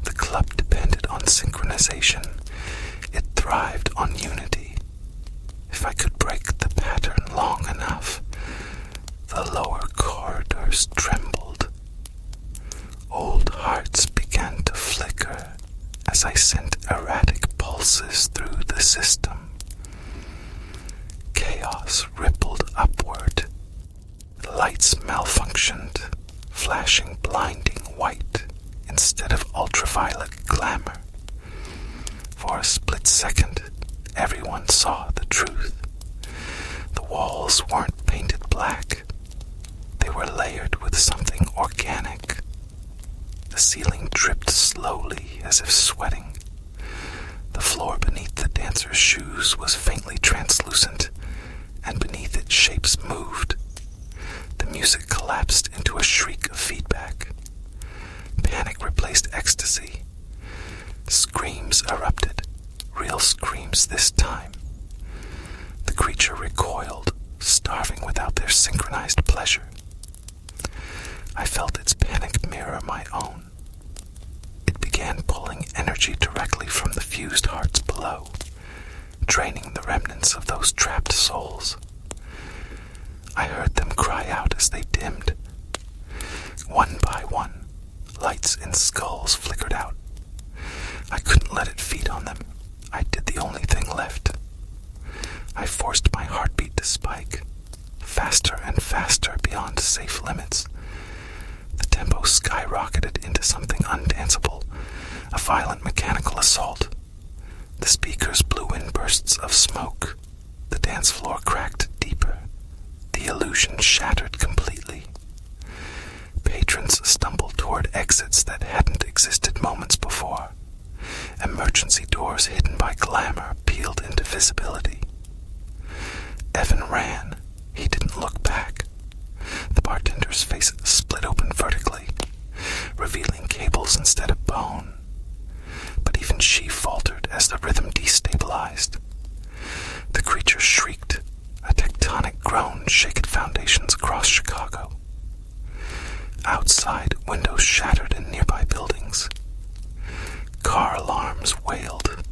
The club depended on synchronization. It thrived on unity. If I could break the pattern long enough, the lower corridors trembled. Old hearts began to flicker as I sent erratic pulses through the system. Chaos rippled upward. The lights malfunctioned, flashing blinding white instead of ultraviolet glamour. For a split second, everyone saw the truth. The walls weren't painted black. They were layered with something organic. The ceiling dripped slowly as if sweating. The floor beneath the dancer's shoes was faintly translucent, and beneath it shapes moved. The music collapsed into a shriek of feedback. Panic replaced ecstasy. Screams erupted, real screams this time. The creature recoiled, starving without their synchronized pleasure. I felt its panic mirror my own. It began pulling energy directly from the fused hearts below, draining the remnants of those trapped souls. I heard them cry out as they dimmed. One by one, lights in skulls flickered out. I couldn't let it feed on them. I did the only thing left. I forced my heartbeat to spike, faster and faster beyond safe limits. The tempo skyrocketed into something undanceable, a violent mechanical assault. The speakers blew in bursts of smoke. The dance floor cracked deeper. The illusion shattered completely. Patrons stumbled toward exits that hadn't existed moments before. Emergency doors hidden by glamour peeled into visibility. Evan ran. He didn't look back. The bartender's face split open vertically, revealing cables instead of bone. But even she faltered as the rhythm destabilized. The creature shrieked, a tectonic groan shaken foundations across Chicago. Outside, windows shattered in nearby buildings. Car alarms wailed.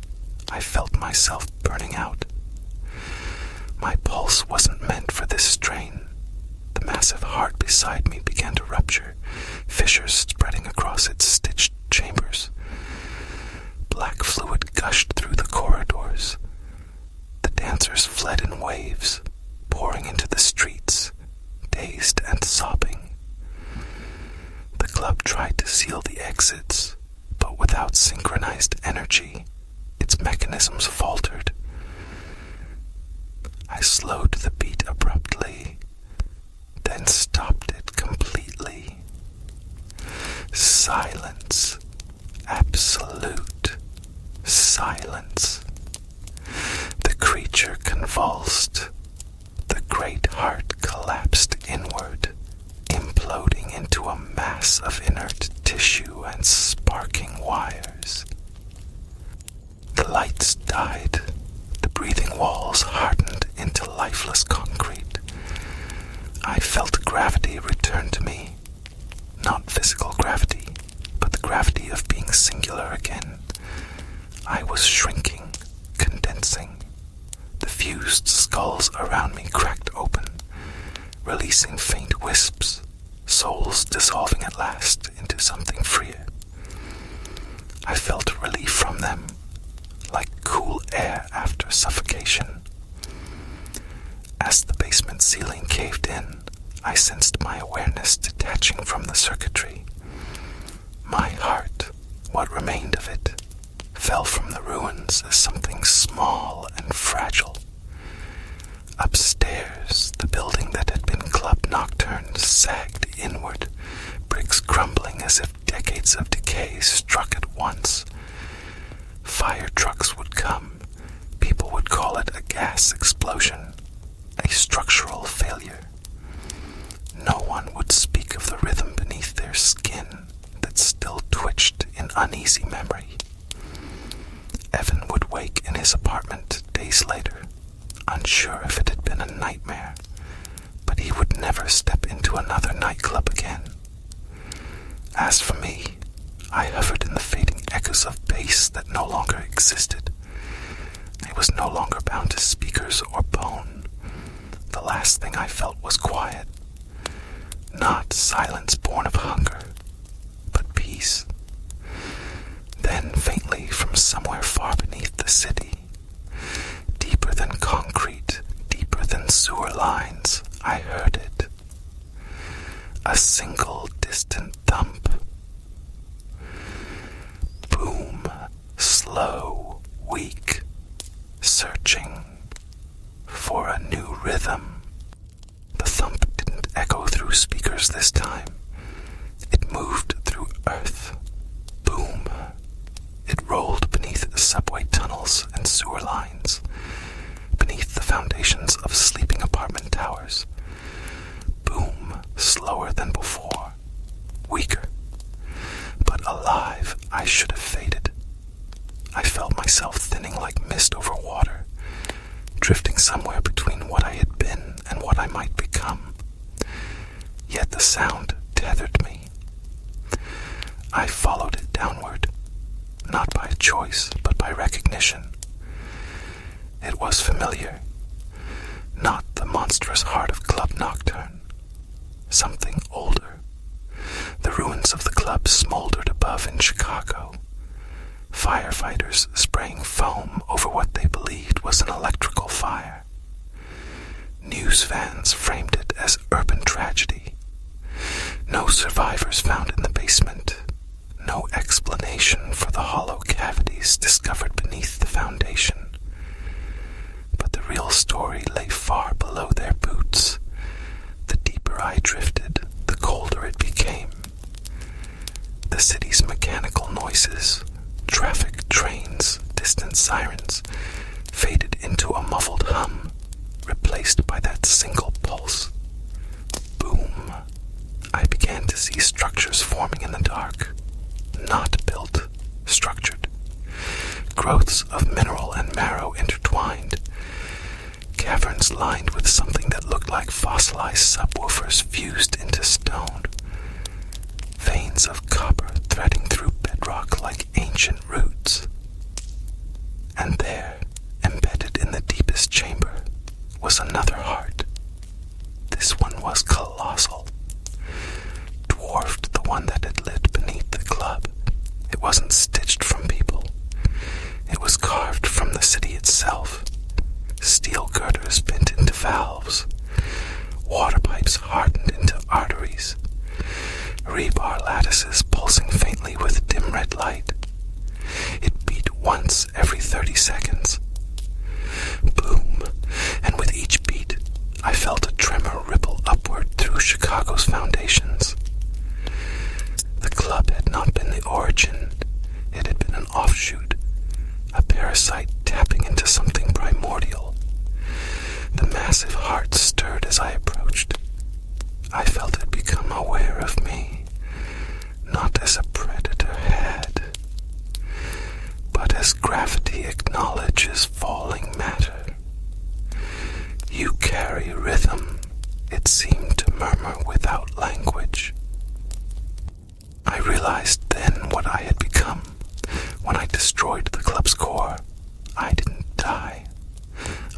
I felt myself burning out. My pulse wasn't meant for this strain. The massive heart beside me began to rupture, fissures spreading across its stitched chambers. Black fluid gushed through the corridors. The dancers fled in waves, pouring into the streets, dazed and sobbing. The club tried to seal the exits, but without synchronized energy, its mechanisms faltered. I slowed the beat abruptly, then stopped it completely. Silence. Absolute silence. The creature convulsed. The great heart collapsed inward, imploding into a mass of inert tissue and sparking wires. The lights died. The breathing walls hardened into lifeless concrete. I felt gravity return to me. Not physical gravity, but the gravity of being singular again. I was shrinking, condensing. The fused skulls around me cracked open, releasing faint wisps, souls dissolving at last into something freer. I felt relief from them, like cool air after suffocation. As the basement ceiling caved in, I sensed my awareness detaching from the circuitry. My heart, what remained of it, fell from the ruins as something small and fragile. Upstairs, the building that had been Club Nocturne sagged inward, bricks crumbling as if decades of decay struck at once. Fire trucks would come. People would call it a gas explosion, a structural failure. No one would speak of the rhythm beneath their skin that still twitched in uneasy memory. Evan would wake in his apartment days later, unsure if it had been a nightmare, but he he would never step into another nightclub again. As for me, I hovered in the fading echoes of bass that no longer existed. I was no longer bound to speakers or bone. The last thing I felt was quiet. Not silence born of hunger, but peace. Then faintly from somewhere far beneath the city, deeper than concrete, deeper than sewer lines, I heard it. A single distant thump. Boom, slow, weak, searching for a new rhythm. The thump didn't echo through speakers this time. It moved through earth. Boom. It rolled beneath subway tunnels and sewer lines, beneath the foundations of sleeping apartment towers. Boom, slower than before, weaker. But alive, I should have faded. I felt myself thinning like mist over water, drifting somewhere between what I had been and what I might become. Yet the sound tethered me. I followed it downward, not by choice, but by recognition. It was familiar, not the monstrous heart of Club Nocturne. Something older. The ruins of the club smoldered above in Chicago. Firefighters spraying foam over what they believed was an electrical fire. News vans framed it as urban tragedy. No survivors found in the basement. No explanation for the hollow cavities discovered beneath the foundation. But the real story lay far below their boots. The deeper I drifted, the colder it became. The city's mechanical noises, traffic, trains, distant sirens, faded into a muffled hum, replaced by that single pulse. Boom. I began to see structures forming in the dark. Not built, structured. Growths of mineral and marrow intertwined. Caverns lined with something that looked like fossilized subwoofers fused into stone. Veins of copper threading through bedrock like ancient roots. And there, embedded in the deepest chamber, was another heart. This one was colossal. Dwarfed the one that had lit beneath the club. It wasn't stitched from people. It was carved from the city itself. Steel girders bent into valves. Water pipes hardened into arteries. Rebar lattices pulsing faintly with dim red light. It beat once every 30 seconds. Boom, and with each beat, I felt a tremor ripple upward through Chicago's foundations. The club had not been the origin. It had been an offshoot, a parasite tapping into something primordial. The massive heart stirred as I approached. I felt it become aware of me, not as a predator had, but as gravity acknowledges falling matter. You carry rhythm, it seemed to murmur without language. I realized then what I had become. When I destroyed the club's core, I didn't die.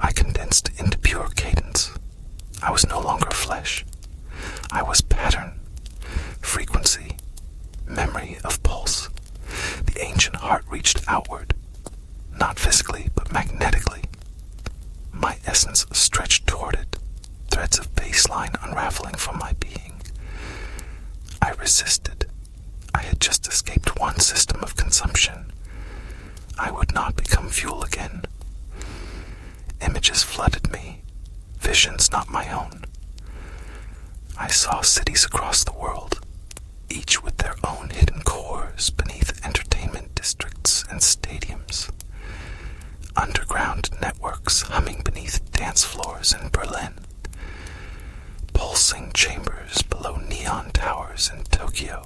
I condensed into pure cadence. I was no longer flesh. I was pattern, frequency, memory of pulse. The ancient heart reached outward, not physically, but magnetically. My essence stretched toward it, threads of baseline unraveling from my being. I resisted. I had just escaped one system of consumption. I would not become fuel again. Images flooded me, visions not my own. I saw cities across the world, each with their own hidden cores beneath entertainment districts and stadiums. Underground networks humming beneath dance floors in Berlin. Pulsing chambers below neon towers in Tokyo.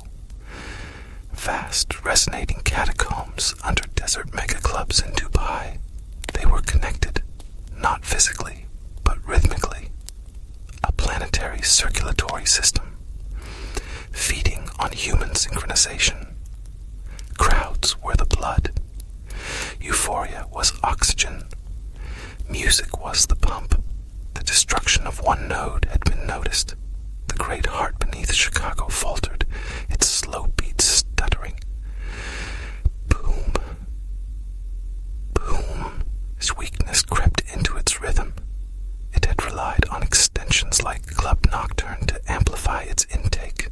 Vast resonating catacombs under desert megaclubs in Dubai. They were connected, not physically, but rhythmically. A planetary circulatory system, feeding on human synchronization. Crowds were the blood. Euphoria was oxygen. Music was the pump. The destruction of one node had been noticed. The great heart beneath Chicago faltered, its slow beats stuttering. Boom. Boom. His weakness crept into its rhythm. It had relied on extensions like Club Nocturne to amplify its intake.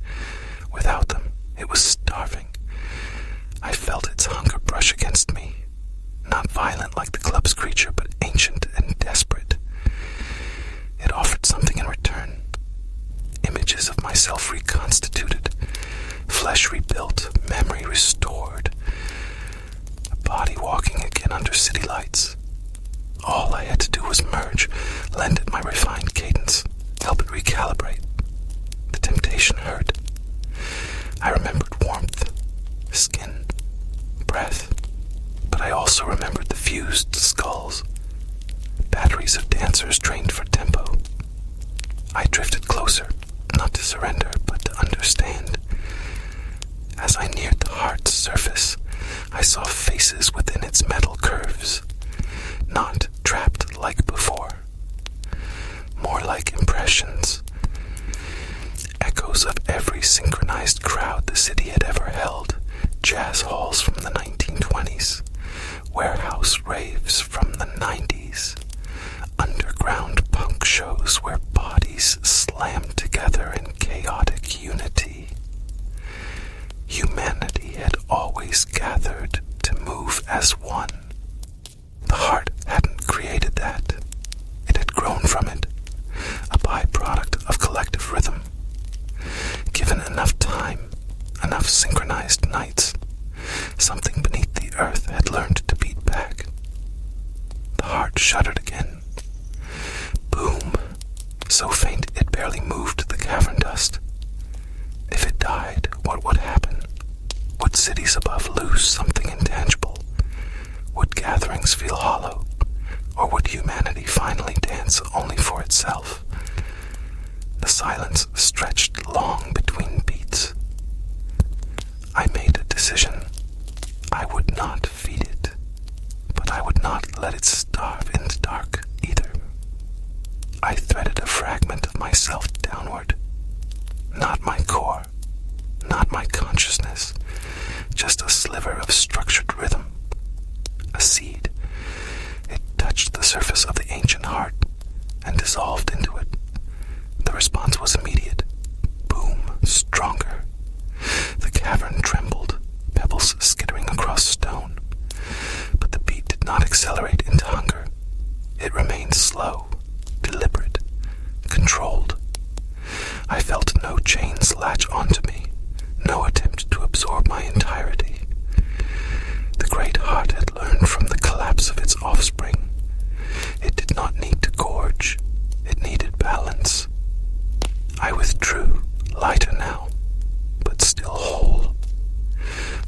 Without them, it was starving. I felt its hunger brush against me. Not violent like the club's creature, but ancient and desperate. It offered something in return. Images of myself reconstituted, flesh rebuilt, memory restored, a body walking again under city lights. All I had to do was merge, lend it my refined cadence, help it recalibrate. The temptation hurt. I remembered warmth, skin, breath, but I also remembered the fused skulls, batteries of dancers trained for tempo. I drifted closer, not to surrender, but to understand. As I neared the heart's surface, I saw faces within its metal curves, not trapped like before, more like impressions, echoes of every synchronized crowd the city had ever held, jazz halls from the 1920s, warehouse raves from the 90s, underground punk shows where bodies slammed together in chaotic unity. Humanity had always gathered to move as one. The heart hadn't created that. It had grown from it, a byproduct of collective rhythm. Given enough time, enough synchronized nights, something beneath the earth had learned to beat back. The heart shuddered again. Boom, so faint it barely moved the cavern dust. If it died, what would happen? Would cities above lose something intangible? Would gatherings feel hollow? Or would humanity finally dance only for itself? The silence stretched long between beats. I made a decision. I would not feed it, but I would not let it starve in the dark either. I threaded a fragment of myself downward. Not my core, not my consciousness, just a sliver of structured rhythm. A seed. It touched the surface of the ancient heart and dissolved into it. The response was immediate. Boom, stronger. The cavern trembled, pebbles skittering across stone. But the beat did not accelerate into hunger. It remained slow, deliberate, controlled. I felt no chains latch onto me, no attempt to absorb my entirety. The great heart had learned from the collapse of its offspring. It did not need to gorge. It needed balance. I withdrew, lighter now, but still whole.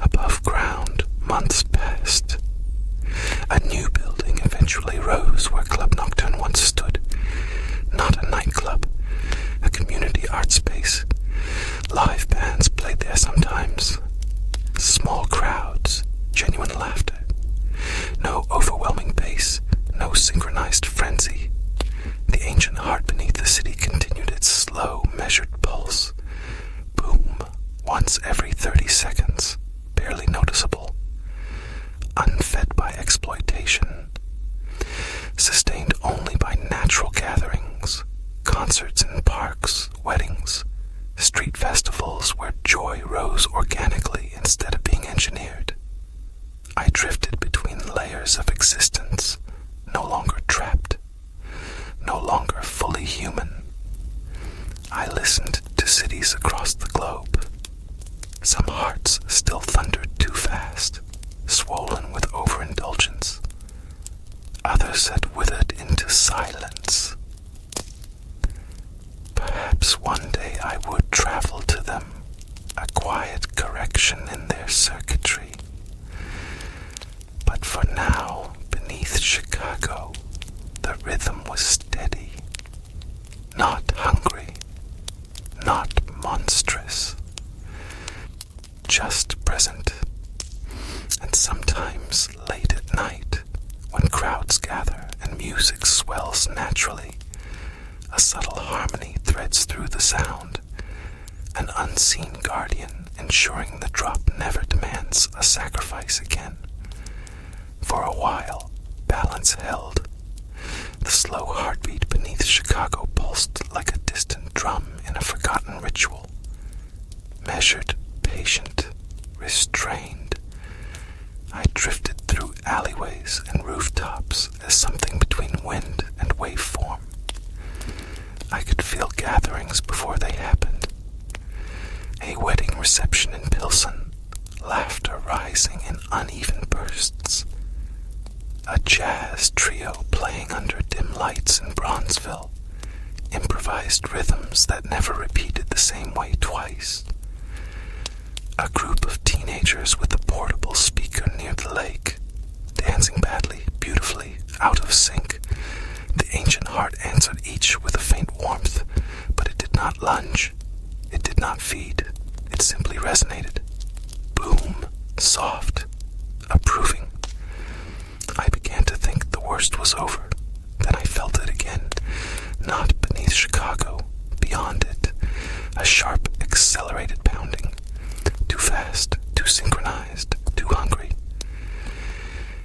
Above ground, months passed. A new building eventually rose where Club Nocturne once stood. Not a nightclub, a community art space. Live bands played there sometimes. Small crowds, genuine laughter. No overwhelming bass, no synchronized frenzy. The ancient heart beneath the city continued its slow, measured pulse. Boom, once every 30 seconds, barely noticeable. Unfed by exploitation. Sustained only by natural gatherings, concerts in parks, weddings, street festivals where joy rose organically instead of being engineered. I drifted between layers of existence, no longer trapped, no longer fully human. I listened to cities across the globe. Some hearts still thundered too fast, swollen with overindulgence. Others had withered into silence. Perhaps one day I would travel to them, a quiet correction in their circuitry. But for now, beneath Chicago, the rhythm was steady, not hungry, monstrous, just present. And sometimes late at night, when crowds gather and music swells naturally, a subtle harmony threads through the sound, an unseen guardian ensuring the drop never demands a sacrifice again. For a while, balance held. The slow heartbeat beneath Chicago pulsed like a distant drum in a forgotten ritual. Measured, patient, restrained, I drifted through alleyways and rooftops as something between wind and waveform. I could feel gatherings before they happened. A wedding reception in Pilsen, laughter rising in uneven bursts. A jazz trio playing under dim lights in Bronzeville, improvised rhythms that never repeated the same way twice. A group of teenagers with a portable speaker near the lake, dancing badly, beautifully, out of sync. The ancient heart answered each with a faint warmth, but it did not lunge. It did not feed. It simply resonated. Boom, soft, approving. I began to think the worst was over. Then I felt it again, not beneath Chicago, beyond it. A sharp, accelerated pounding. Too fast, too synchronized, too hungry.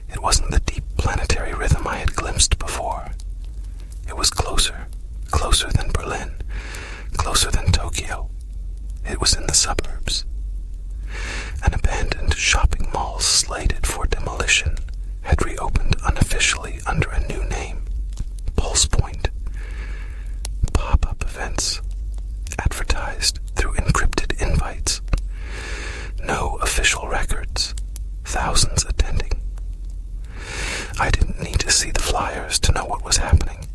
It wasn't the deep planetary rhythm I had glimpsed before. It was closer, closer than Berlin, closer than Tokyo. It was in the suburbs. An abandoned shopping mall slated for demolition had reopened unofficially under a new name, Pulse Point. Pop-up events, advertised through encrypted invites. No official records, thousands attending. I didn't need to see the flyers to know what was happening.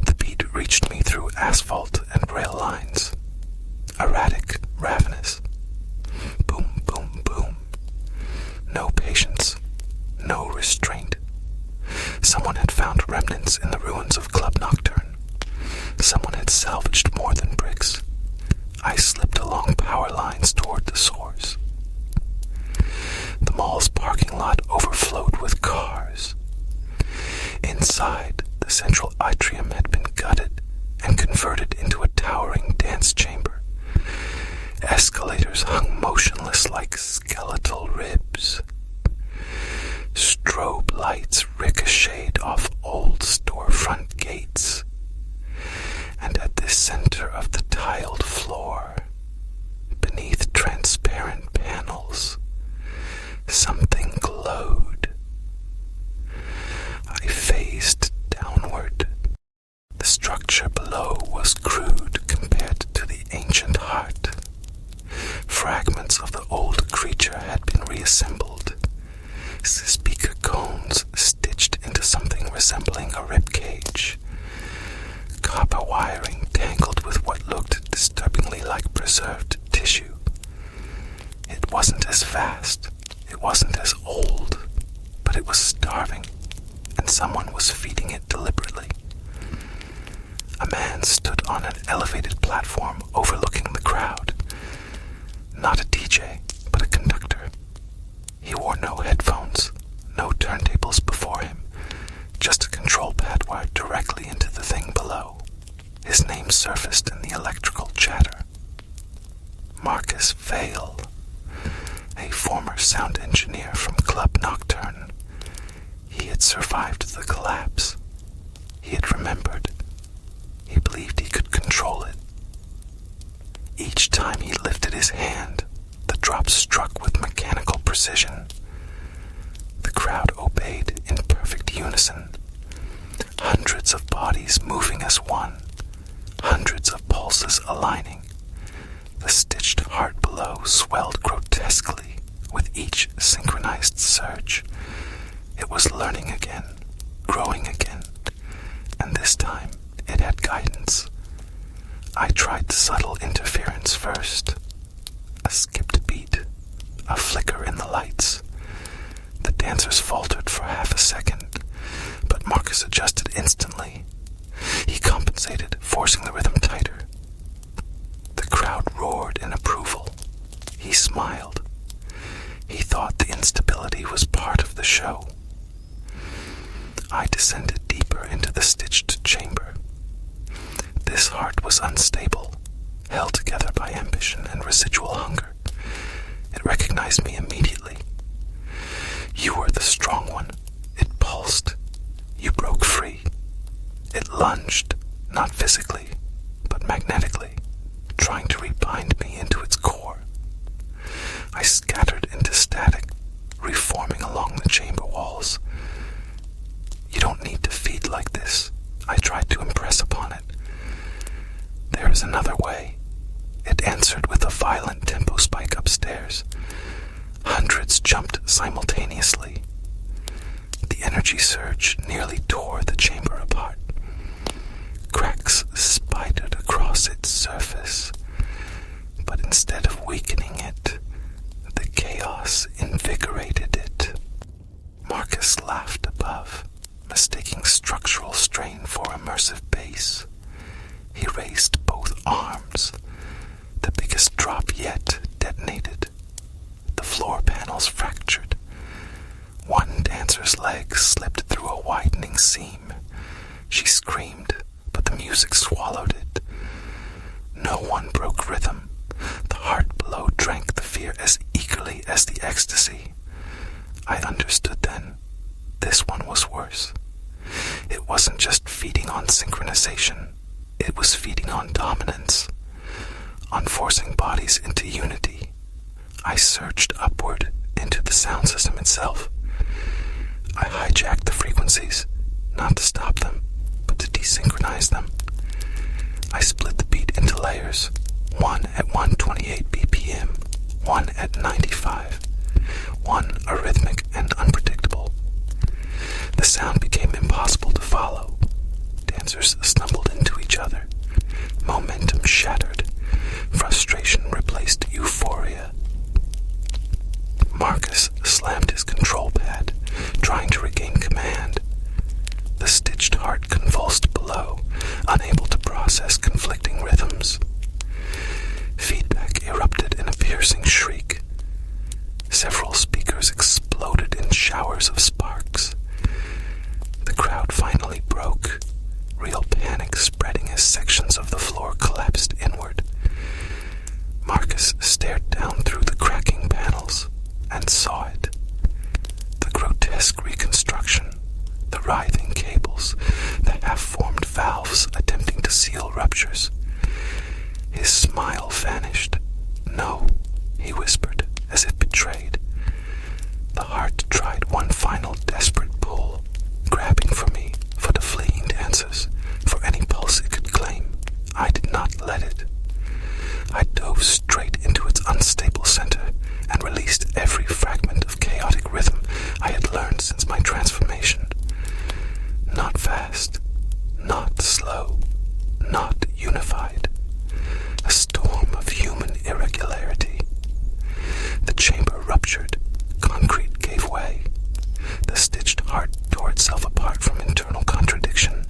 The beat reached me through asphalt and rail lines. Erratic, ravenous. Boom, boom, boom. No patience, no restraint. Someone had found remnants in the ruins of Club Nocturne. Someone had salvaged more than bricks. I slipped along power lines toward the source. The mall's parking lot overflowed with cars. Inside, the central atrium had been gutted and converted into a towering dance chamber. Escalators hung motionless like skeletal ribs. Strobe lights ricocheted off old storefront gates. And at the center of the tiled floor, beneath transparent panels, something glowed. I phased downward. The structure below was crude compared to the ancient heart. Fragments of the old creature had been reassembled. Speaker cones stitched into something resembling a ribcage. Copper wiring tangled with what looked disturbingly like preserved tissue. It wasn't as vast, it wasn't as old, but it was starving, and someone was feeding it deliberately. A man stood on an elevated platform overlooking the crowd. Not a DJ, but a conductor. He wore no headphones, no turntables before him, just a control pad wired directly into the thing below. His name surfaced in the electrical chatter. Marcus Vale, a former sound engineer from Club Nocturne. He had survived the collapse. He had remembered. He believed he could control it. Each time he lifted his hand, the drop struck with mechanical precision. The crowd obeyed in perfect unison. Hundreds of bodies moving as one. Hundreds of pulses aligning. The stitched heart below swelled grotesquely with each synchronized surge. It was learning again, growing again, and this time it had guidance. I tried subtle interference first. A skipped beat, a flicker in the lights. The dancers faltered for half a second, but Marcus adjusted instantly. He compensated, forcing the rhythm tighter. The crowd smiled. He thought the instability was part of the show. I descended deeper into the stitched chamber. This heart was unstable, held together by ambition and residual hunger. It recognized me immediately. You were the strong one. It pulsed. You broke free. It lunged, not physically, but magnetically, trying to rebind me into its core. I scattered into static, reforming along the chamber walls. You don't need to feed like this, I tried to impress upon it. There is another way. It answered with a violent tempo spike upstairs. Hundreds jumped simultaneously. The energy surge nearly tore the chamber apart. Cracks spidered across its surface, but instead of weakening it, the chaos invigorated it. Marcus laughed above, mistaking structural strain for immersive bass. He raised both arms. The biggest drop yet detonated. The floor panels fractured. One dancer's leg slipped through a widening seam. She screamed, but the music swallowed it. No one broke rhythm. The heart below drank the fear as eagerly as the ecstasy. I understood then. This one was worse. It wasn't just feeding on synchronization. It was feeding on dominance, on forcing bodies into unity. I surged upward into the sound system itself. I hijacked the frequencies, not to stop them, but to desynchronize them. I split the beat into layers, one at 128 BPM, one at 95, one arrhythmic and unpredictable. The sound became impossible to follow. Dancers stumbled into each other. Momentum shattered. Frustration replaced euphoria. Marcus slammed his control pad, trying to regain command. The stitched heart convulsed below, unable to process conflicting rhythms. Feedback erupted in a piercing shriek. Several speakers exploded in showers of sparks. The crowd finally broke, real panic spreading as sections of the floor collapsed inward. Marcus stared down through the cracking panels and saw it. The grotesque reconstruction, the writhing cables, the half-formed valves attempting to seal ruptures. His smile vanished. No, he whispered, as if betrayed. The heart tried one final desperate pull, grabbing for me, for the fleeing dancers, for any pulse it could claim. I did not let it. I dove straight into its unstable center and released every fragment of chaotic rhythm I had learned since my transformation. Not fast, not slow, not unified. A storm of human irregularity. The chamber ruptured, concrete gave way. The stitched heart tore itself apart from internal contradiction.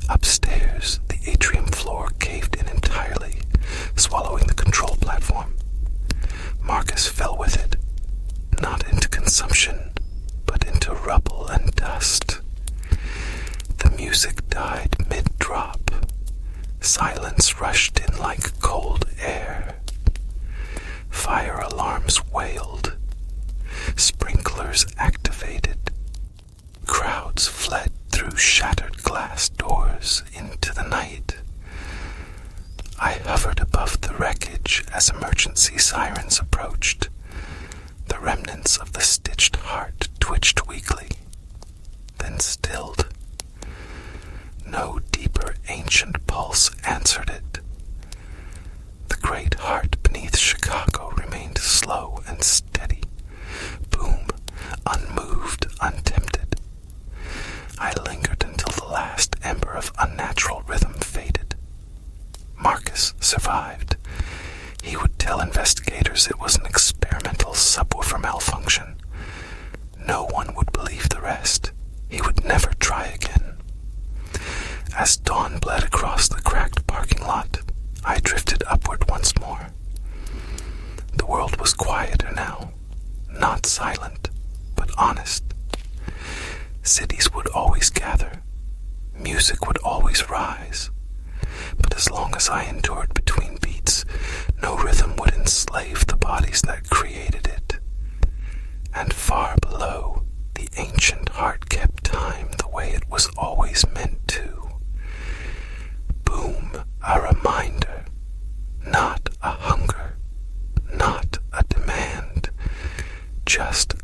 Upstairs, the atrium floor caved in entirely, swallowing the control platform. Marcus fell with it, not into consumption, but into rubble and dust. The music died mid-drop. Silence rushed in like cold air. Fire alarms wailed. Sprinklers activated. Crowds fled through shattered glass doors into the night. I hovered above the wreckage as emergency sirens approached. The remnants of the stitched heart twitched weakly, then stilled. No deeper ancient pulse answered it. The great heart beneath Chicago remained slow and steady. Boom, unmoved, untempted. I lingered until the last ember of unnatural rhythm faded. Marcus survived. He would tell investigators it was an experimental subwoofer malfunction. No one would believe the rest. He would never try again. As dawn bled across the cracked parking lot, I drifted upward once more. The world was quieter now, not silent, but honest. Cities would always gather, music would always rise, but as long as I endured between beats, no rhythm would enslave the bodies that created it. And far below, the ancient heart kept time the way it was always meant to. Boom, a reminder, not a hunger, not a demand, just